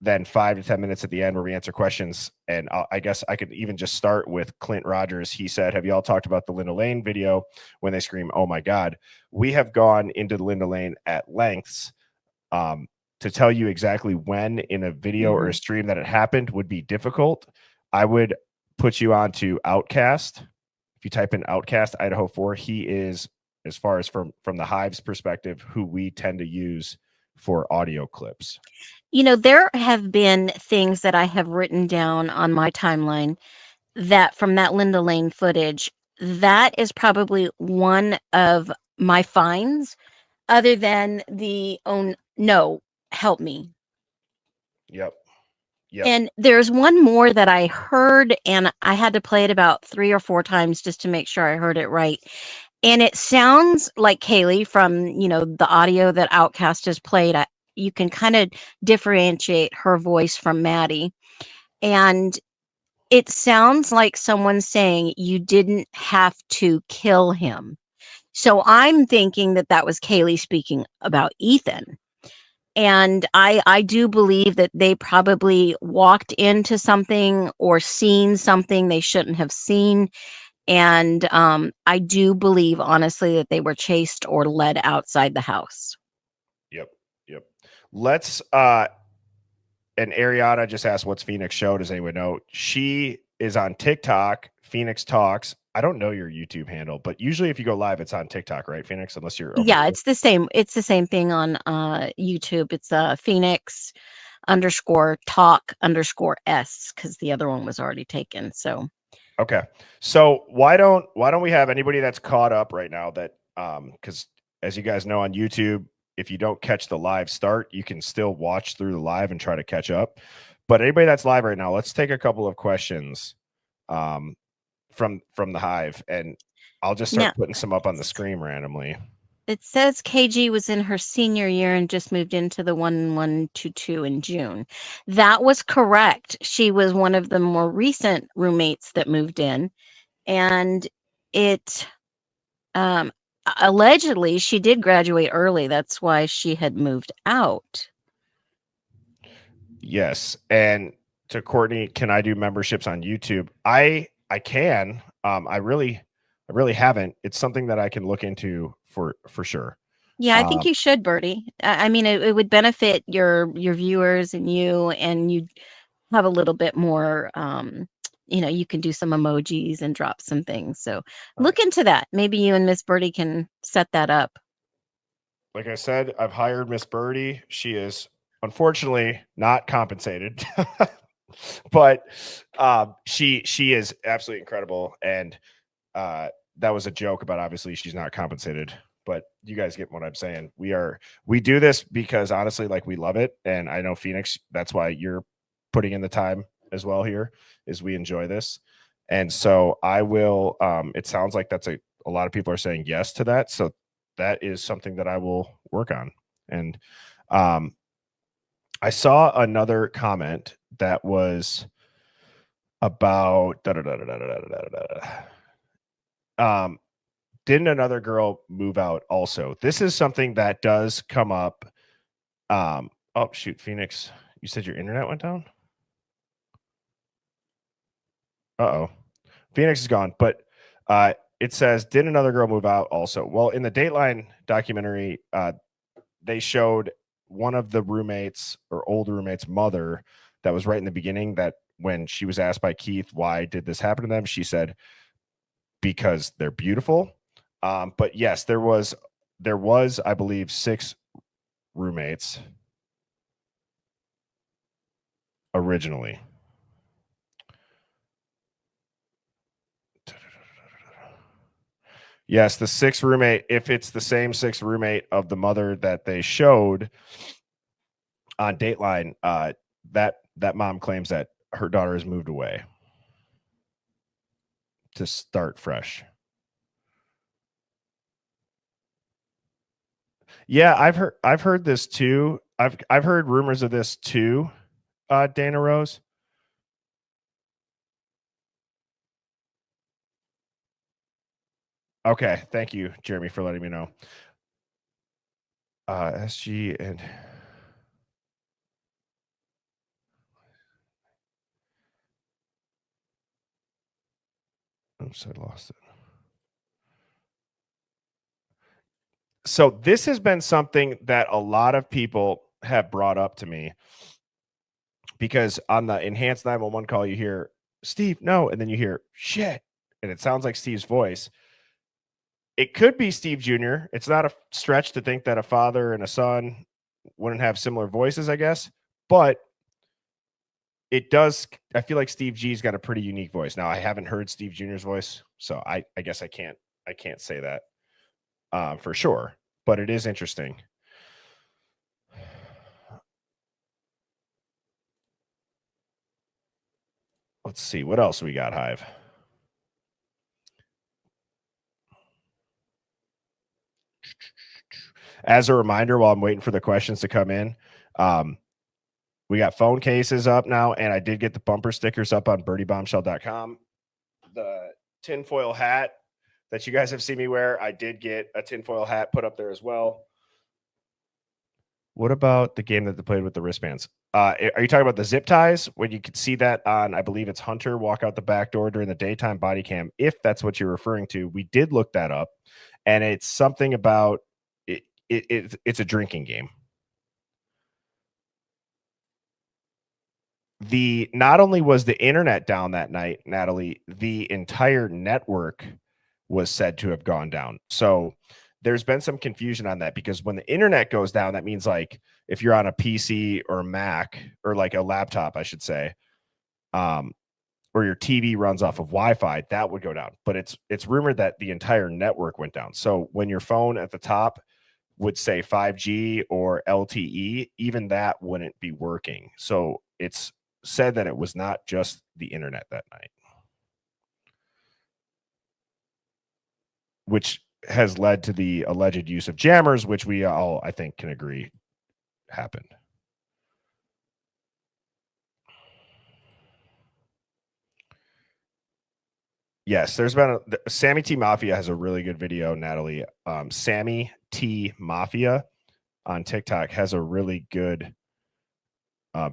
then 5 to 10 minutes at the end where we answer questions. And I guess I could even just start with Clint Rogers. He said, have you all talked about the Linda Lane video when they scream, oh my God? We have gone into the Linda Lane at lengths. To tell you exactly when in a video or a stream that it happened would be difficult. I would put you on to Outcast. If you type in Outcast Idaho 4, he is, as far as from the Hive's perspective, who we tend to use for audio clips. There have been things that I have written down on my timeline that from that Linda Lane footage, that is probably one of my finds, other than the no, help me. Yep. And there's one more that I heard, and I had to play it about 3 or 4 times just to make sure I heard it right. And it sounds like Kaylee from, the audio that Outcast has played. You can kind of differentiate her voice from Maddie. And it sounds like someone saying you didn't have to kill him. So I'm thinking that was Kaylee speaking about Ethan. And I do believe that they probably walked into something or seen something they shouldn't have seen. And I do believe, honestly, that they were chased or led outside the house. Yep. Let's and Ariana just asked, what's Phoenix show? Does anyone know? She is on TikTok, Phoenix Talks. I don't know your YouTube handle, but usually if you go live, it's on TikTok, right, Phoenix? Unless you're yeah, it's the same. It's the same thing on YouTube. It's Phoenix _talk_s, because the other one was already taken. So okay. So why don't we have anybody that's caught up right now that because as you guys know on YouTube, if you don't catch the live start, you can still watch through the live and try to catch up. But anybody that's live right now, let's take a couple of questions from the Hive, and I'll just start putting some up on the screen randomly. It says KG was in her senior year and just moved into the 1122 in June. That was correct. She was one of the more recent roommates that moved in, and it allegedly she did graduate early. That's why she had moved out. Yes, and to Courtney, can I do memberships on YouTube? I can. I really haven't. It's something that I can look into for sure. Yeah, I think you should, Bertie. I mean, it would benefit your viewers and you'd have a little bit more. You can do some emojis and drop some things. So look into that. Maybe you and Miss Bertie can set that up. Like I said, I've hired Miss Birdie. She is unfortunately not compensated. But she is absolutely incredible, and that was a joke about obviously she's not compensated, but you guys get what I'm saying. We do this because honestly, like, we love it, and I know Phoenix, that's why you're putting in the time as well here, is we enjoy this. And so I will it sounds like that's a lot of people are saying yes to that, so that is something that I will work on. And I saw another comment that was about didn't another girl move out also? This is something that does come up. Oh shoot, Phoenix, you said your internet went down? Uh-oh. Phoenix is gone, but it says, did another girl move out also? Well, in the Dateline documentary, they showed one of the roommates or old roommate's mother that was right in the beginning, that when she was asked by Keith, why did this happen to them? She said, because they're beautiful. But yes, there was, I believe, 6 roommates originally. Yes, the 6th roommate, if it's the same 6th roommate of the mother that they showed on Dateline, that mom claims that her daughter has moved away to start fresh. Yeah, I've heard this too. I've heard rumors of this too, Dana Rose. Okay, thank you, Jeremy, for letting me know. SG and oops, I lost it. So this has been something that a lot of people have brought up to me, because on the enhanced 911 call, you hear, Steve, no, and then you hear shit, and it sounds like Steve's voice. It could be Steve Jr. It's not a stretch to think that a father and a son wouldn't have similar voices, I guess, but it does. I feel like Steve G's got a pretty unique voice. Now, I haven't heard Steve Jr.'s voice, so I guess I can't say that for sure, but it is interesting. Let's see what else we got, Hive. As a reminder, while I'm waiting for the questions to come in, we got phone cases up now, and I did get the bumper stickers up on birdiebombshell.com. The tinfoil hat that you guys have seen me wear, I did get a tinfoil hat put up there as well. What about the game that they played with the wristbands? Are you talking about the zip ties, when you could see that on, I believe it's Hunter, walk out the back door during the daytime body cam? If that's what you're referring to, we did look that up, and it's something about it's a drinking game. Not only was the internet down that night, Natalie, the entire network was said to have gone down. So there's been some confusion on that, because when the internet goes down, that means, like, if you're on a PC or a Mac, or like a laptop, I should say, or your TV runs off of Wi-Fi, that would go down. But it's rumored that the entire network went down. So when your phone at the top would say 5G or LTE, even that wouldn't be working. So it's said that it was not just the internet that night, which has led to the alleged use of jammers, which we all, I think, can agree happened. Yes, there's been Sammy T Mafia has a really good video, Natalie. Sammy T Mafia on TikTok has a really good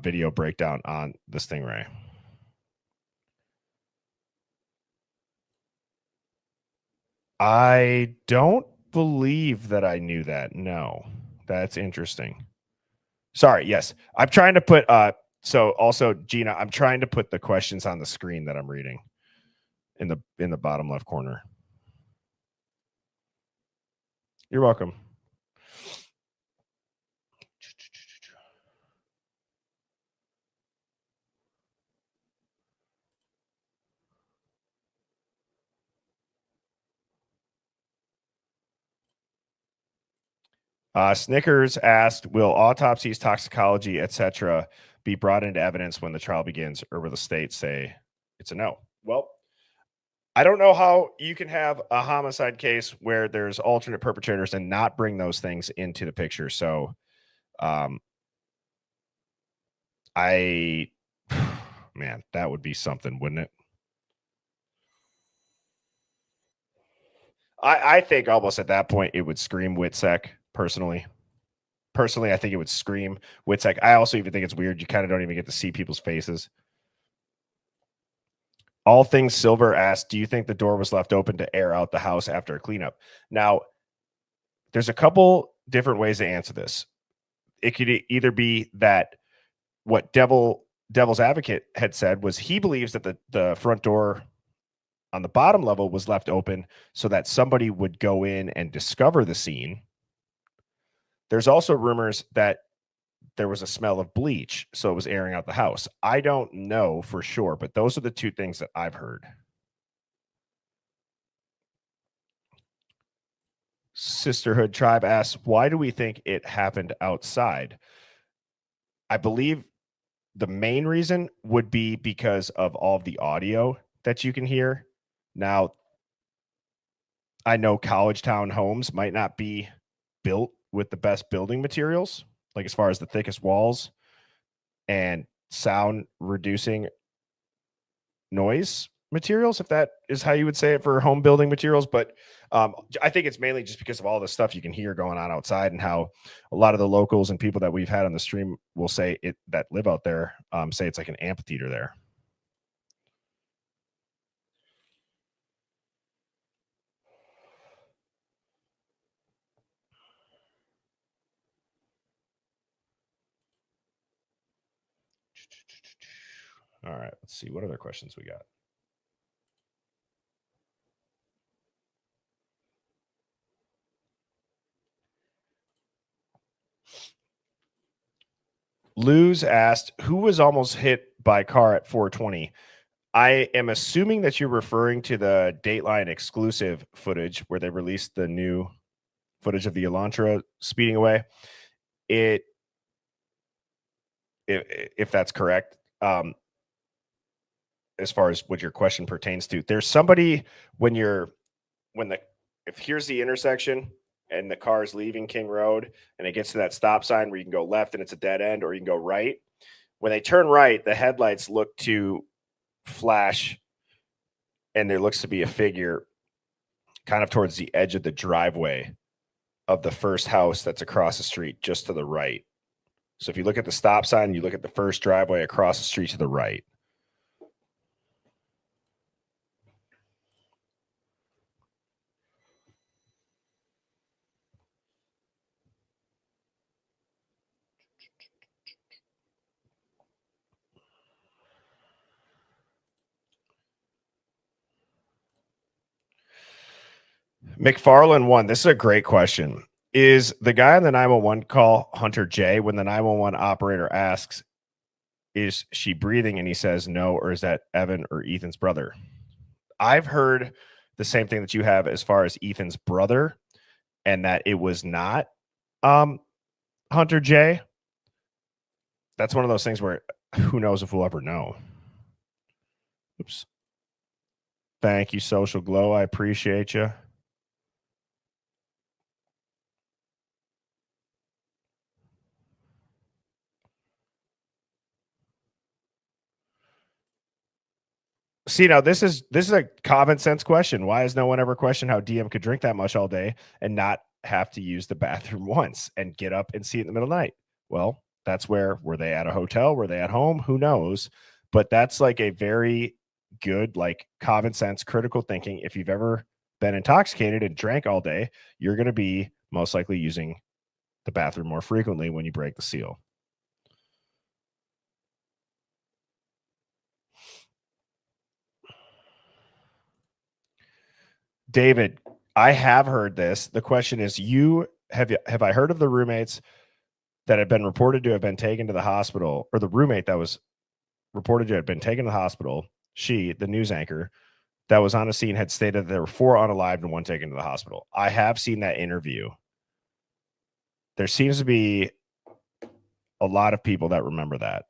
video breakdown on the Stingray. I don't believe that I knew that. No, that's interesting. Sorry. Yes, I'm trying to put. So also, Gina, I'm trying to put the questions on the screen that I'm reading in the bottom left corner. You're welcome. Snickers asked, will autopsies, toxicology, etc. be brought into evidence when the trial begins, or will the state say it's a no? Well, I don't know how you can have a homicide case where there's alternate perpetrators and not bring those things into the picture. So man, that would be something, wouldn't it? I think almost at that point it would scream WITSEC, personally. Personally, I think it would scream WITSEC. I also even think it's weird. You kind of don't even get to see people's faces. All Things Silver asked, do you think the door was left open to air out the house after a cleanup? Now, there's a couple different ways to answer this. It could either be that what Devil's Advocate had said was he believes that the front door on the bottom level was left open so that somebody would go in and discover the scene. There's also rumors that there was a smell of bleach, so it was airing out the house. I don't know for sure, but those are the two things that I've heard. Sisterhood Tribe asks, why do we think it happened outside? I believe the main reason would be because of all of the audio that you can hear. Now, I know college town homes might not be built with the best building materials, like as far as the thickest walls and sound reducing noise materials, if that is how you would say it for home building materials. But I think it's mainly just because of all the stuff you can hear going on outside, and how a lot of the locals and people that we've had on the stream will say it, that live out there, say it's like an amphitheater there. All right, let's see what other questions we got. Luz asked, who was almost hit by car at 420? I am assuming that you're referring to the Dateline exclusive footage where they released the new footage of the Elantra speeding away. If that's correct, as far as what your question pertains to, there's somebody if here's the intersection and the car is leaving King Road and it gets to that stop sign where you can go left and it's a dead end, or you can go right. When they turn right, the headlights look to flash and there looks to be a figure kind of towards the edge of the driveway of the first house that's across the street, just to the right. So if you look at the stop sign, you look at the first driveway across the street to the right. McFarland 1, this is a great question. Is the guy on the 911 call Hunter J? When the 911 operator asks, is she breathing? And he says no, or is that Evan or Ethan's brother? I've heard the same thing that you have as far as Ethan's brother, and that it was not Hunter J. That's one of those things where who knows if we'll ever know. Oops. Thank you, Social Glow. I appreciate you. See, now this is a common sense question. Why has no one ever questioned how DM could drink that much all day and not have to use the bathroom once and get up and see it in the middle of the night? Well, that's were they at a hotel? Were they at home? Who knows? But that's like a very good, like common sense, critical thinking. If you've ever been intoxicated and drank all day, you're going to be most likely using the bathroom more frequently when you break the seal. David, I have heard this. The question is, have I heard of the roommates that had been reported to have been taken to the hospital, or the roommate that was reported to have been taken to the hospital? She, the news anchor that was on the scene, had stated there were 4 unalived and 1 taken to the hospital. I have seen that interview. there seems to be a lot of people that remember that.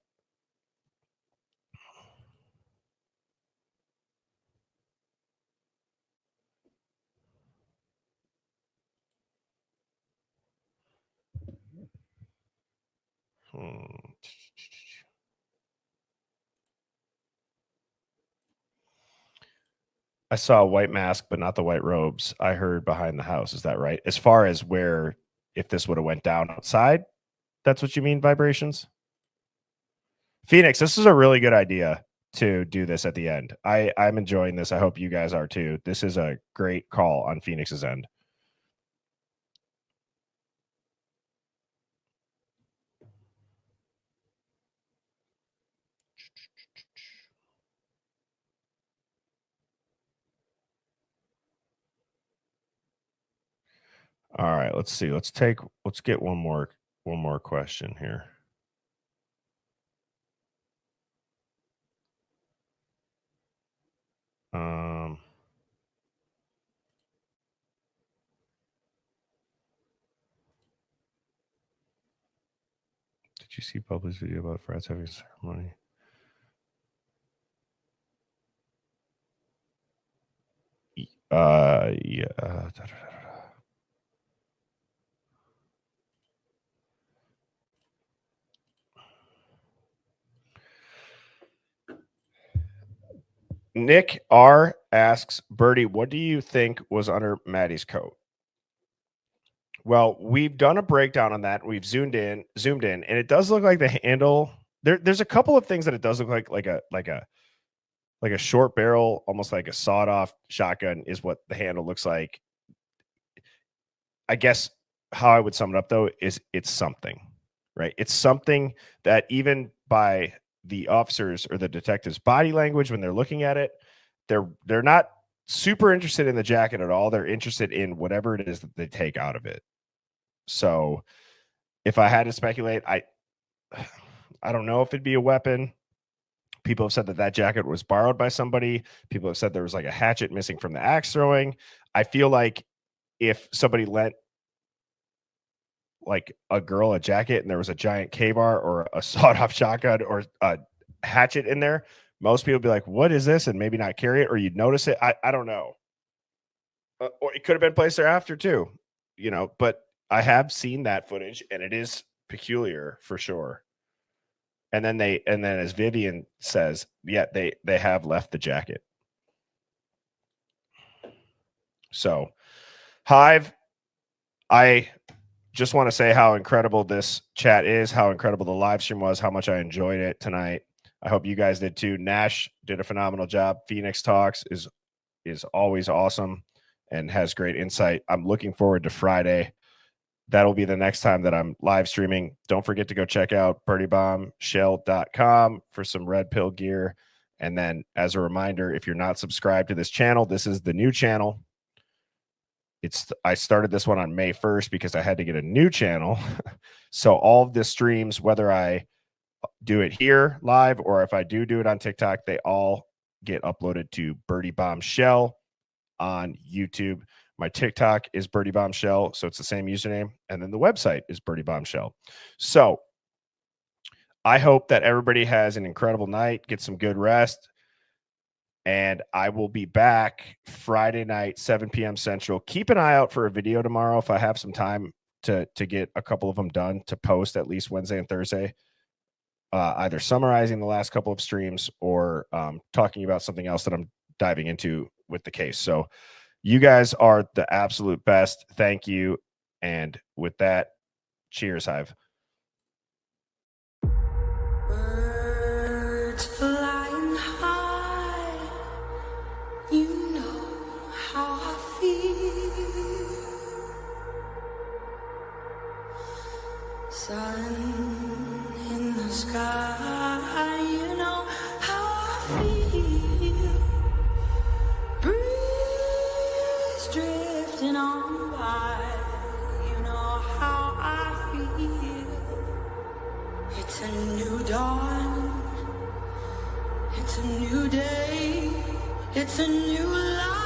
I saw a white mask, but not the white robes. I heard behind the house. Is that right? As far as where, if this would have went down outside, that's what you mean, vibrations? Phoenix, this is a really good idea to do this at the end. I'm enjoying this. I hope you guys are too. This is a great call on Phoenix's end. All right, let's see. Let's get one more question here. Did you see Bubba's video about Fred's having a ceremony? Yeah. Nick R asks, Birdie, what do you think was under Maddie's coat? Well, we've done a breakdown on that. We've zoomed in, and it does look like the handle. There's a couple of things that it does look like a short barrel, almost like a sawed-off shotgun is what the handle looks like. I guess how I would sum it up, though, is it's something, right? It's something that even by the officers or the detectives' body language when they're looking at it, they're not super interested in the jacket at all. They're interested in whatever it is that they take out of it. So if I had to speculate, I don't know if it'd be a weapon. People have said that jacket was borrowed by somebody. People have said there was like a hatchet missing from the axe throwing. I feel like if somebody lent like a girl a jacket and there was a giant K-bar or a sawed-off shotgun or a hatchet in there, most people would be like, what is this? And maybe not carry it, or you'd notice it. I don't know. Or it could have been placed there after too, but I have seen that footage and it is peculiar for sure. And then as Vivian says, yeah, they have left the jacket. So Hive, I just want to say how incredible this chat is, how incredible the live stream was, how much I enjoyed it tonight. I hope you guys did too. Nash did a phenomenal job. Phoenix Talks is always awesome and has great insight. I'm looking forward to Friday. That'll be the next time that I'm live streaming. Don't forget to go check out birdieBombshell.com for some red pill gear. And then as a reminder, if you're not subscribed to this channel, this is the new channel. I started this one on May 1st because I had to get a new channel. So all of the streams, whether I do it here live or if I do it on TikTok, they all get uploaded to Birdie Bombshell on YouTube. My TikTok is Birdie Bombshell, so it's the same username. And then the website is Birdie Bombshell. So I hope that everybody has an incredible night, get some good rest. And I will be back Friday night, 7 p.m. Central. Keep an eye out for a video tomorrow if I have some time to get a couple of them done to post at least Wednesday and Thursday, either summarizing the last couple of streams or talking about something else that I'm diving into with the case. So you guys are the absolute best. Thank you. And with that, cheers, Hive. Birds flying high, you know how I feel. Sun in the sky, you know how I feel. Breeze drifting on by, you know how I feel. It's a new dawn, it's a new day, it's a new life.